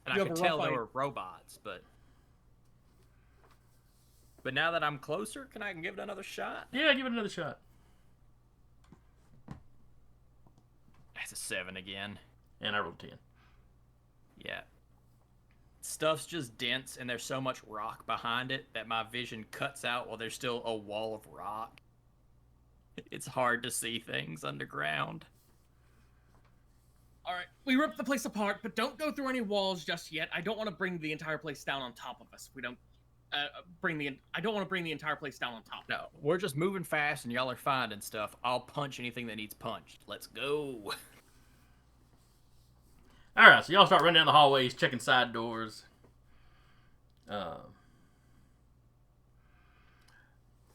I have could a tell rough they were robots, but now that I'm closer, can I give it another shot? Yeah, give it another shot. That's a 7 again. And I rolled 10. Yeah. Stuff's just dense, and there's so much rock behind it that my vision cuts out while there's still a wall of rock. It's hard to see things underground. All right, we ripped the place apart, but don't go through any walls just yet. I don't want to bring the entire place down on top of us. We don't I don't want to bring the entire place down on top. No, we're just moving fast, and y'all are finding stuff. I'll punch anything that needs punched. Let's go. All right, so y'all start running down the hallways, checking side doors.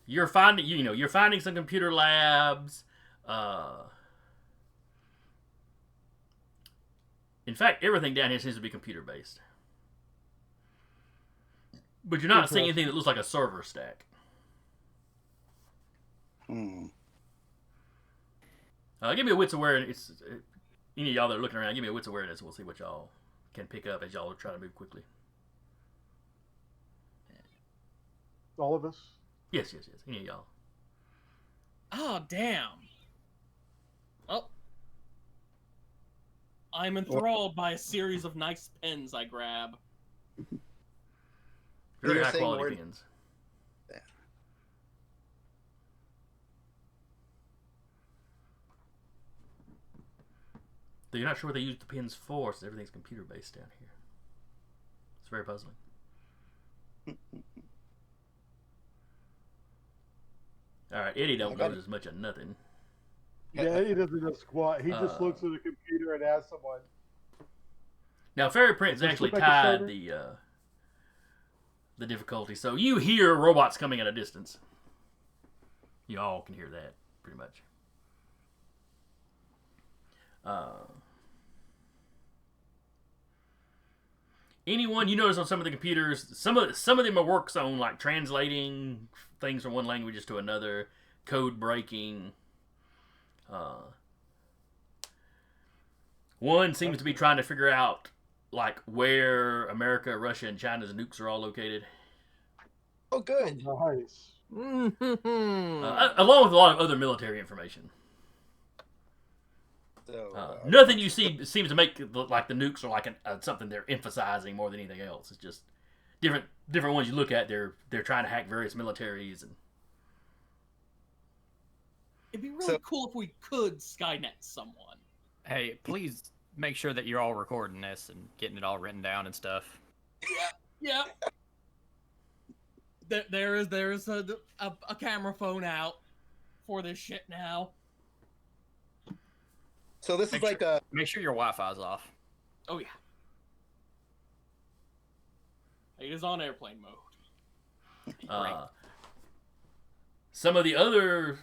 You're finding some computer labs. In fact, everything down here seems to be computer based. But you're not seeing anything that looks like a server stack. Hmm. Give me a wits awareness. Any of y'all that are looking around, give me a wits awareness, and we'll see what y'all can pick up as y'all are trying to move quickly. All of us? Yes. Any of y'all. Oh, damn. Well, I'm enthralled by a series of nice pens I grab. Very You're high saying quality we're- pens. Yeah. Though you're not sure what they use the pens for, since everything's computer based down here. It's very puzzling. All right, Eddie don't knows as much of nothing. Yeah, he doesn't know squat. He Uh, just looks at the computer and asks someone. Now, Fairy Prince Let's actually go back to tied server. the difficulty, so you hear robots coming at a distance. You all can hear that, pretty much. Anyone you notice on some of the computers, some of them are works on like translating things from one languages to another, code breaking. One seems to be trying to figure out like where America, Russia, and China's nukes are all located, Oh, good. Nice. Hmm. along with a lot of other military information. So, Nothing you see seems to make like the nukes are like something they're emphasizing more than anything else. It's just different ones you look at. They're trying to hack various militaries and. It'd be really cool if we could Skynet someone. Hey, please make sure that you're all recording this and getting it all written down and stuff. Yeah. There's a camera phone out for this shit now. So this is like a Make sure your Wi-Fi's off. Oh yeah. It is on airplane mode. Some of the other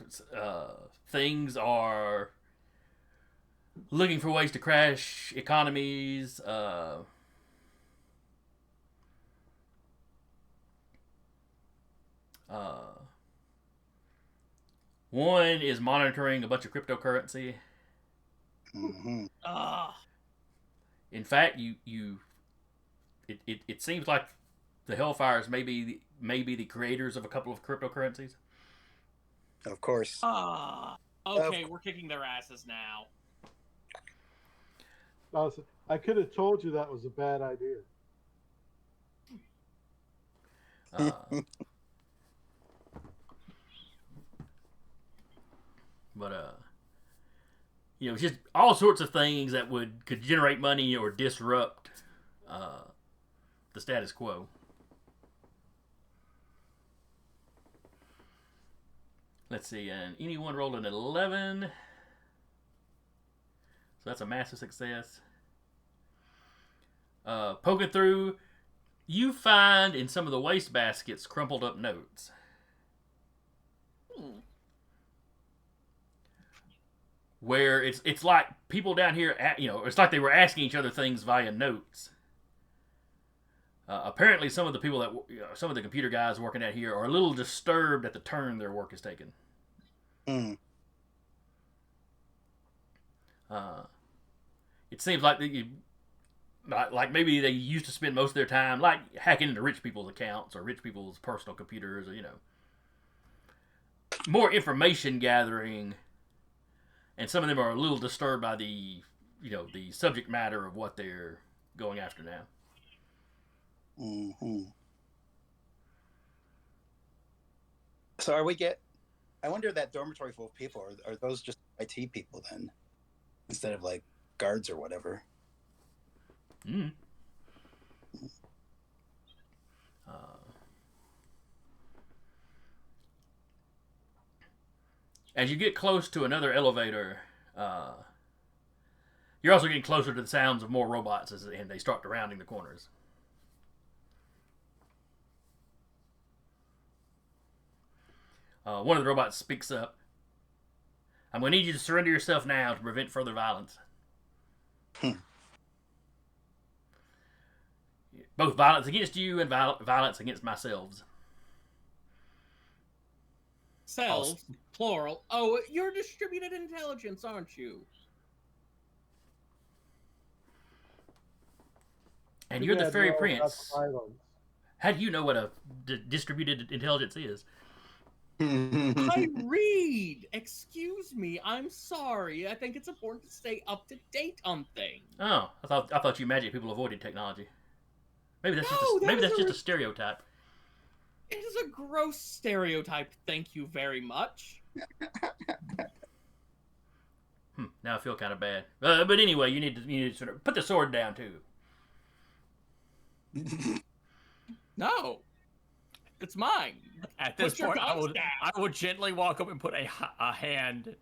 things are looking for ways to crash economies. One is monitoring a bunch of cryptocurrency. Hmm. In fact, it seems like the Hellfires may be the creators of a couple of cryptocurrencies. Of course. Okay, we're kicking their asses now. I could have told you that was a bad idea. But just all sorts of things that could generate money or disrupt the status quo. Let's see, and anyone rolled an 11. So that's a massive success. Poking through, you find in some of the waste baskets crumpled up notes. Where it's like people down here, it's like they were asking each other things via notes. Apparently, some of the people some of the computer guys working out here are a little disturbed at the turn their work is taking. It seems like maybe they used to spend most of their time like hacking into rich people's accounts or rich people's personal computers, or more information gathering. And some of them are a little disturbed by the subject matter of what they're going after now. Mm-hmm. So I wonder, that dormitory full of people, are those just IT people then, instead of like guards or whatever? As you get close to another elevator, you're also getting closer to the sounds of more robots and they start rounding the corners. One of the robots speaks up. I'm going to need you to surrender yourself now to prevent further violence. Both violence against you and violence against myself. Selves, plural. Oh, you're distributed intelligence, aren't you? And you're the fairy Well, prince. that's violence. How do you know what a distributed intelligence is? I read. Excuse me. I'm sorry. I think it's important to stay up to date on things. Oh, I thought you magic people avoided technology. Maybe that's just a stereotype. It is a gross stereotype. Thank you very much. Now I feel kind of bad. But anyway, you need to sort of put the sword down too. No, it's mine. At this Put your point, guns down. I will gently walk up and put a hand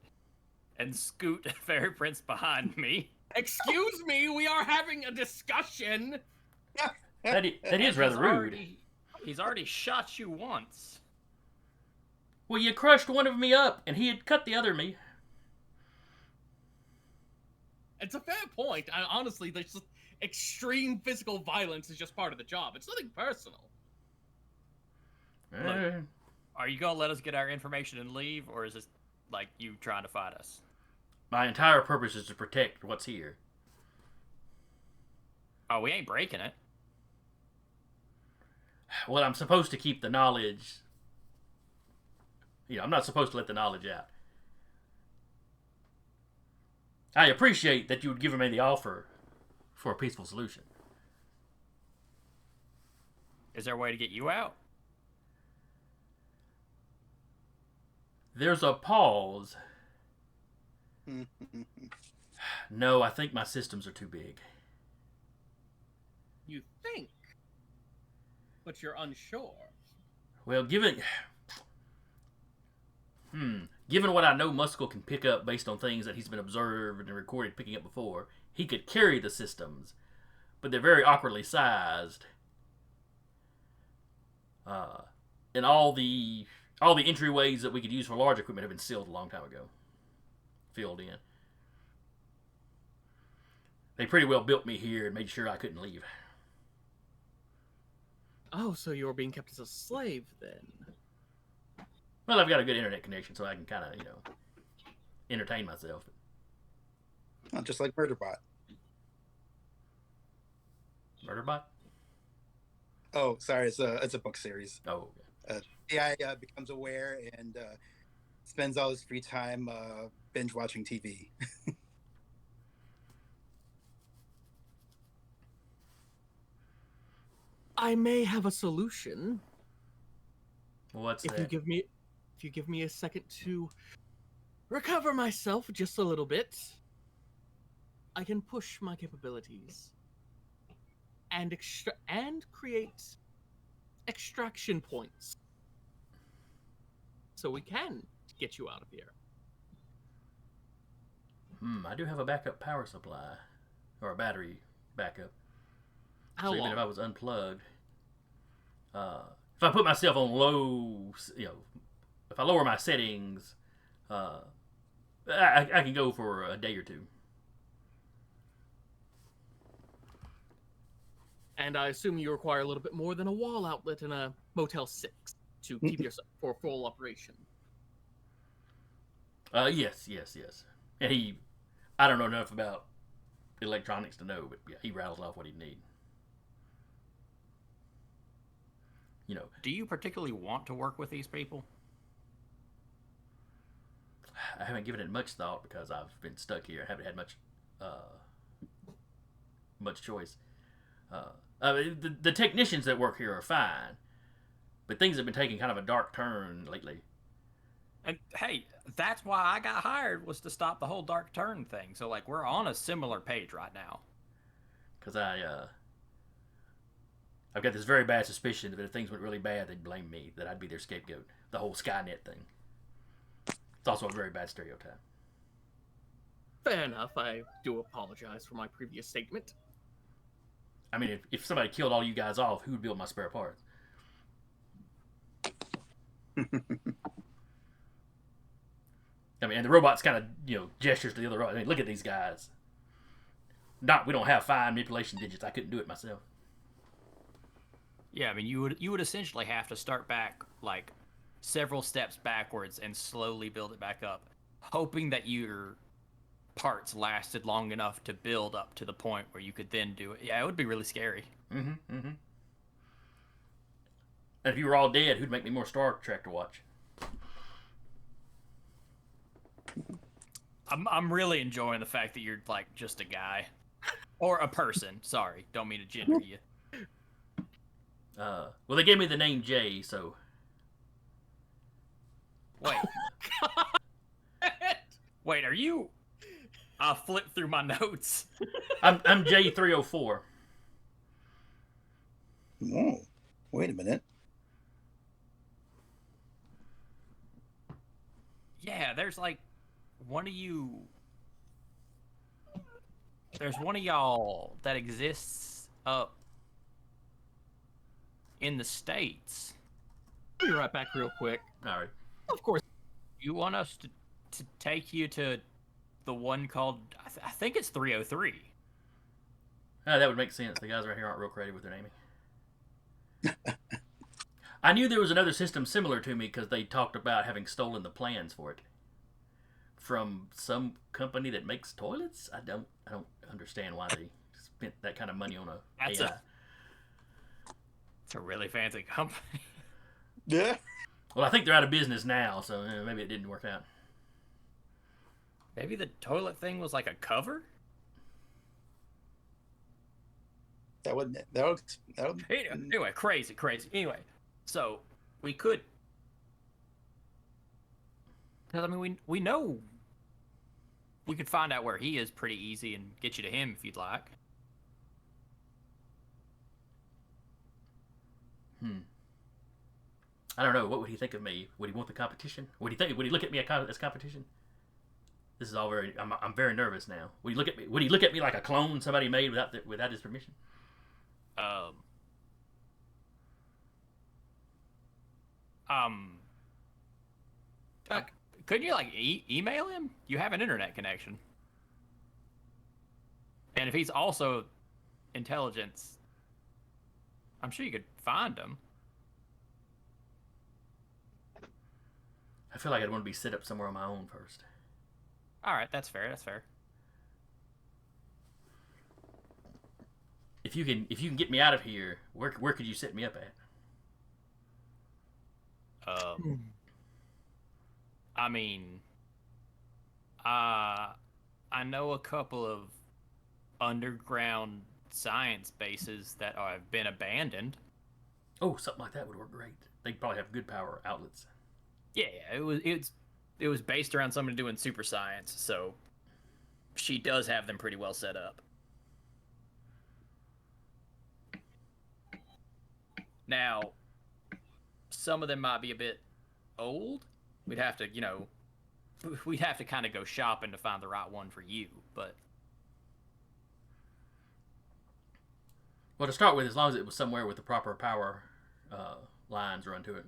and scoot Fairy Prince behind me. Excuse me, we are having a discussion. That is rather rude. He's already shot you once. Well, you crushed one of me up, and he had cut the other me. It's a fair point. Honestly, there's just extreme physical violence is just part of the job. It's nothing personal. Look, are you gonna let us get our information and leave, or is this like you trying to fight us? My entire purpose is to protect what's here. Oh, we ain't breaking it. Well, I'm supposed to keep the knowledge. I'm not supposed to let the knowledge out. I appreciate that you would give me the offer for a peaceful solution. Is there a way to get you out? There's a pause. No, I think my systems are too big. You think, but you're unsure. Well, given what I know Muscle can pick up based on things that he's been observed and recorded picking up before, he could carry the systems, but they're very awkwardly sized. And all the entryways that we could use for large equipment have been sealed a long time ago. Filled in. They pretty well built me here and made sure I couldn't leave. Oh, so you're being kept as a slave then? Well, I've got a good internet connection, so I can kind of, entertain myself. Oh, just like Murderbot. Murderbot? Oh, sorry, it's a book series. Oh, AI becomes aware and spends all his free time binge watching TV. I may have a solution. what's If that? you give me a second to recover myself just a little bit, I can push my capabilities and create extraction points, so we can get you out of here. I do have a backup power supply, or a battery backup. How So long? even if I was unplugged, if I put myself on low, if I lower my settings, I can go for a day or two. And I assume you require a little bit more than a wall outlet in a Motel 6 to keep yourself for full operation. Yes. And I don't know enough about electronics to know, but yeah, he rattles off what he'd need. Do you particularly want to work with these people? I haven't given it much thought because I've been stuck here. I haven't had much choice. The technicians that work here are fine, but things have been taking kind of a dark turn lately. And hey, that's why I got hired, was to stop the whole dark turn thing. So like, we're on a similar page right now. Because I've got this very bad suspicion that if things went really bad, they'd blame me, that I'd be their scapegoat. The whole Skynet thing. It's also a very bad stereotype. Fair enough. I do apologize for my previous statement. I mean, if somebody killed all you guys off, who would build my spare parts? I mean, and the robot's kind of, gestures to the other robot. I mean, look at these guys. We don't have fine manipulation digits. I couldn't do it myself. Yeah, I mean, you would essentially have to start back like several steps backwards and slowly build it back up, hoping that your parts lasted long enough to build up to the point where you could then do it. Yeah, it would be really scary. And if you were all dead, who'd make me more Star Trek to watch? I'm really enjoying the fact that you're like just a guy. Or a person. Sorry, don't mean to gender you. Well, they gave me the name Jay, so... Wait. Wait, are you... I'll flip through my notes. I'm J304. Whoa, wait a minute. Yeah, there's like one of you... There's one of y'all that exists up in the States. I'll be right back real quick. All right. Of course. You want us to take you to the one called... I think it's 303. That would make sense. The guys right here aren't real creative with their naming. I knew there was another system similar to me because they talked about having stolen the plans for it from some company that makes toilets. I don't understand why they spent that kind of money on It's AI. a really fancy company. Yeah. Well, I think they're out of business now, so maybe it didn't work out. Maybe the toilet thing was like a cover? That would. Anyway, crazy. Anyway, so we could... Because, I mean, we know we could find out where he is pretty easy and get you to him if you'd like. I don't know. What would he think of me? Would he want the competition? Would he look at me as competition? This is all very. I'm very nervous now. Would he look at me? Would he look at me like a clone somebody made without his permission? Couldn't you like email him? You have an internet connection. And if he's also intelligence, I'm sure you could find him. I feel like I'd want to be set up somewhere on my own first. All right, that's fair. That's fair. If you can get me out of here, where could you set me up at? I mean, I know a couple of underground science bases that have been abandoned. Oh, something like that would work great. They'd probably have good power outlets. Yeah, it was based around someone doing super science, so she does have them pretty well set up. Now, some of them might be a bit old. We'd have to, we'd have to kind of go shopping to find the right one for you, but Well, to start with, as long as it was somewhere with the proper power lines run to it.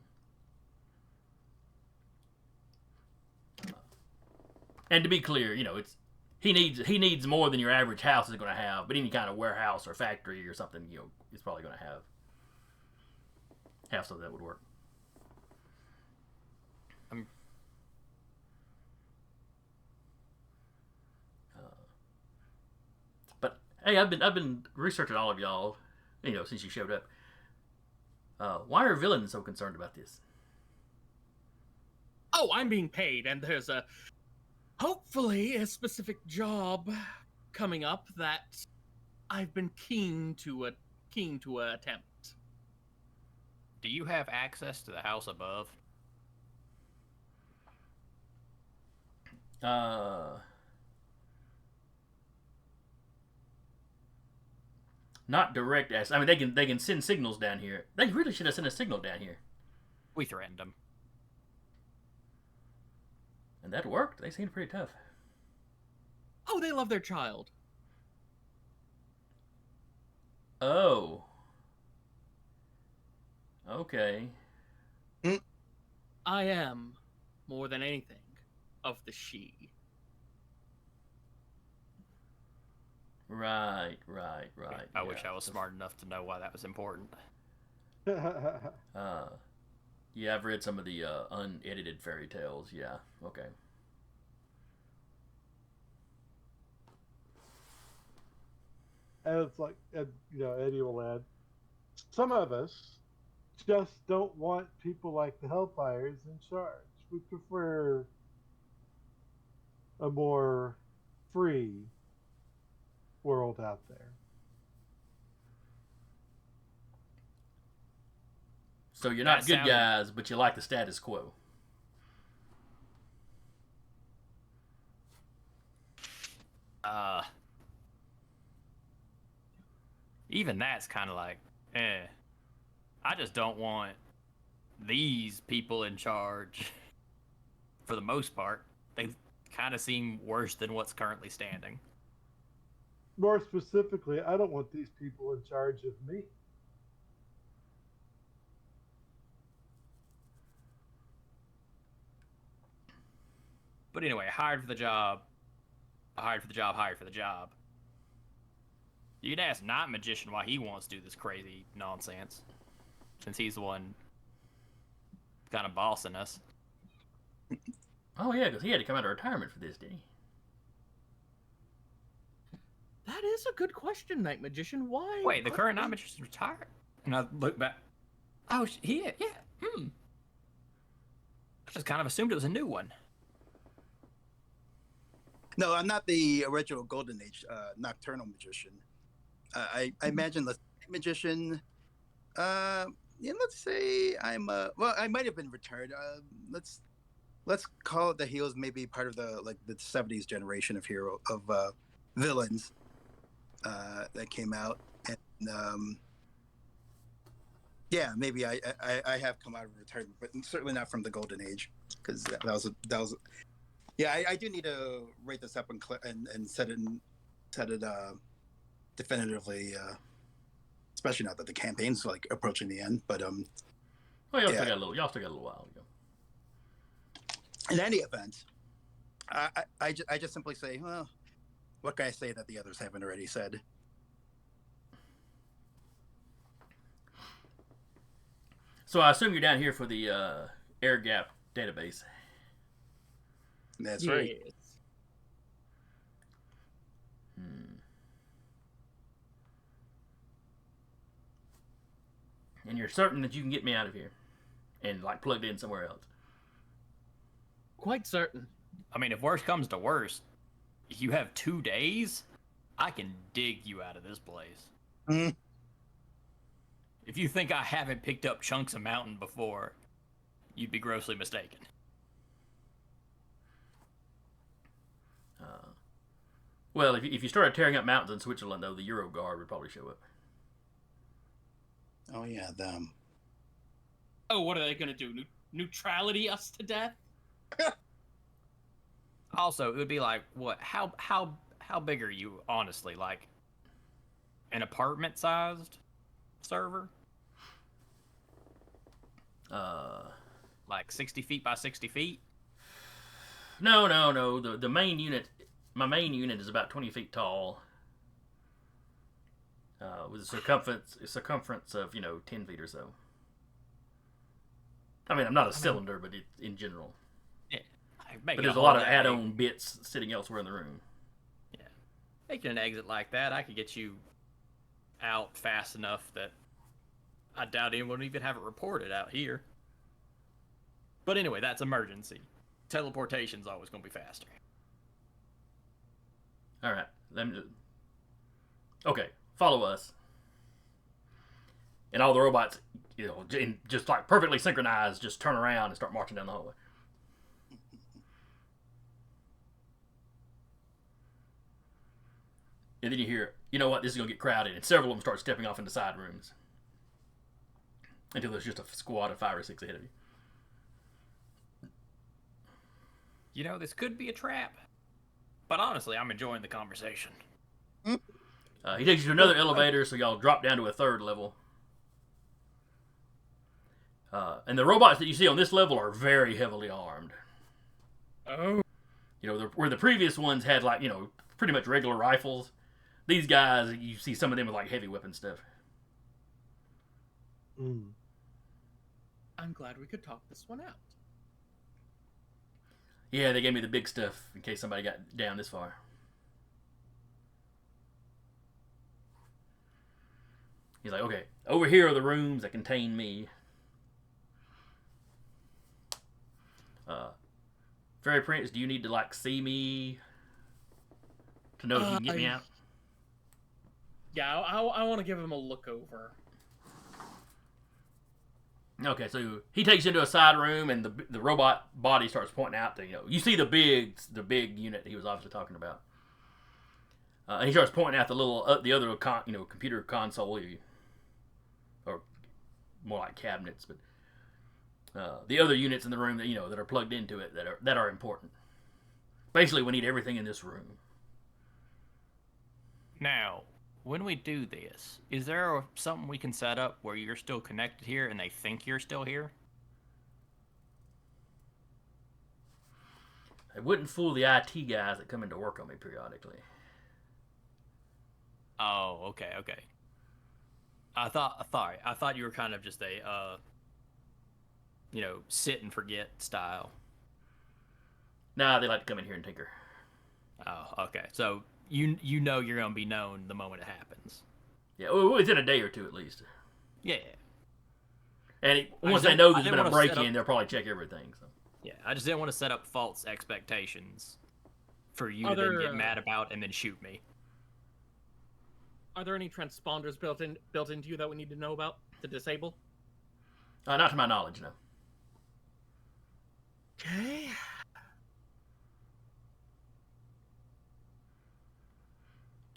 And to be clear, it's he needs more than your average house is going to have, but any kind of warehouse or factory or something, is probably going to have something that would work. But hey, I've been researching all of y'all, since you showed up. Why are villains so concerned about this? Oh, I'm being paid, and there's hopefully a specific job coming up that I've been keen to attempt. do you have access to the house above? Not direct access. I mean, they can send signals down here. They really should have sent a signal down here, We threatened them. and that worked. They seemed pretty tough. Oh, they love their child. Oh. Okay. I am, more than anything, of the she. Right. I wish I was smart enough to know why that was important. Yeah, I've read some of the unedited fairy tales. Yeah. Okay. And it's like, Eddie will add, some of us just don't want people like the Hellfires in charge. We prefer a more free world out there. So you're not That good sounded- guys, but you like the status quo. Even that's kind of like, I just don't want these people in charge. For the most part, they kind of seem worse than what's currently standing. More specifically, I don't want these people in charge of me. But anyway, hired for the job. You could ask Night Magician why he wants to do this crazy nonsense, since he's the one kind of bossing us. Oh yeah, because he had to come out of retirement for this, didn't he? That is a good question, Night Magician. Why? Wait, the current Night Magician's retired? And I look back. Oh, yeah. I just kind of assumed it was a new one. No, I'm not the original Golden Age nocturnal magician. I imagine the magician. Let's say I'm. Well, I might have been retired. Let's call it that he was maybe part of the 70s generation of villains that came out, and yeah, maybe I have come out of retirement, but certainly not from the Golden Age, because that was. Yeah, I do need to rate this up and set it definitively, especially now that the campaign's approaching the end. But Oh, y'all still got a little while to go. In any event, I just simply say, well, What can I say that the others haven't already said? So I assume you're down here for the air gap database. That's right. Yes. And you're certain that you can get me out of here and like plugged in somewhere else. Quite certain. I mean, if worse comes to worse, you have 2 days. I can dig you out of this place. Mm. If you think I haven't picked up chunks of mountain before, you'd be grossly mistaken. Well, if you started tearing up mountains in Switzerland, though, the Euro Guard would probably show up. Oh yeah, them. Oh, what are they gonna do? Neutrality us to death? Also, it would be like, what? How big are you, honestly? Like an apartment-sized server? Like 60 feet by 60 feet? No. The main unit, my main unit is about 20 feet tall, with a circumference of 10 feet or so. I mean, I'm not a cylinder, but in general. Yeah. But there's a lot of add-on bits sitting elsewhere in the room. Yeah. Making an exit like that, I could get you out fast enough that I doubt anyone would even have it reported out here. But anyway, that's emergency. Teleportation's always going to be faster. All right. Okay, follow us. And all the robots, just like perfectly synchronized, just turn around and start marching down the hallway. And then you hear, you know what, this is going to get crowded. And several of them start stepping off into side rooms. Until there's just a squad of 5 or 6 ahead of you. You know, this could be a trap. But honestly, I'm enjoying the conversation. He takes you to another elevator, so y'all drop down to a 3rd level. And the robots that you see on this level are very heavily armed. Oh. Where the previous ones had pretty much regular rifles. These guys, you see some of them with like heavy weapon stuff. Mm. I'm glad we could talk this one out. Yeah, they gave me the big stuff in case somebody got down this far. He's like, okay, over here are the rooms that contain me. Fairy Prince, do you need to see me to know if you can get me out? Yeah, I want to give him a look over. Okay, so he takes you into a side room, and the robot body starts pointing out that you see the big unit he was obviously talking about, and he starts pointing out the other computer console, or more like cabinets, but the other units in the room that are plugged into it that are important. Basically, we need everything in this room. Now, when we do this, is there something we can set up where you're still connected here and they think you're still here? I wouldn't fool the IT guys that come in to work on me periodically. Oh, okay. I thought you were kind of just a, sit and forget style. Nah, they like to come in here and tinker. Oh, okay. So you know you're gonna be known the moment it happens. Yeah, within a day or two at least. Yeah. And once they know there's been a wanna break set in, they'll probably check everything. So. Yeah, I just didn't want to set up false expectations for you Are to then there, get mad about and then shoot me. Are there any transponders built into you that we need to know about to disable? Not to my knowledge, no. Okay.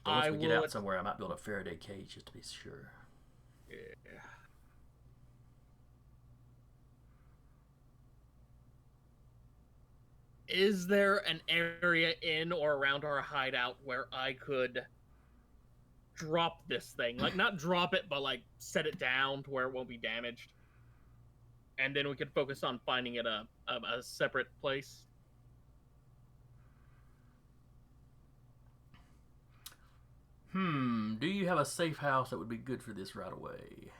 So once we get out somewhere, I might build a Faraday cage just to be sure. Yeah. Is there an area in or around our hideout where I could drop this thing? Like, not drop it, but like set it down to where it won't be damaged. And then we could focus on finding it a separate place. Do you have a safe house that would be good for this right away?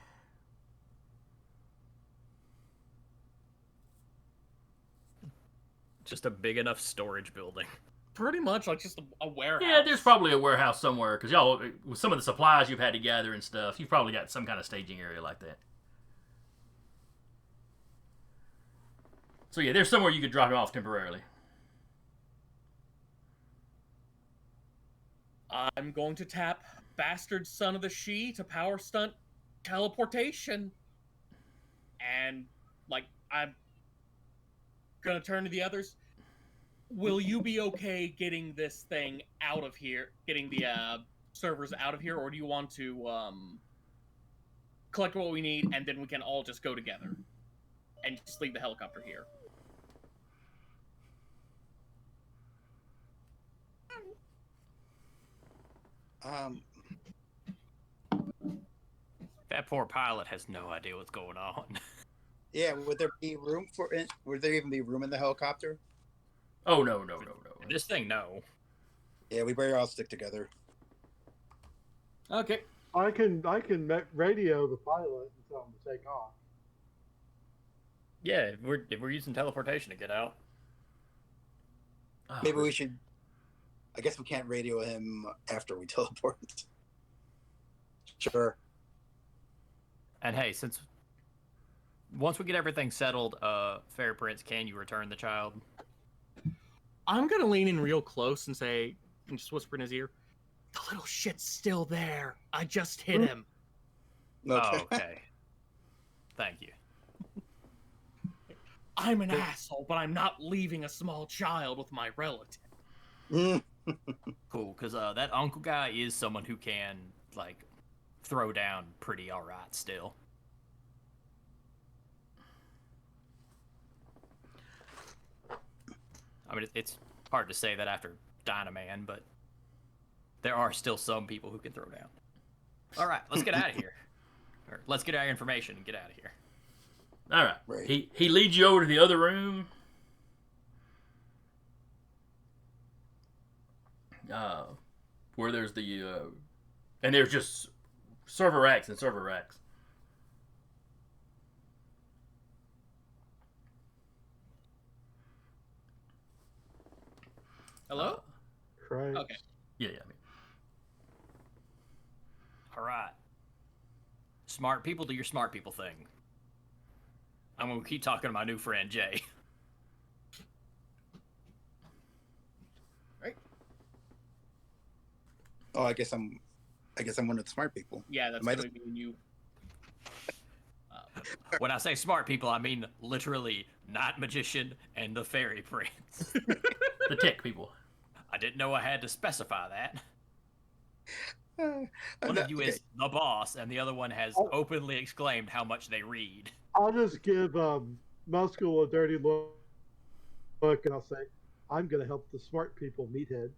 Just a big enough storage building. Pretty much like just a warehouse. Yeah, there's probably a warehouse somewhere, because y'all, with some of the supplies you've had to gather and stuff, you've probably got some kind of staging area like that. So yeah, there's somewhere you could drop it off temporarily. I'm going to tap Bastard Son of the She to power stunt teleportation. And, like, I'm gonna turn to the others. Will you be okay getting this thing out of here, getting the servers out of here, or do you want to collect what we need and then we can all just go together and just leave the helicopter here? That poor pilot has no idea what's going on. Yeah, would there be room for it? Would there even be room in the helicopter? Oh, no. This thing, no. Yeah, we better all stick together. Okay. I can radio the pilot and tell him to take off. Yeah, if we're using teleportation to get out. Maybe we should. I guess we can't radio him after we teleport. Sure. And hey, once we get everything settled, Fair Prince, can you return the child? I'm gonna lean in real close and say, and just whisper in his ear, "The little shit's still there. I just hit him." Okay. Oh, okay. Thank you. I'm an asshole, but I'm not leaving a small child with my relative. Cool, because that uncle guy is someone who can, like, throw down pretty alright still. I mean, it's hard to say that after Dynaman, but there are still some people who can throw down. Alright, let's get out of here. Or let's get our information and get out of here. All right. Right. He leads you over to the other room. Where there's the and there's just server racks and server racks. Hello? Right. Okay. Yeah. Alright. Smart people, do your smart people thing. I'm gonna keep talking to my new friend Jay. Right. Oh, I guess I'm one of the smart people. Yeah, that's Am I gonna be you. When I say smart people, I mean literally Night Magician and the Fairy Prince. The tech people. I didn't know I had to specify that. One No, of you okay. is the boss, and the other one has openly exclaimed how much they read. I'll just give Muscle a dirty look, and I'll say, "I'm going to help the smart people, meathead."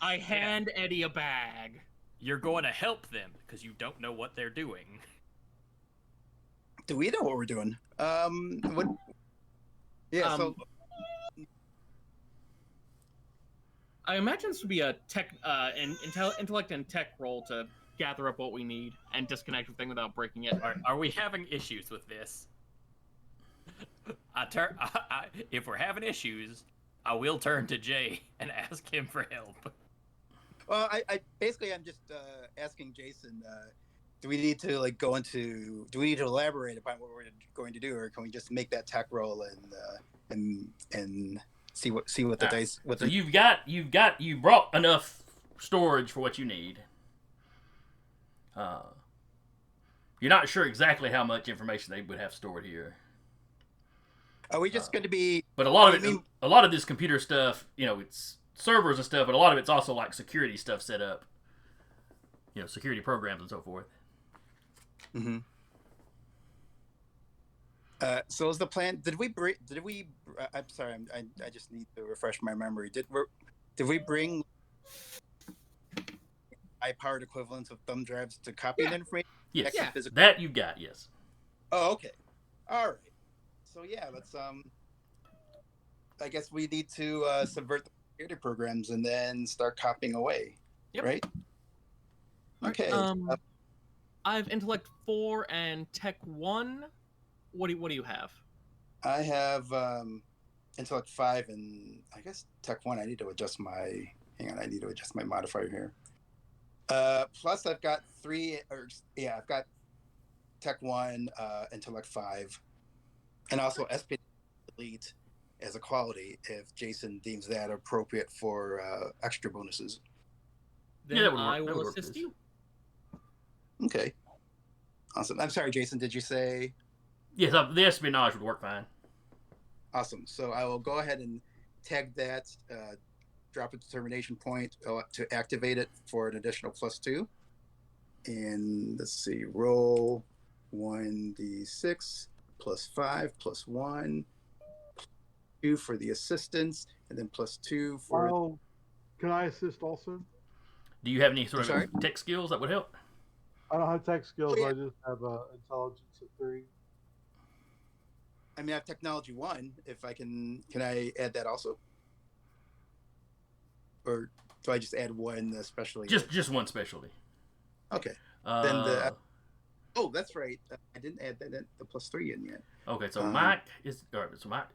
I hand Eddie a bag. You're going to help them because you don't know what they're doing. Do we know what we're doing? What? Yeah. So I imagine this would be a tech, intellect and tech roll to gather up what we need and disconnect the thing without breaking it. Are we having issues with this? If we're having issues, I will turn to Jay and ask him for help. well, I basically I'm just asking Jason. Do we need to go into? Do we need to elaborate upon what we're going to do, or can we just make that tech roll and see what the dice? What So the, you brought enough storage for what you need. You're not sure exactly how much information they would have stored here. are we just going to be? But a lot of I it, mean- a lot of this computer stuff, it's servers and stuff, but a lot of it's also like security stuff set up. Security programs and so forth. Mm-hmm. So is the plan? Did we? I'm sorry. I just need to refresh my memory. Did we bring high-powered equivalents of thumb drives to copy the information? Yes, Yeah. Physical- that you got. Yes. Oh, okay. All right. So yeah, let's. I guess we need to subvert the security programs and then start copying away. Yep. right? Alright, Okay. I have intellect 4 and tech 1. What do you have? I have intellect 5 and I guess tech 1. I need to adjust my. Hang on, I need to adjust my modifier here. Plus, I've got I've got tech 1, intellect 5, and also SP elite as a quality if Jason deems that appropriate for extra bonuses. Then that would work. I That will would work assist for you. Okay. Awesome. I'm sorry, Jason. Did you say? Yes, the espionage would work fine. Awesome. So I will go ahead and tag that, drop a determination point to activate it for an additional +2. And let's see, roll 1d6 +5 +1, 2 for the assistance, and then +2 for. Oh, can I assist also? Do you have any sort I'm sorry? of tech skills that would help? I don't have tech skills. Oh, yeah. I just have intelligence of 3. I mean, I have technology 1. If I can I add that also? Or do I just add 1 especially? Just one specialty. Okay. Uh, Oh, that's right. I didn't add the +3 in yet. okay, so Mike is. All right, so Mike.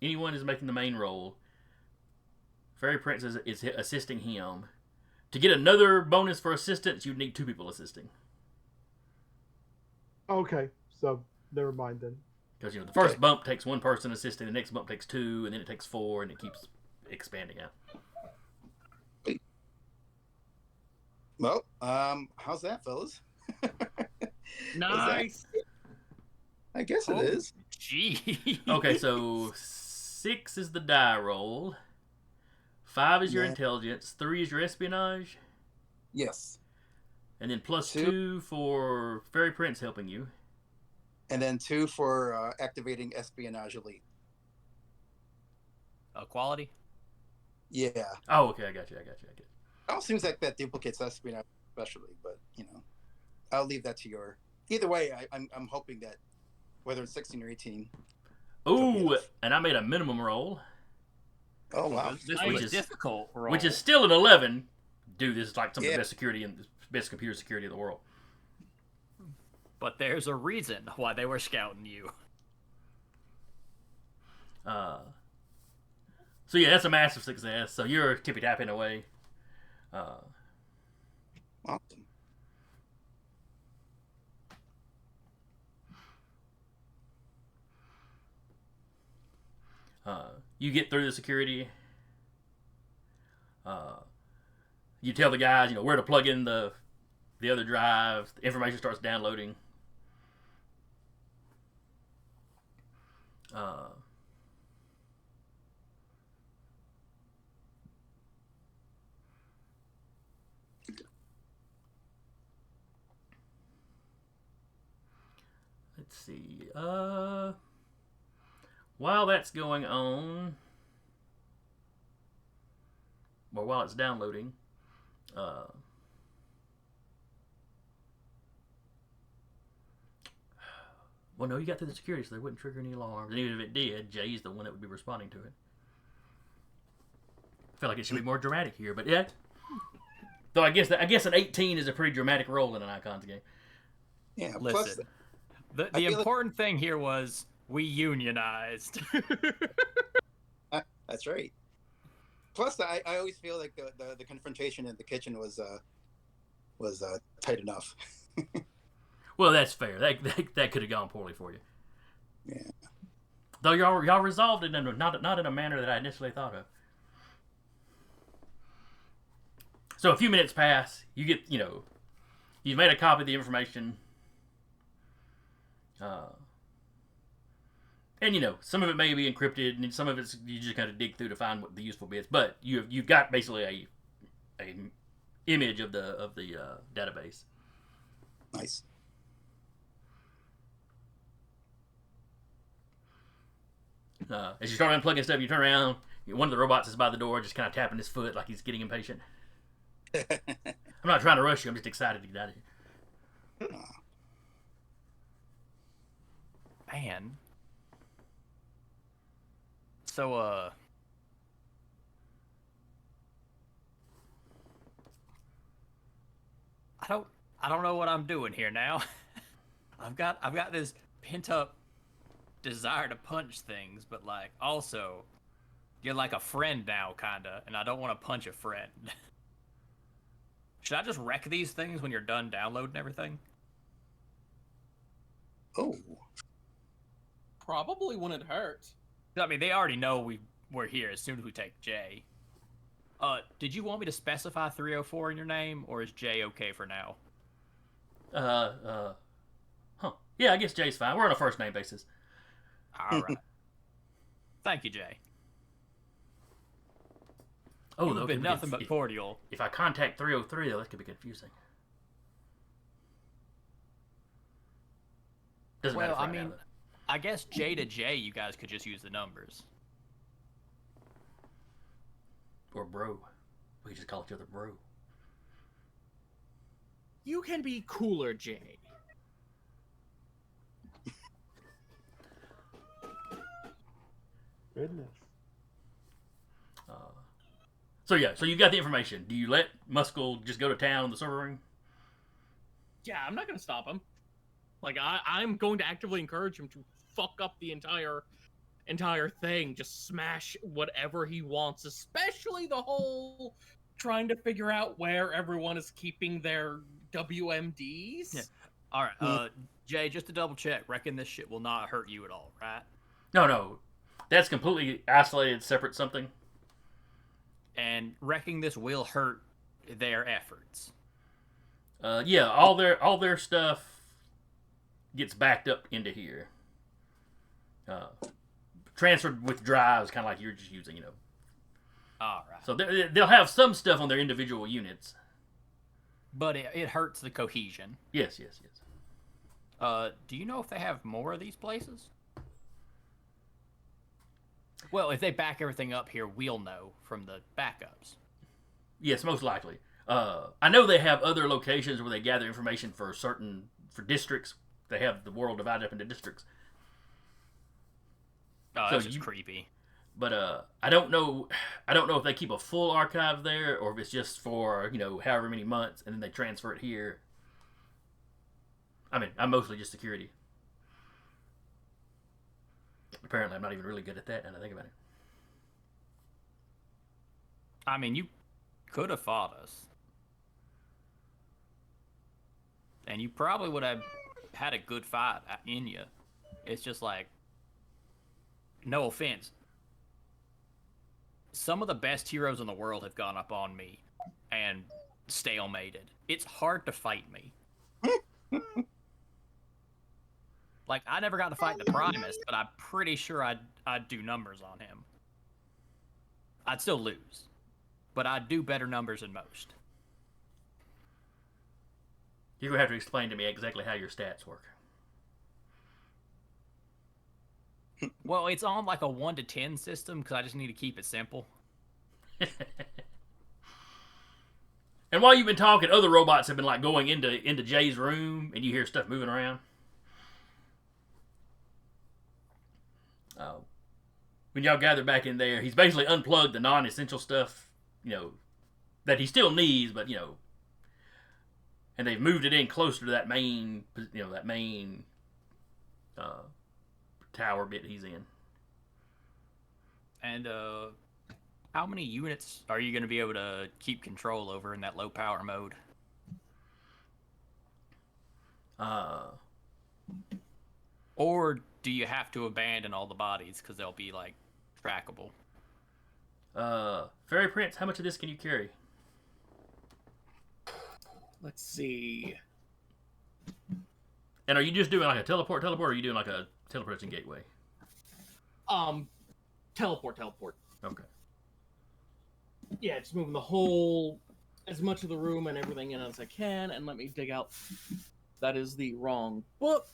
Anyone is making the main role. Fairy Prince is assisting him. To get another bonus for assistance, you'd need 2 people assisting. Okay, so never mind then. Because the first bump takes 1 person assisting, the next bump takes 2, and then it takes 4, and it keeps expanding out. Well, how's that, fellas? Nice. I guess it is. Gee. Okay, so 6 is the die roll. 5 is your Yeah. intelligence. 3 is your espionage. Yes. And then plus Two. 2 for Fairy Prince helping you. And then 2 for activating espionage elite. Quality. Yeah. Oh, okay, I got you. It all seems like that duplicates espionage especially, but I'll leave that to your. Either way, I'm hoping that whether it's 16 or 18. Ooh, enough. and I made a minimum roll, Oh wow. This Which was is- a difficult roll. which is still an 11. Dude, this is like some of Yeah. the best security and best computer security in the world. But there's a reason why they were scouting you. So yeah, that's a massive success. So you're tippy tapping away. Awesome. You get through the security. You tell the guys, where to plug in the other drive. The information starts downloading. Let's see. While that's going on, or while it's downloading, well, no, you got through the security, so they wouldn't trigger any alarms. And even if it did, Jay's the one that would be responding to it. I feel like it should be more dramatic here, but yeah. Though I guess an 18 is a pretty dramatic roll in an Icons game. Yeah. Listen, I the feel like- important thing here was we unionized. That's right. Plus, I always feel like the confrontation in the kitchen was tight enough. Well, that's fair. That could have gone poorly for you. Yeah. Though y'all resolved it not in a manner that I initially thought of. So a few minutes pass. You get you've made a copy of the information. And some of it may be encrypted, and some of it's you just kind of dig through to find what the useful bits. But you've got basically a image of the database. Nice. As you start unplugging stuff, you turn around. One of the robots is by the door, just kind of tapping his foot like he's getting impatient. I'm not trying to rush you. I'm just excited to get out of here. Man. So, I don't know what I'm doing here now. I've got this pent up desire to punch things, but like also you're like a friend now, kinda, and I don't want to punch a friend. Should I just wreck these things when you're done downloading everything? Oh. Probably wouldn't hurt. I mean, they already know we're here as soon as we take J. Did you want me to specify 304 in your name, or is J okay for now? Yeah, I guess Jay's fine. We're on a first name basis. All right. Thank you, Jay. Oh, You've been nothing but cordial. If I contact 303, though, that could be confusing. Doesn't matter. Well, I mean, I guess J to J, you guys could just use the numbers. Or bro. We just call each other bro. You can be cooler, Jay. Goodness. So you got the information. Do you let Muscle just go to town in the server room? Yeah, I'm not gonna stop him. Like I'm going to actively encourage him to fuck up the entire thing. Just smash whatever he wants, especially the whole trying to figure out where everyone is keeping their WMDs. Yeah. All right, Jay, just to double check, reckon this shit will not hurt you at all, right? No. That's completely isolated, separate something. And wrecking this will hurt their efforts. Yeah, all their stuff gets backed up into here. Transferred with drives, kind of like you're just using, All right. So they'll have some stuff on their individual units. But it hurts the cohesion. Yes. Do you know if they have more of these places? Well, if they back everything up here, we'll know from the backups. Yes, most likely. I know they have other locations where they gather information for districts. They have the world divided up into districts. Oh, So that's just creepy. But I don't know if they keep a full archive there or if it's just for however many months and then they transfer it here. I mean, I'm mostly just security. Apparently, I'm not even really good at that. Now that I think about it. I mean, you could have fought us, and you probably would have had a good fight in you. It's just like, no offense, some of the best heroes in the world have gone up on me and stalemated. It's hard to fight me. Like, I never got to fight the Primus, but I'm pretty sure I'd do numbers on him. I'd still lose, but I'd do better numbers than most. You're going to have to explain to me exactly how your stats work. Well, it's on like a 1 to 10 system because I just need to keep it simple. And while you've been talking, other robots have been like going into Jay's room, and you hear stuff moving around. When y'all gather back in there, he's basically unplugged the non-essential stuff, that he still needs, but and they've moved it in closer to that main, tower bit he's in. And how many units are you going to be able to keep control over in that low power mode? Or do you have to abandon all the bodies because they'll be like trackable? Fairy Prince, how much of this can you carry? Let's see. And are you just doing like a teleport, or are you doing like a teleportation gateway? Teleport. Okay. Yeah, just moving the whole, as much of the room and everything in as I can, and let me dig out. That is the wrong book.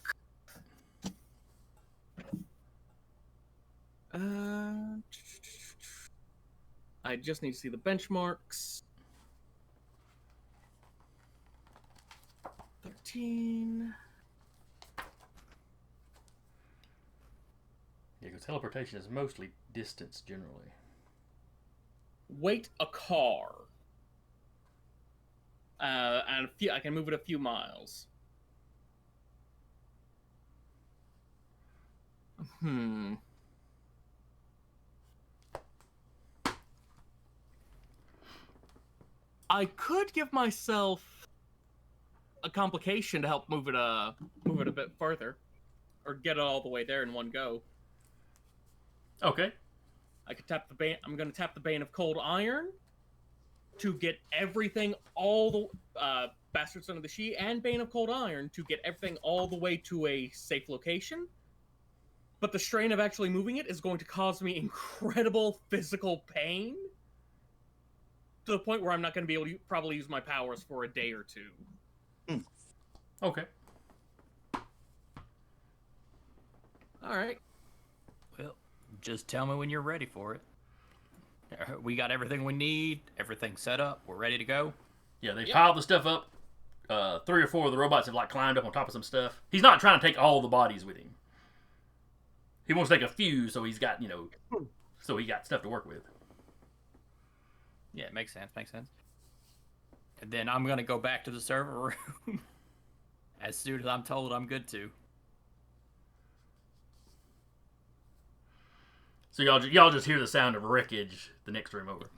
I just need to see the benchmarks. 13. Yeah, because teleportation is mostly distance generally. Weight a car. and I can move it a few miles. I could give myself a complication to help move it a bit further, or get it all the way there in one go. Okay. I could tap the Bane. I'm going to tap the Bane of Cold Iron to get everything, all the Bastard Son of the She and Bane of Cold Iron to get everything all the way to a safe location. But the strain of actually moving it is going to cause me incredible physical pain, to the point where I'm not going to be able to probably use my powers for a day or two. Okay. All right. Well, just tell me when you're ready for it. We got everything we need. Everything set up. We're ready to go. Yeah, they Yep. piled the stuff up. 3 or 4 of the robots have like climbed up on top of some stuff. He's not trying to take all the bodies with him. He wants to take a few, so he's got, so he got stuff to work with. Yeah, makes sense. Makes sense. And then I'm gonna go back to the server room as soon as I'm told I'm good to. So y'all just hear the sound of wreckage the next room over.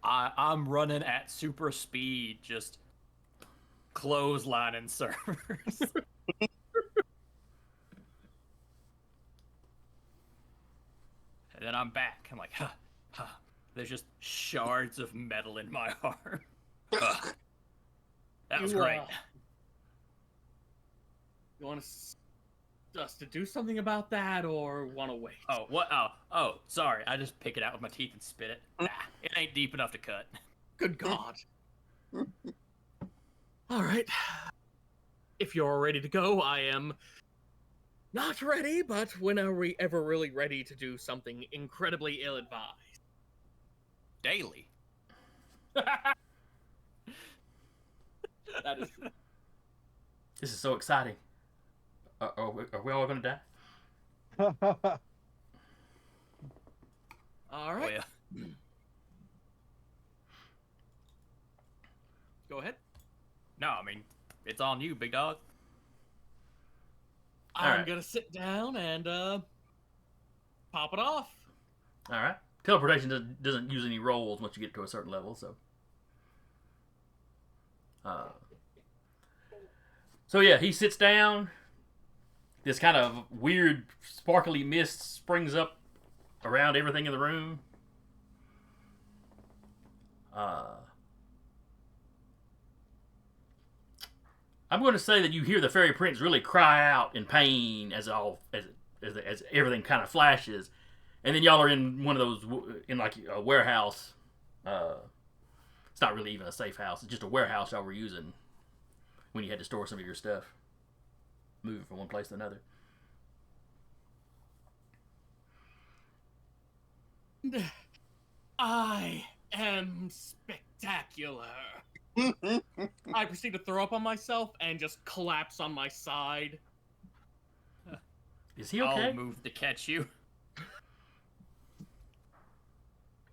I'm running at super speed, just clotheslining servers. And then I'm back. I'm like, there's just shards of metal in my arm. That was great. You want us to do something about that, or want to wait? Oh, what? Oh, sorry. I just pick it out with my teeth and spit it. Nah, it ain't deep enough to cut. Good God. All right. If you're ready to go, I am not ready, but when are we ever really ready to do something incredibly ill-advised? Daily. That is true. This is so exciting. Are we all going to die? All right. Oh, yeah. Go ahead. No, I mean, it's on you, big dog. I'm right. gonna sit down and pop it off. All right. Teleportation doesn't use any rolls once you get to a certain level, so. So yeah, he sits down. This kind of weird, sparkly mist springs up around everything in the room. I'm going to say that you hear the fairy prince really cry out in pain as everything kind of flashes, and then y'all are in one of those in like a warehouse. It's not really even a safe house; it's just a warehouse y'all were using when you had to store some of your stuff, moving from one place to another. I am spectacular. I proceed to throw up on myself and just collapse on my side. Is he okay? I'll move to catch you.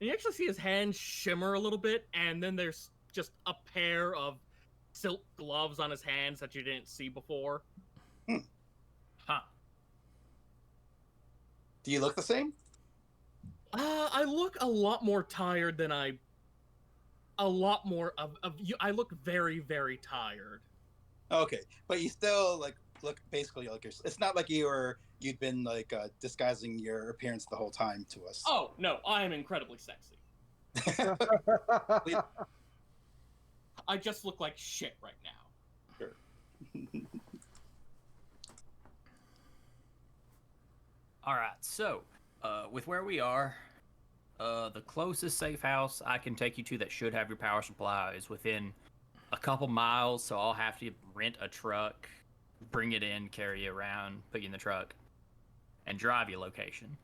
And you actually see his hands shimmer a little bit, and then there's just a pair of silk gloves on his hands that you didn't see before. Huh. Do you look the same? I look a lot more tired than I look very, very tired. Okay, but you still look basically like it's not like you'd been disguising your appearance the whole time to us. Oh, no, I am incredibly sexy. I just look like shit right now. Sure. All right, so with where we are, the closest safe house I can take you to that should have your power supply is within a couple miles, so I'll have to rent a truck, bring it in, carry you around, put you in the truck, and drive you location.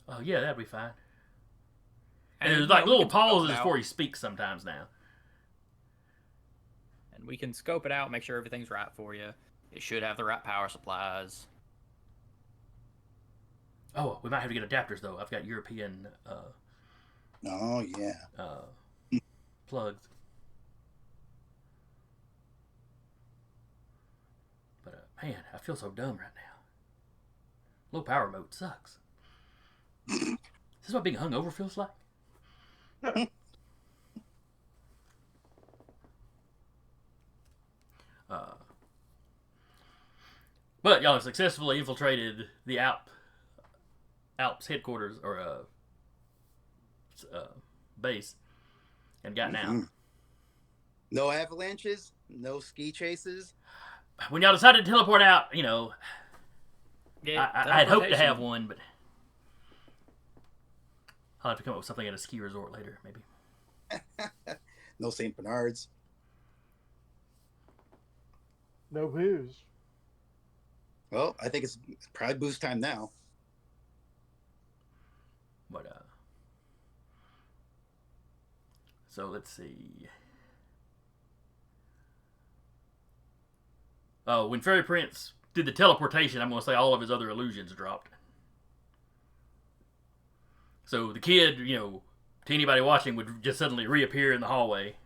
Oh yeah, that'd be fine. And you there's know, like we little can scope it pauses out, before he speaks sometimes now. and we can scope it out, make sure everything's right for you. It should have the right power supplies. Oh, we might have to get adapters though. I've got European Oh yeah. plugs. Man, I feel so dumb right now. Low power mode sucks. Is this what being hungover feels like? But y'all have successfully infiltrated the Alps headquarters or base and gotten out. No avalanches, no ski chases. When y'all decided to teleport out, you know, Yeah, I had hoped to teleportation. have one, but I'll have to come up with something at a ski resort later, maybe. No St. Bernards. No booze. Well, I think it's probably boost time now. But so let's see. When Fairy Prince did the teleportation, I'm going to say all of his other illusions dropped. So the kid, you know, to anybody watching, would just suddenly reappear in the hallway.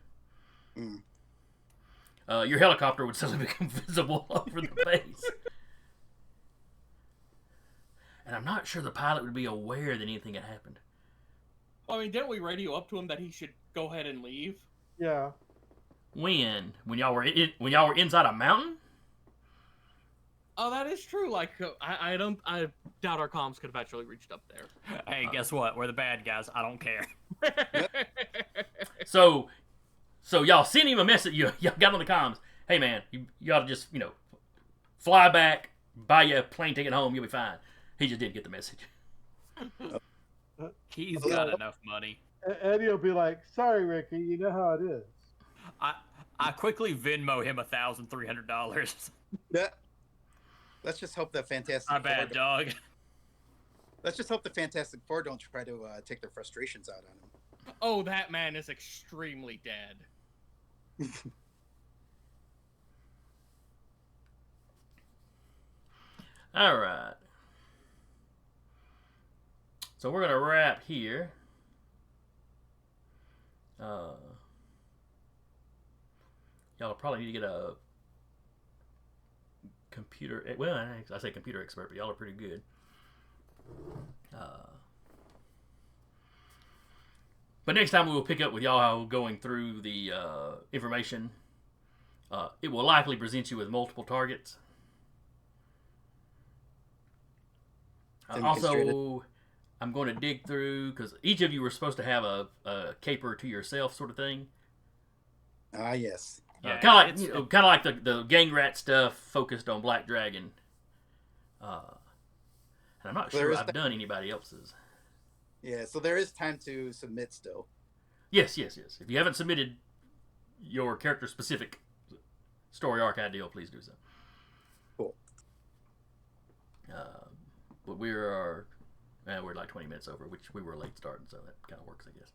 Your helicopter would suddenly become visible over the base. And I'm not sure the pilot would be aware that anything had happened. I mean, didn't we radio up to him that he should go ahead and leave? Yeah. When y'all were inside a mountain? Oh, that is true. Like, I doubt our comms could have actually reached up there. Hey, guess what? We're the bad guys. I don't care. So y'all sent him a message. Y'all got on the comms. Hey man, you ought to just, you know, fly back, buy you a plane ticket home. You'll be fine. He just didn't get the message. He's got enough money. Eddie will be like, "Sorry, Ricky. You know how it is." I quickly Venmo him $1,300. Yeah. Let's just hope the Fantastic My bad, Four dog. Let's just hope the Fantastic Four don't try to take their frustrations out on him. Oh, that man is extremely dead. All right. So we're gonna wrap here. Y'all probably need to get a computer. Well, I say computer expert, but y'all are pretty good. But next time we will pick up with y'all going through the information. It will likely present you with multiple targets. Also, I'm going to dig through, because each of you were supposed to have a caper to yourself sort of thing. Ah, yes. Yeah, kind of like the gang rat stuff focused on Black Dragon. And I'm not sure I've done anybody else's. Yeah, so there is time to submit still. Yes. If you haven't submitted your character-specific story arc ideal, please do so. Cool. But we're like 20 minutes over, which we were late starting, so that kind of works, I guess.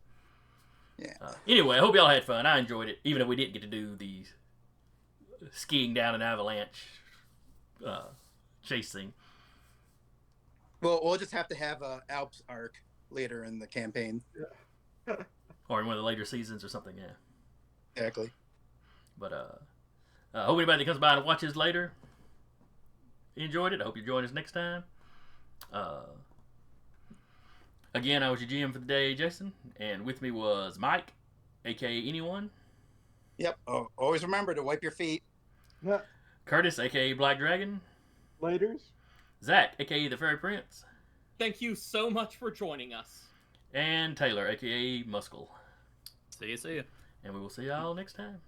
Yeah. Anyway, I hope y'all had fun. I enjoyed it, even if we didn't get to do the skiing down an avalanche chase thing. Well, we'll just have to have a Alps arc later in the campaign. Or in one of the later seasons or something, yeah. Exactly. But I hope anybody that comes by and watches later enjoyed it. I hope you join us next time. Again, I was your GM for the day, Jason, and with me was Mike, aka Anyone. Yep. Oh, always remember to wipe your feet. Yeah. Curtis, aka Black Dragon. Laters. Zach, aka the Fairy Prince. Thank you so much for joining us. And Taylor, aka Muscle. See you. And we will see y'all next time.